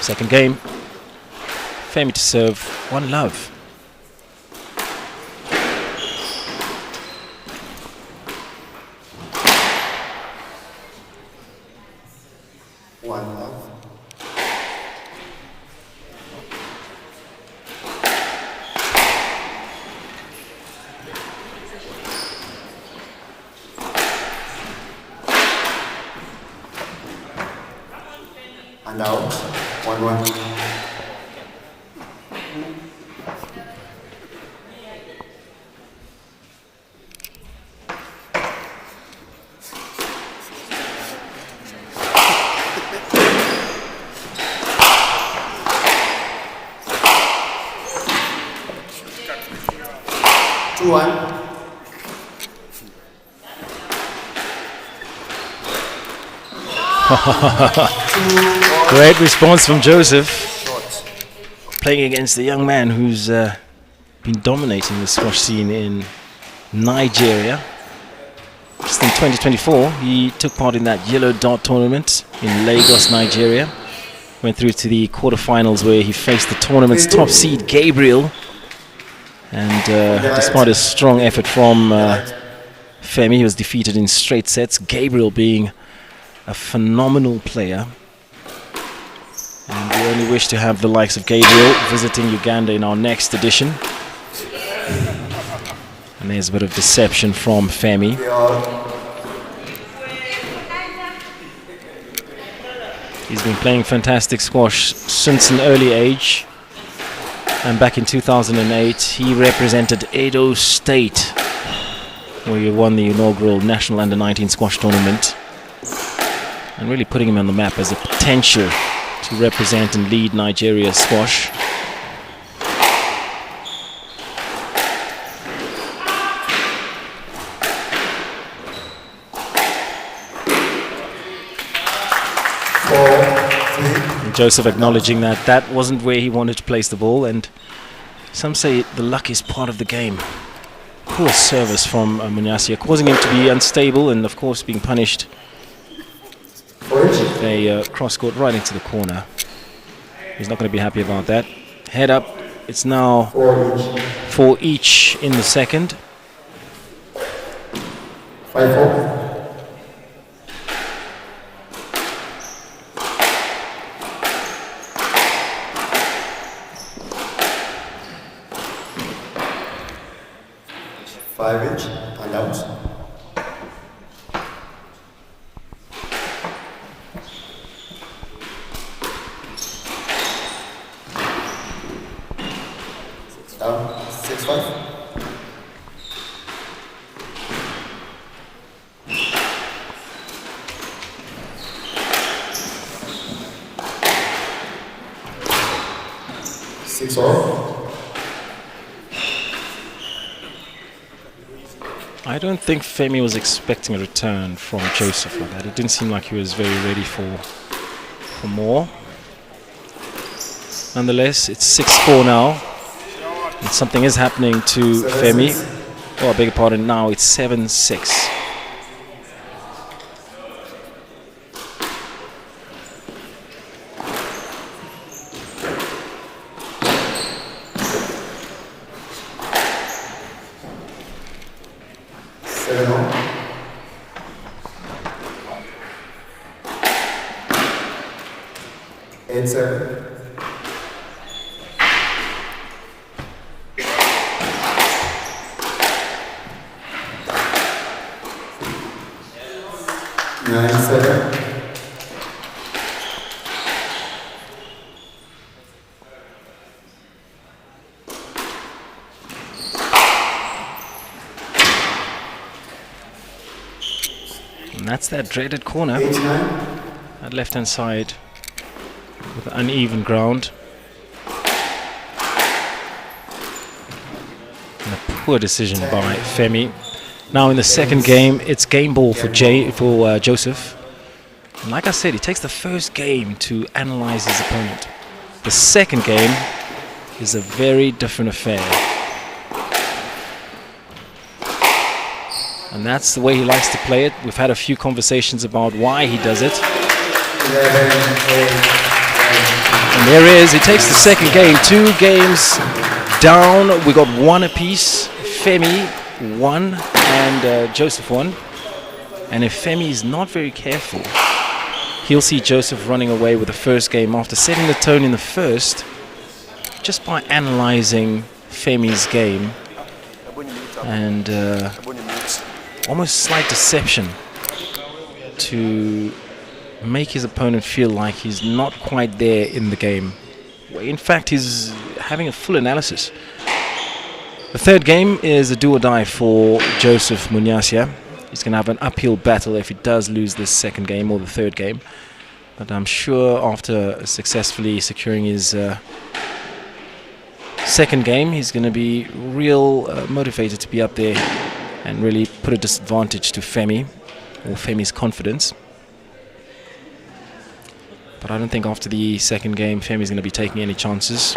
Second game, Femi to serve, 1-0. out. 1-1. Great response from Joseph, playing against a young man who's been dominating the squash scene in Nigeria. Just in 2024, he took part in that Yellow Dot tournament in Lagos, Nigeria. Went through to the quarterfinals where he faced the tournament's top seed, Gabriel. And despite a strong effort from Femi, he was defeated in straight sets, Gabriel being a phenomenal player. And we only wish to have the likes of Gabriel visiting Uganda in our next edition. And there's a bit of deception from Femi. He's been playing fantastic squash since an early age. And back in 2008, he represented Edo State, where he won the inaugural National Under-19 squash tournament. And really putting him on the map as a potential to represent and lead Nigeria squash. And Joseph acknowledging that that wasn't where he wanted to place the ball, and some say the luck is part of the game. Poor service from Munyassia, causing him to be unstable and of course being punished. They cross-court right into the corner. He's not going to be happy about that. Head up. It's now 4 each in the second. 5-4. And out. Down, 6-5. I don't think Femi was expecting a return from Joseph for that. It didn't seem like he was very ready for more. Nonetheless, it's 6-4 now. And something is happening to Femi. Oh, I beg your pardon, now it's 7-6. And that's that dreaded corner. That left-hand side with uneven ground. And a poor decision by Femi. Now in the second game, it's game ball for Joseph. And like I said, he takes the first game to analyze his opponent. The second game is a very different affair. And that's the way he likes to play it. We've had a few conversations about why he does it. And there he is. He takes the second game. 2 games down. We got 1 apiece. Femi 1 and Joseph 1. And if Femi is not very careful, he'll see Joseph running away with the first game after setting the tone in the first, just by analyzing Femi's game. And almost slight deception to make his opponent feel like he's not quite there in the game. In fact, he's having a full analysis. The third game is a do or die for Joseph Munyasia. He's going to have an uphill battle if he does lose this second game or the third game. But I'm sure after successfully securing his second game, he's going to be real motivated to be up there and really put a disadvantage to Femi, or Femi's confidence. But I don't think after the second game, Femi's going to be taking any chances.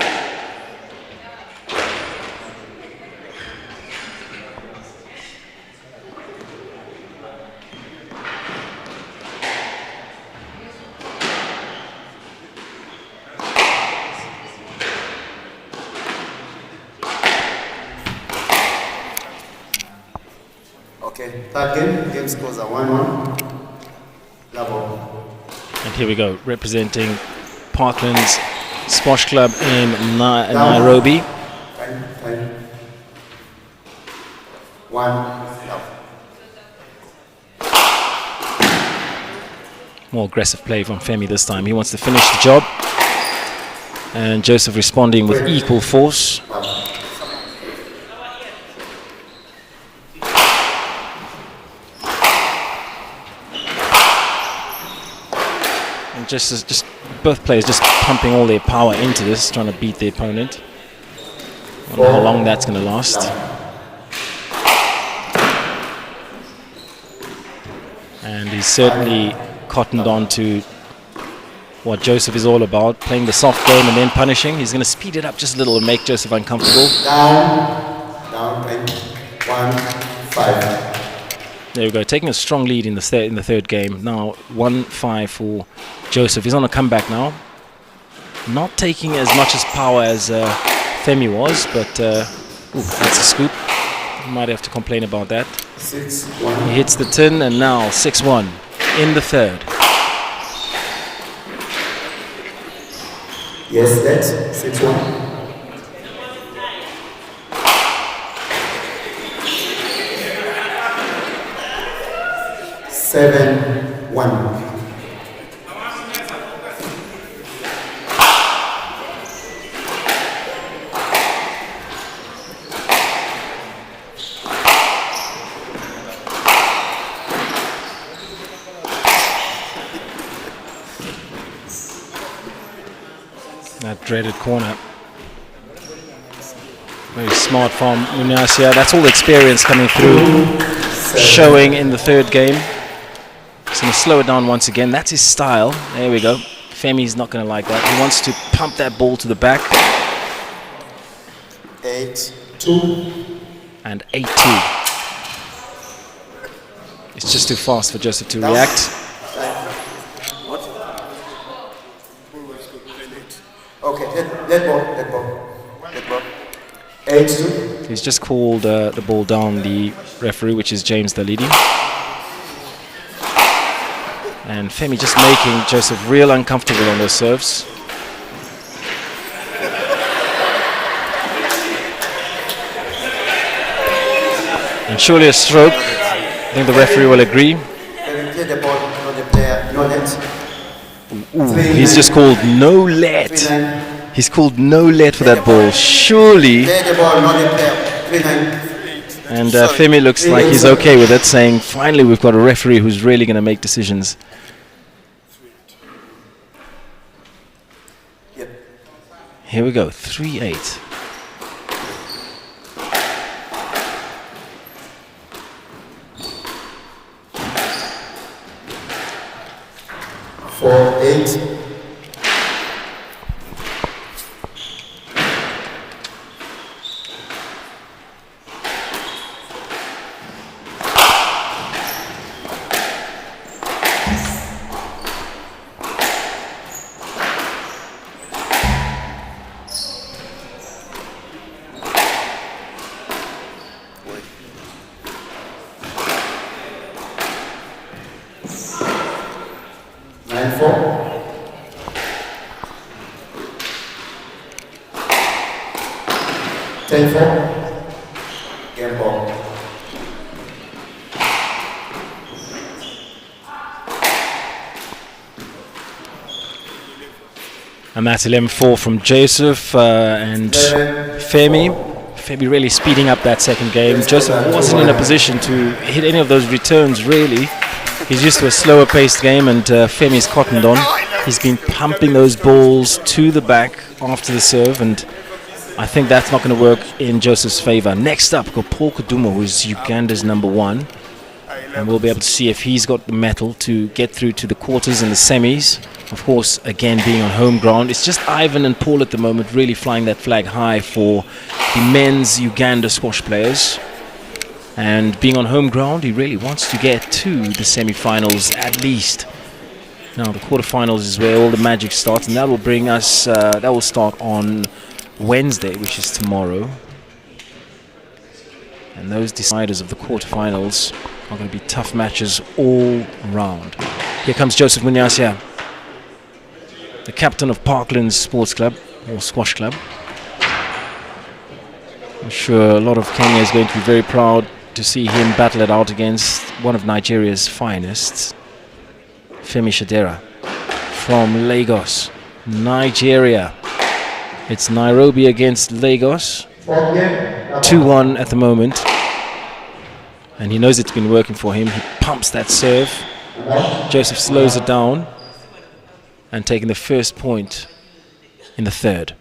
Okay, third game scores are 1-1. Level. And here we go, representing Parkland's Squash Club in Nairobi. Time. 1. Love. More aggressive play from Femi this time. He wants to finish the job. And Joseph responding with equal force. And just both players just pumping all their power into this, trying to beat the opponent. I don't know how long that's going to last. And he's certainly cottoned on to what Joseph is all about, playing the soft game and then punishing. He's going to speed it up just a little and make Joseph uncomfortable. Down, 1-5. There we go, taking a strong lead in the third game. Now 1-5 for Joseph. He's on a comeback now. Not taking as much as power as Femi was, but that's a scoop. You might have to complain about that. 6-1. He hits the tin, and now 6-1 in the third. Yes, that's 6-1. Seven, 1. That dreaded corner. Very smart from Munyasia. That's all the experience coming through, showing in the third game. He's going to slow it down once again. That's his style. There we go. Femi's not going to like that. He wants to pump that ball to the back. 8-2. And 8-2. It's just too fast for Joseph to react. Okay, let ball. 8-2. He's just called the ball down, the referee, which is James Dalidi. And Femi just making Joseph real uncomfortable on those serves. And surely a stroke. I think the referee will agree. Play the ball, not the player, no net. Ooh, he's just called no let. He's called no let for that ball. Surely. Play the ball, not the player. 3-9. And Femi looks like he's okay with it, saying finally we've got a referee who's really going to make decisions. Yep. Here we go, 3-8. 4-8. Game ball. And that's 11-4 from Joseph and Femi. Femi really speeding up that second game. Joseph wasn't in a position to hit any of those returns, really. He's used to a slower paced game, and Femi's cottoned on. He's been pumping those balls to the back after the serve, and I think that's not going to work in Joseph's favor. Next up, got Paul Kudumo, who's Uganda's #1. And we'll be able to see if he's got the mettle to get through to the quarters and the semis. Of course, again, being on home ground. It's just Ivan and Paul at the moment really flying that flag high for the men's Uganda squash players. And being on home ground, he really wants to get to the semi-finals at least. Now, the quarterfinals is where all the magic starts, and that will bring us, that will start on Wednesday, which is tomorrow. And those deciders of the quarterfinals are going to be tough matches all round. Here comes Joseph Munyasia, the captain of Parklands Sports Club, or Squash Club. I'm sure a lot of Kenya is going to be very proud to see him battle it out against one of Nigeria's finest, Femi Shadera, from Lagos, Nigeria. It's Nairobi against Lagos, 2-1 at the moment. And he knows it's been working for him. He pumps that serve. Joseph slows it down and taking the first point in the third.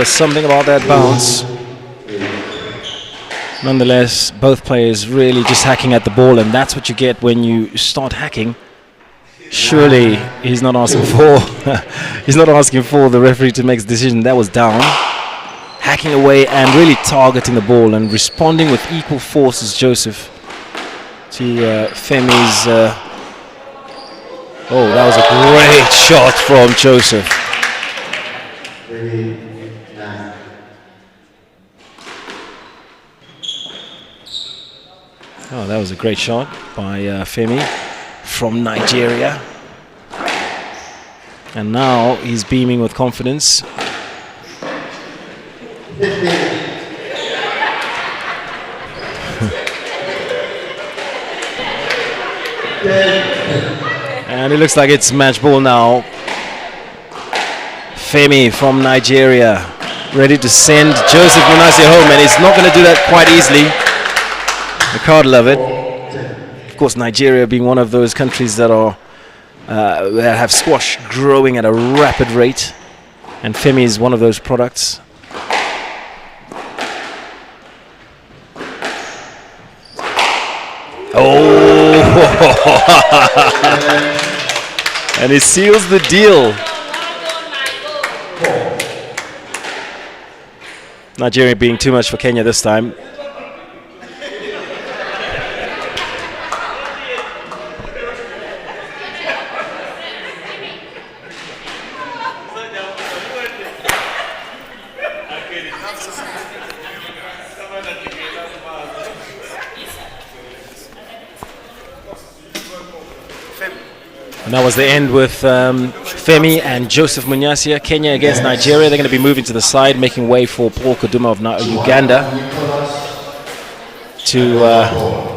Something about that bounce. Nonetheless, both players really just hacking at the ball, and that's what you get when you start hacking. Surely he's not asking for he's not asking for the referee to make a decision. That was down. Hacking away and really targeting the ball and responding with equal force as Joseph to Femi's oh, that was a great shot from Joseph. Oh, that was a great shot by Femi from Nigeria. And now he's beaming with confidence. And it looks like it's match ball now. Femi from Nigeria ready to send Joseph Munyasia home, and he's not going to do that quite easily. The crowd love it. course, Nigeria being one of those countries that are that have squash growing at a rapid rate, and Femi is one of those products. Oh! And he seals the deal. Nigeria being too much for Kenya this time. And that was the end with Femi and Joseph Munyasia. Kenya against Nigeria. They're going to be moving to the side, making way for Paul Kaduma of Uganda to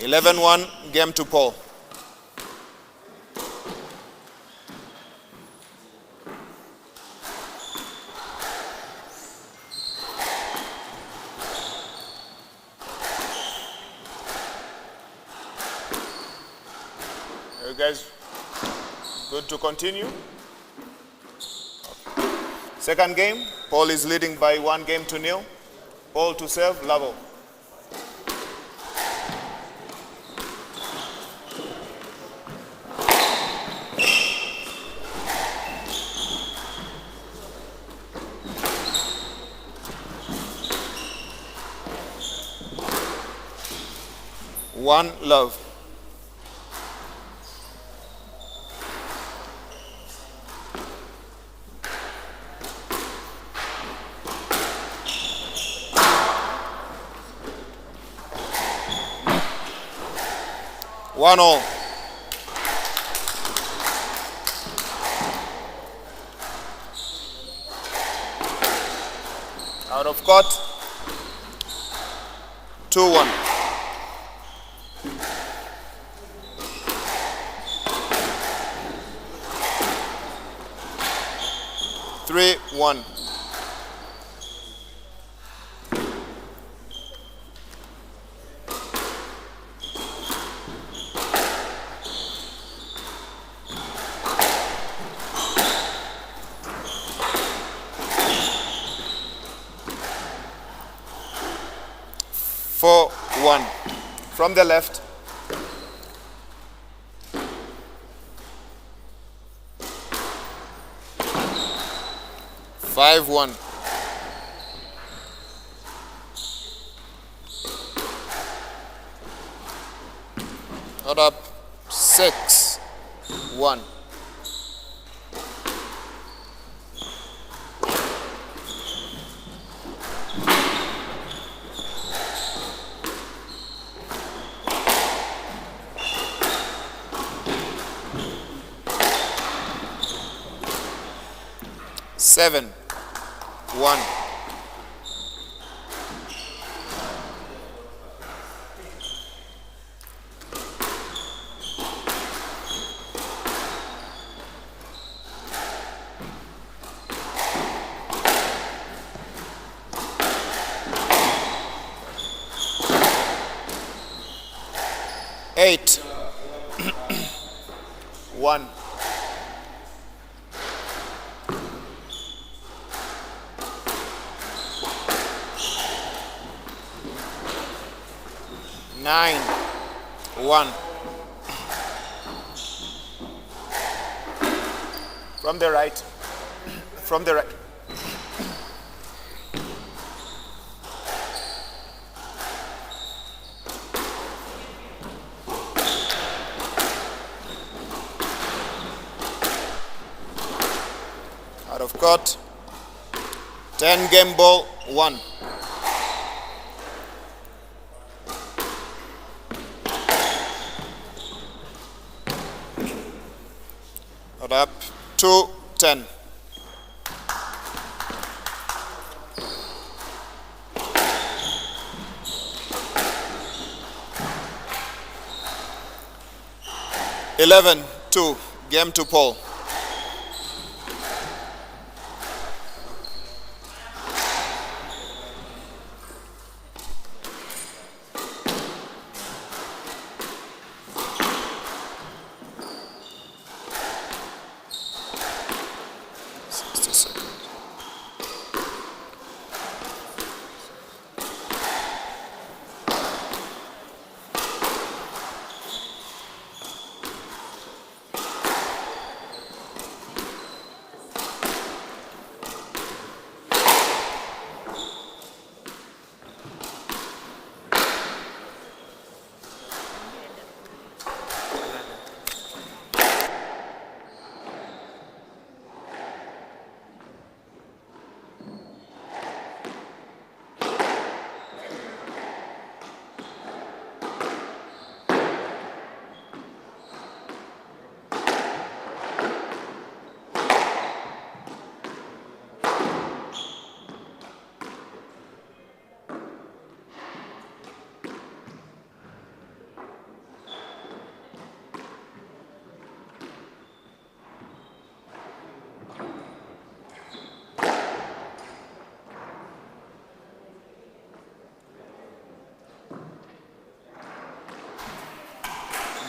11-1, game to Paul. Are you guys good to continue? Second game, Paul is leading by 1-0. Paul to serve, level. One love. One all. Out of court. 2-1. Three, 1. Four, 1. From the left. Five, 1. Hold up. 6, 1. Seven, 1. Eight, 1. Nine, 1. From the right. From the right. Out of court. 10-game ball, 1. Up 2-10. Eleven, 2. Game to Paul.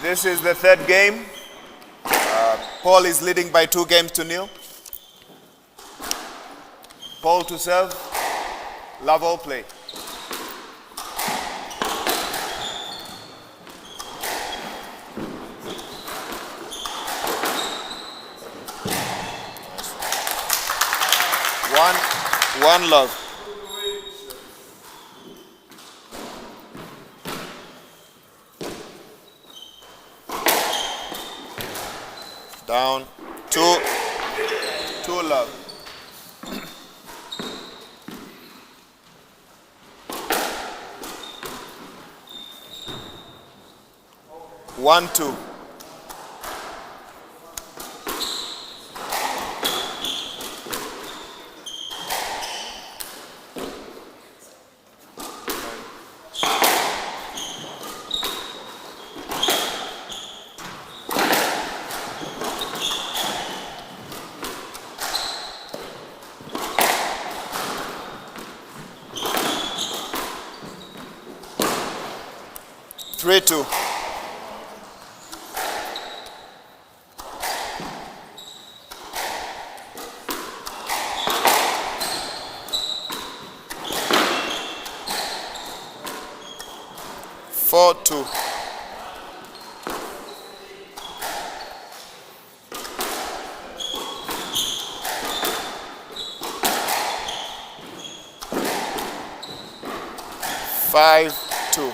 This is the third game. Paul is leading by 2-0. Paul to serve. Love all play. One love. Down. Two love. One, two. Three, two. Four, two. Five, two.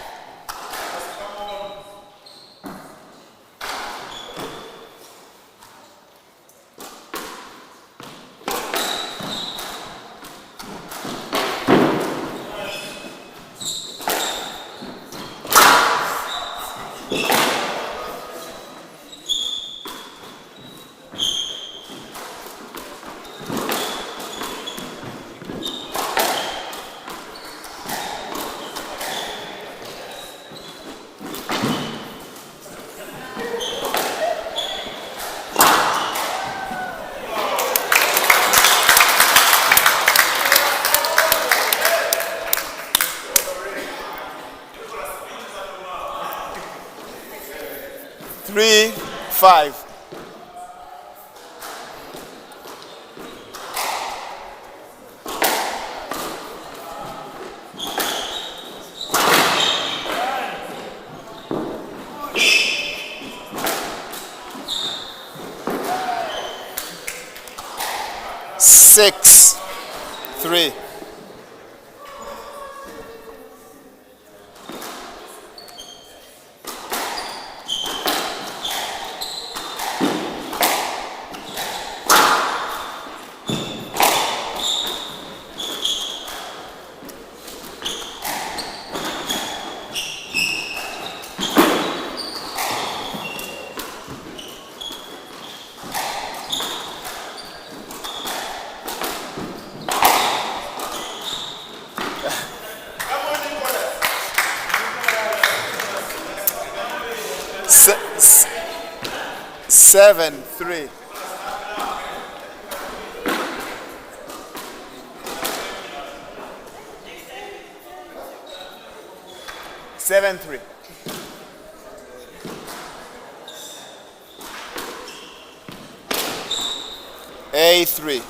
Three, five. Six, three. Seven, three. Seven, three. A3.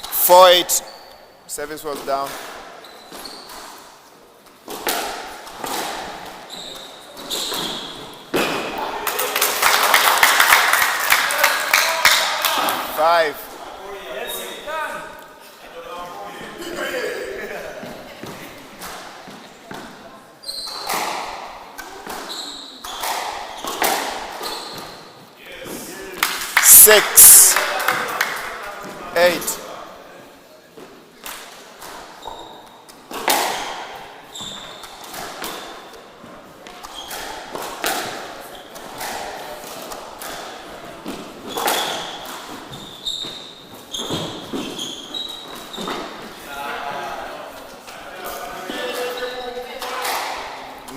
Four, eight. Service was down. Five. Six. Eight.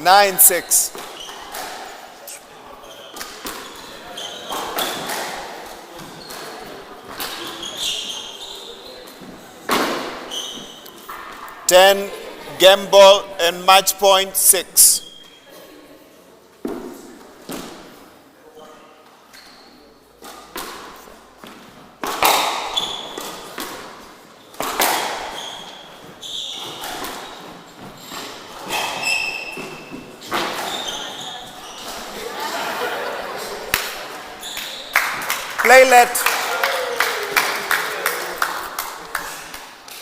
Nine, six. 10, game ball and match point 6. Playlet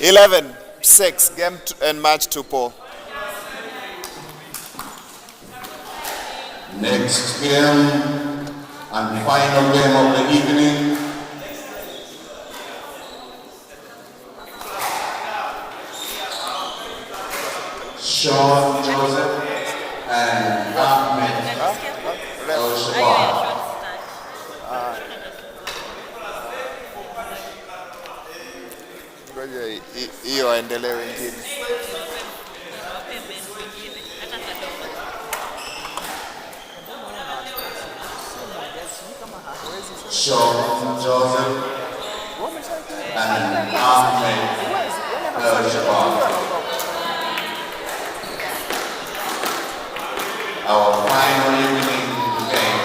11, 6, game and match to Paul. Next game and final game of the evening. Sean Joseph and Ahmed El-Shabaab. Ngoja hiyo aendelee wengine. Sean Joseph and Ahmed El-Shabaab. Our final evening game.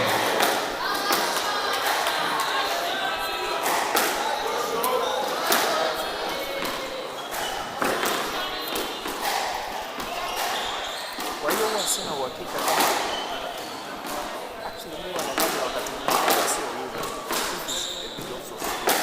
Kwa hiyo huwa sina uhakika kama actually mimi wanadhani wakati mwingine sio hivyo. This is a bit also serious.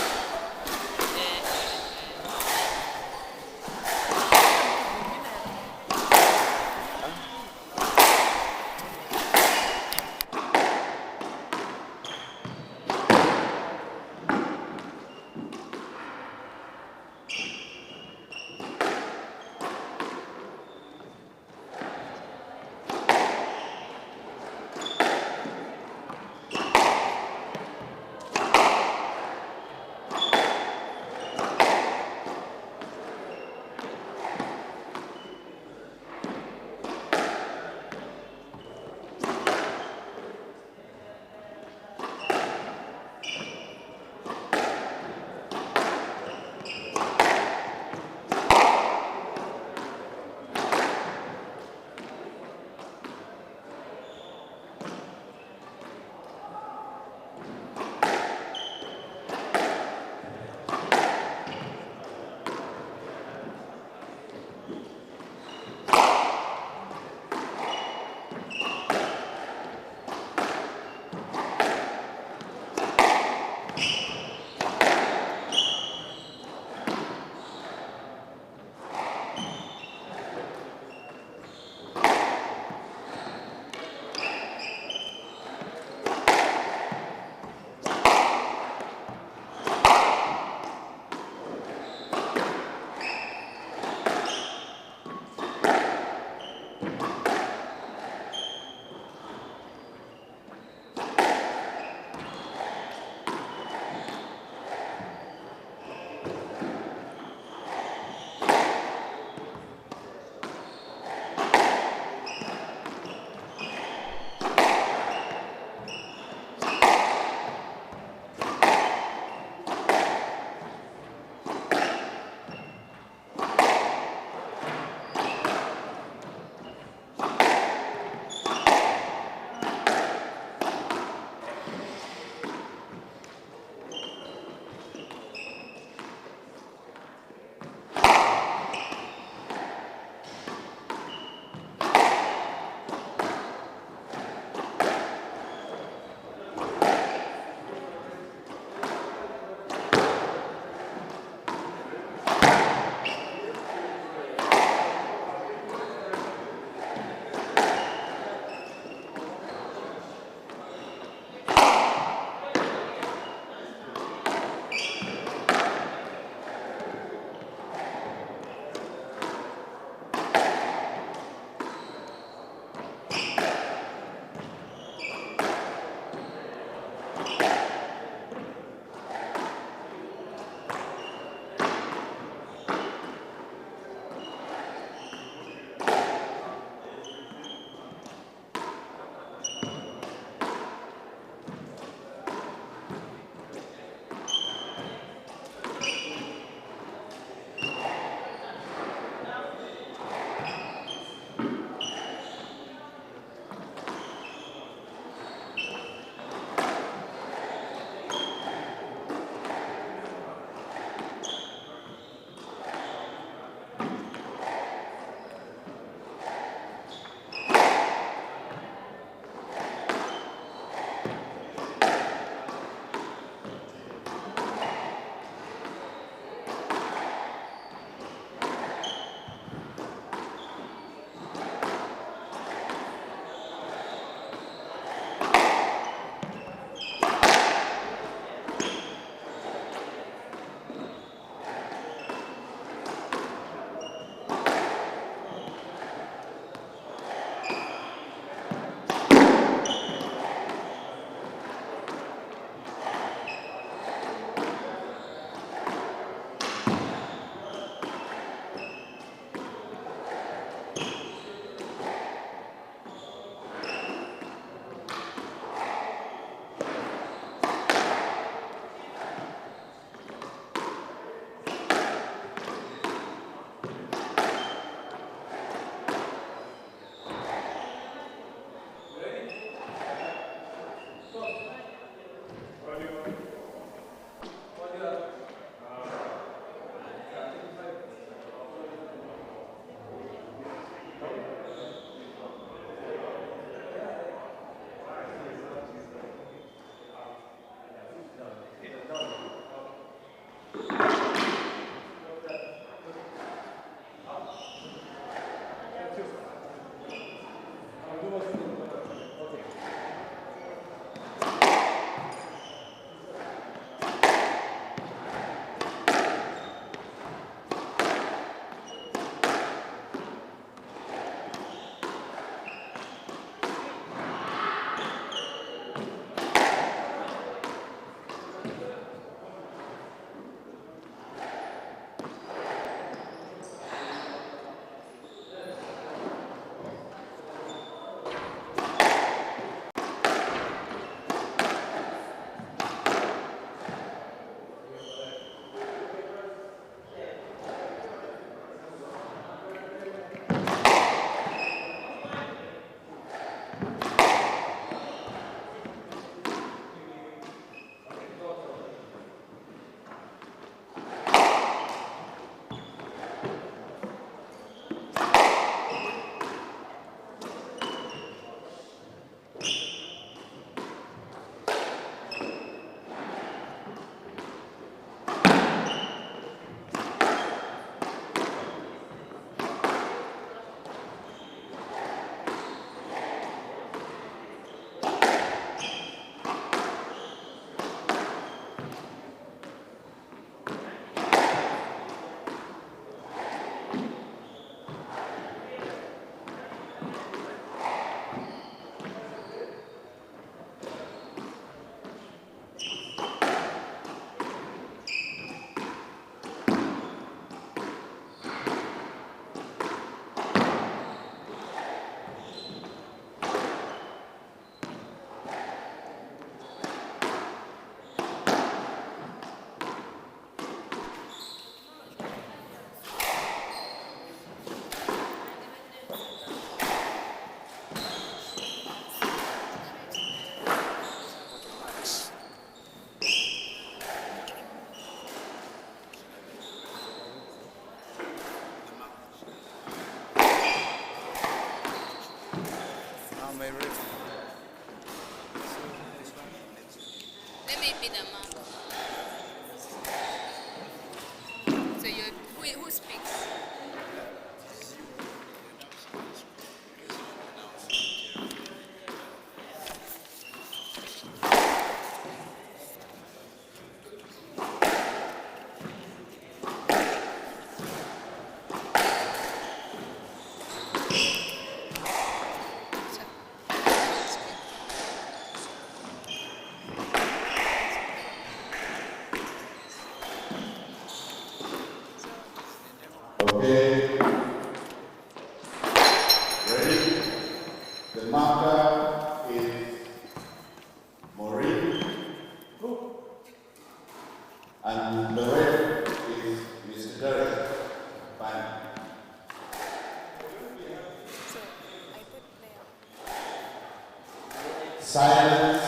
Silence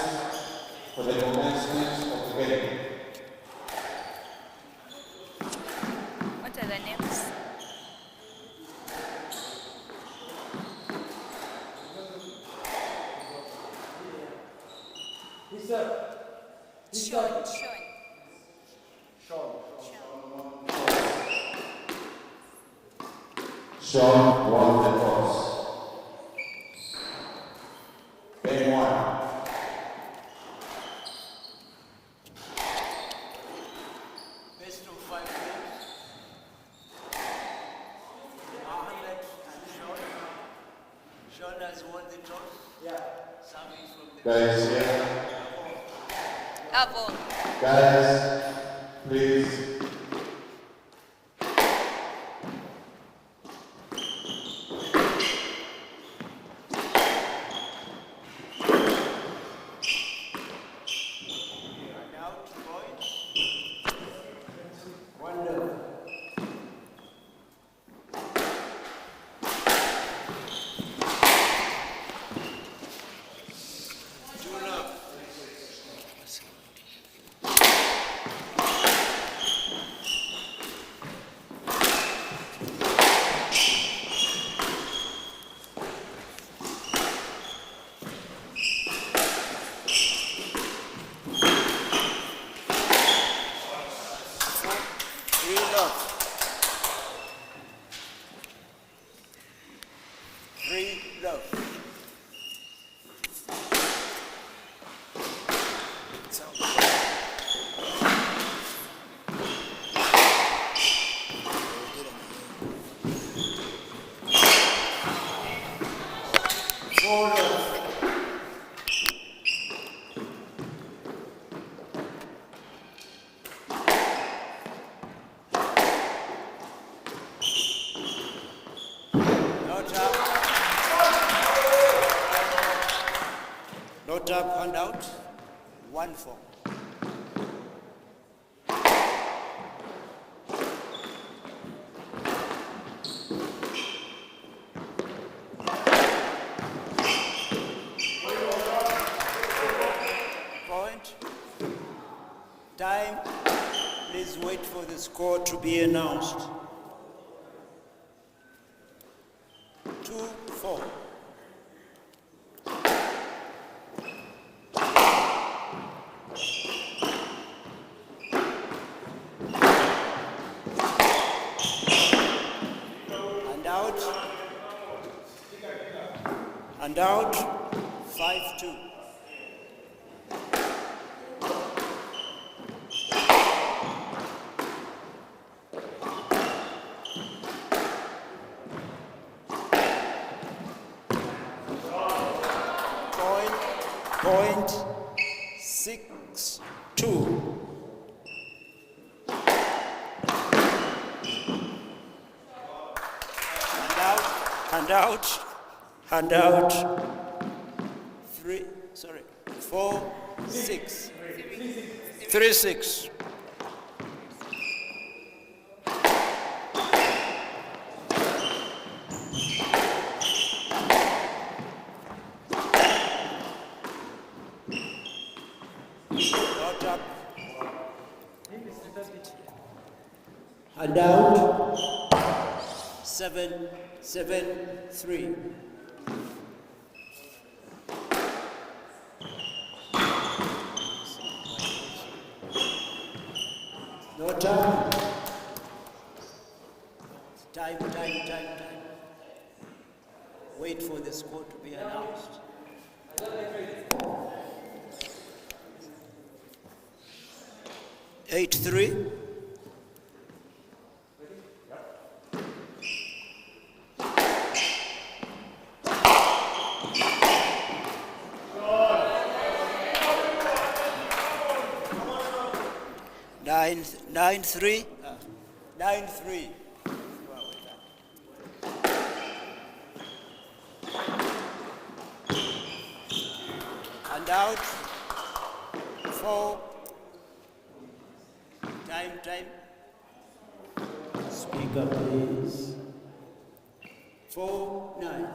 for the commencement of the game. What are the names? Sean. Sean won the toss. Game 1. Best of 5 games. Ahmed and Sean. Sean has won the toss. Yeah. Serving from the Guys, Avon. guys, please. Not up, hand out. 1-4. Point. Time. Please wait for the score to be announced. 2-4. And out, 5-2. Point 6-2. And out, 4, 6, 3-6. Not up. And out, 7-3. No time. Time. Wait for the score to be announced. Eight, 3. Nine, 3. 9-3. And out. 4. Time. Speaker, please. 4-9.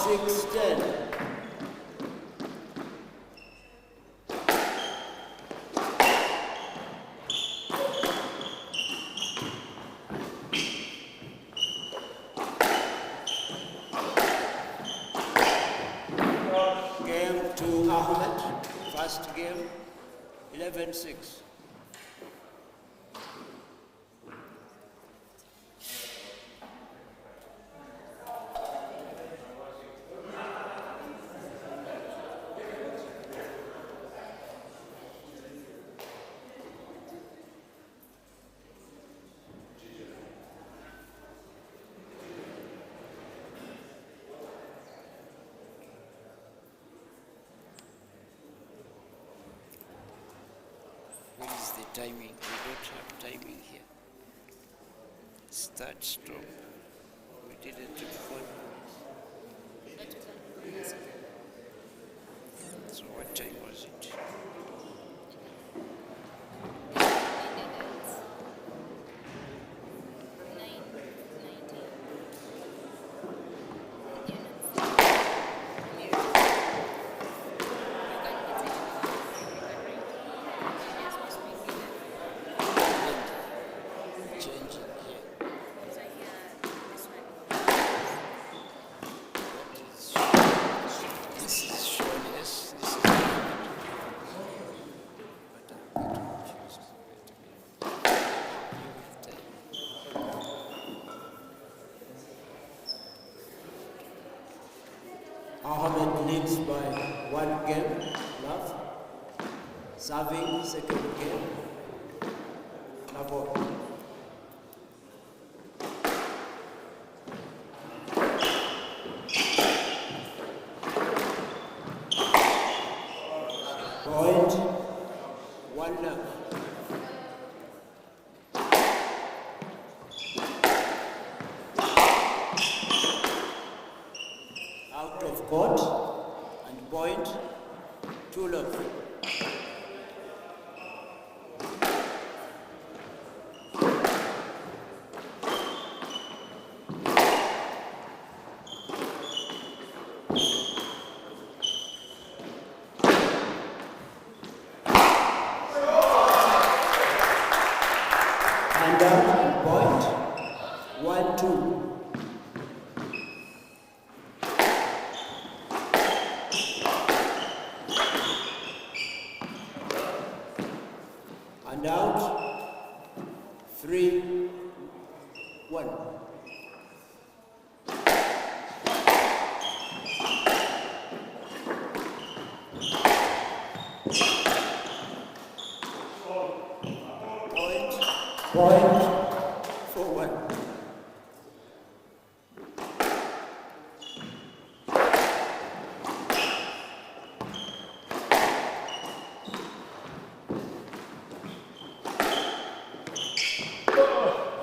6-10. Game to Ahmed. First game, 11-6. What is the timing? We don't have timing here. Start, stop. We did it before. So what time was it? Changing here. This is shown as this is but I'm a bit confused. Ahmed leads by 1 game. Love. Serving second game. Love. Point. 1 love. Out of court and point 2 love. And down and point 1-2. And out 3-1. Point 4-1.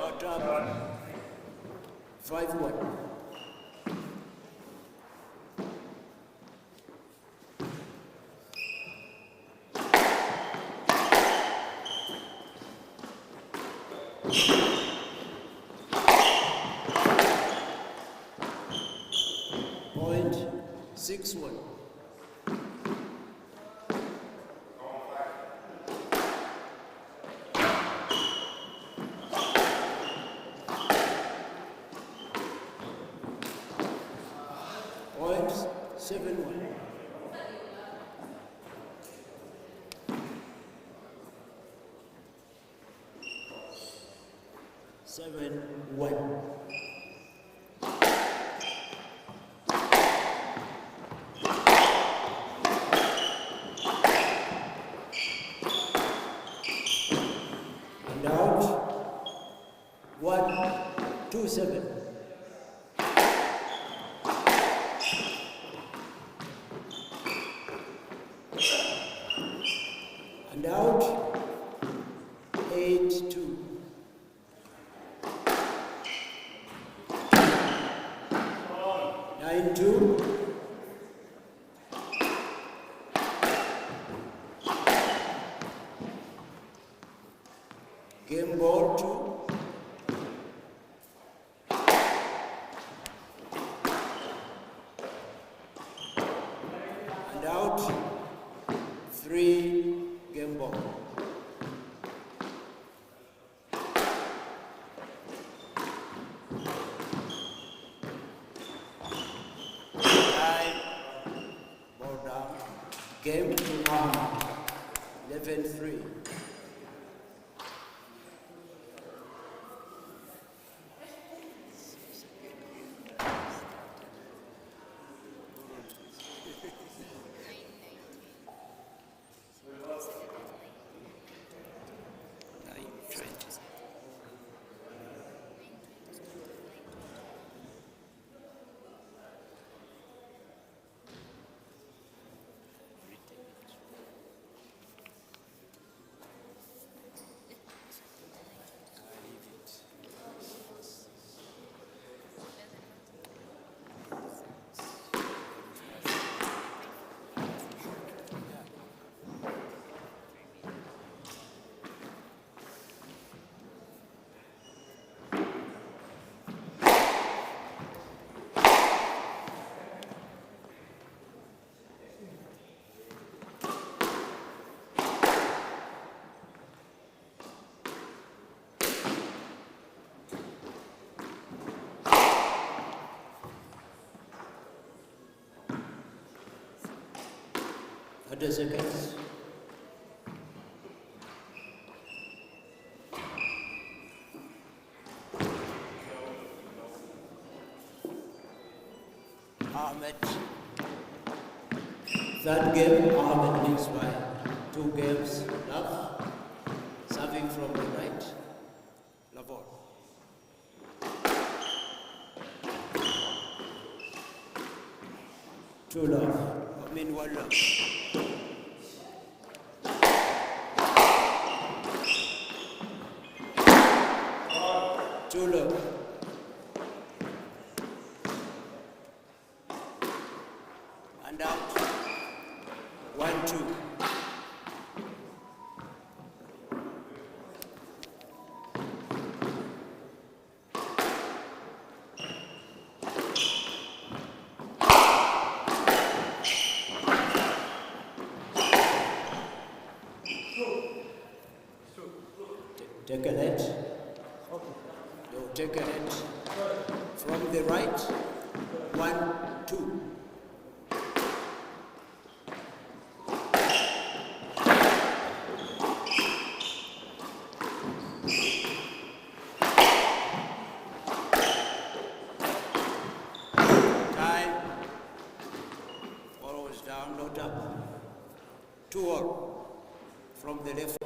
Out up 5-1. Point 6-1. Point 7-1. Seven, one. And out. 1-2-7. And out. 8-2. Two. Game ball 2. Game to Ahmed. 11-3. What is the case? Ahmed. Third game, Ahmed leads by 2 games. Love. Serving from the right. Lavon. Two love. I mean 1 love. Two love. And out. 1-2. Take a net. No, take a net. From the right. 1-2. Time. Always down, not up. 2-all. From the left.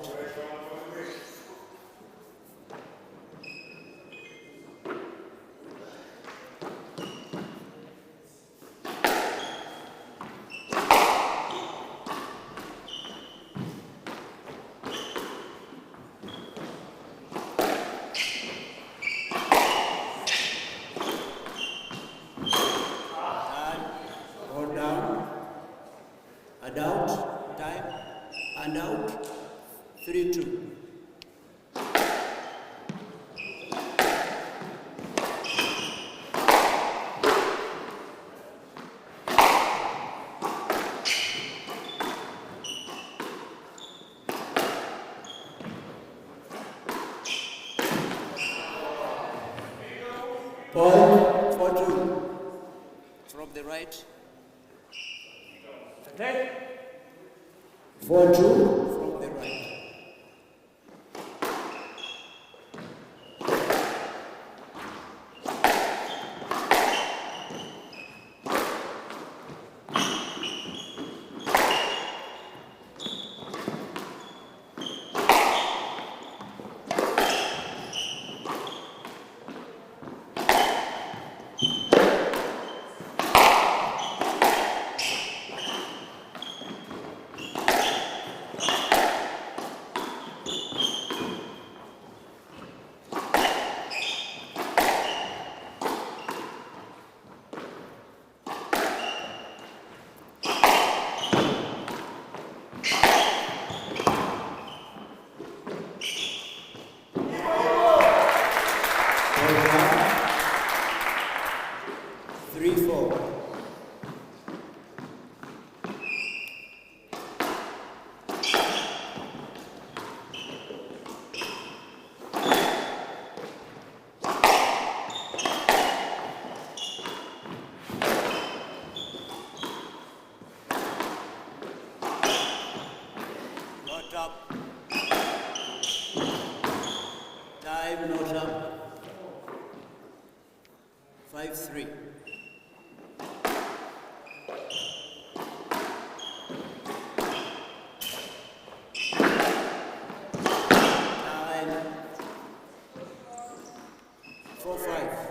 Hold down, and out, time, and out, 3-2. Point, 4-2. From the right. 4-2 from the right. Time not up. 5-3. Time 4-5.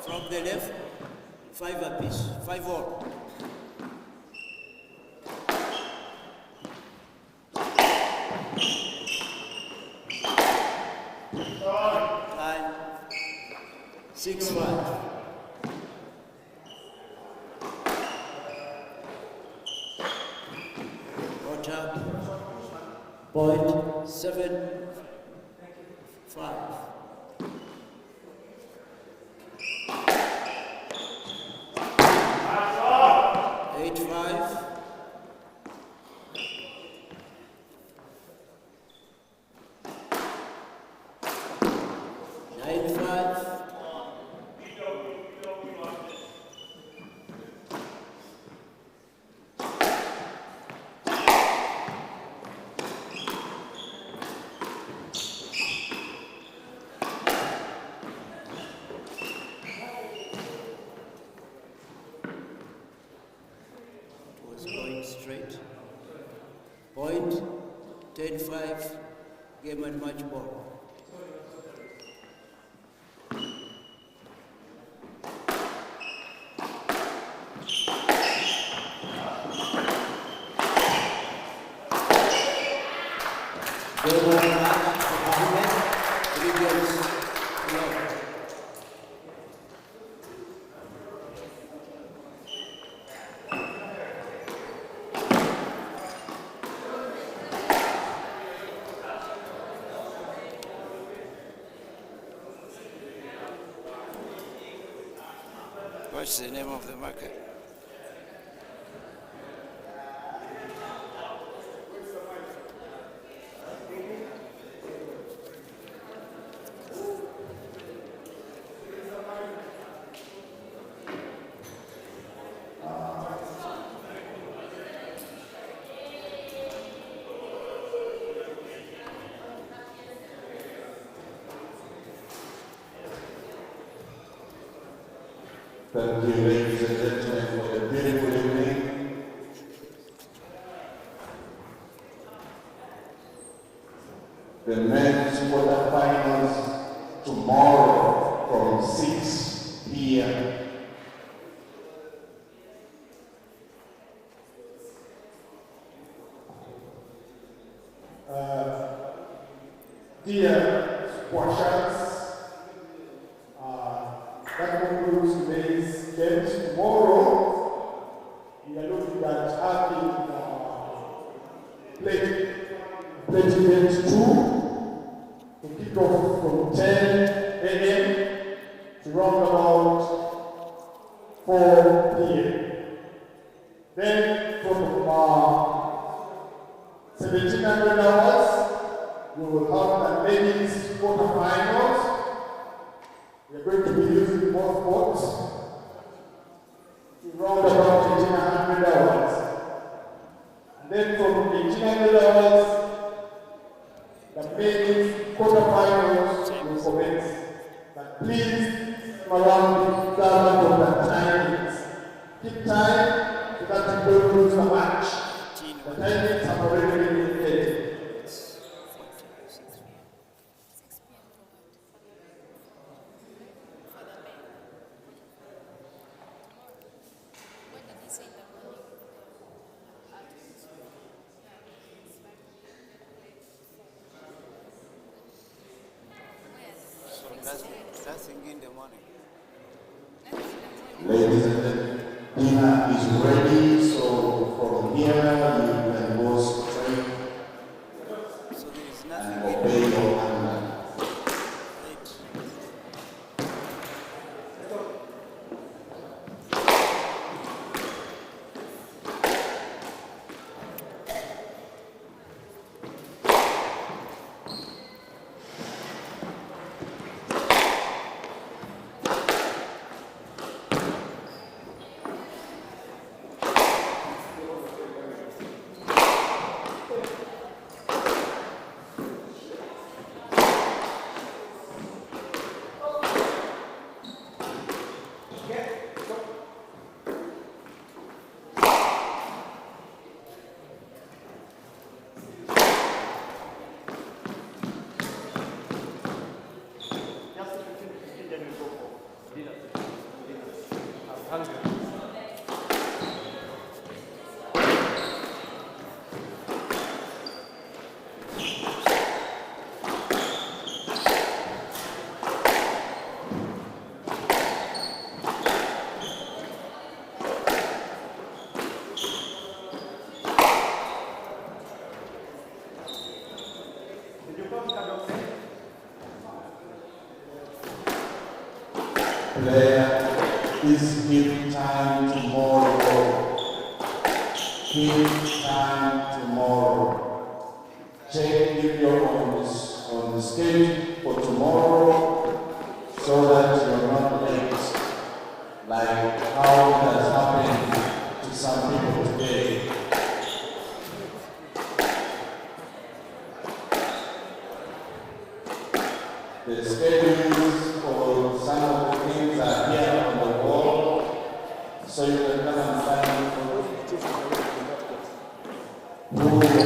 From the left, 5 apiece, 5 all. Time 6-5. Water, point 7-5. 8-5. 9-5. 10-5, game and match ball. What's the name of the market? Thank you, ladies and gentlemen, for the beautiful evening. The men's quarterfinals tomorrow from 6 p.m. Dear squashers, that concludes today's games. Tomorrow, we are looking at having pledge games 2 to kick off from 10 a.m. to round about 4 p.m. Then from 1700 hours, we will have the ladies quarterfinals. We are going to be using both boats to round about 1800 hours. And then from 1800 hours, the ladies quarterfinals will commence. But please come around the government of the timings. Keep time so that you don't lose the match. The timings have already been indicated. morning. Ladies and gentlemen, dinner is ready, so from here you can go straight So there is and nothing obey your order. Right. Player, please give time tomorrow. Give time tomorrow. Check if you're on the stage for tomorrow so that you're not late, like how it has happened to some people today. The schedules for some of the things are here on the wall, so you can come and find who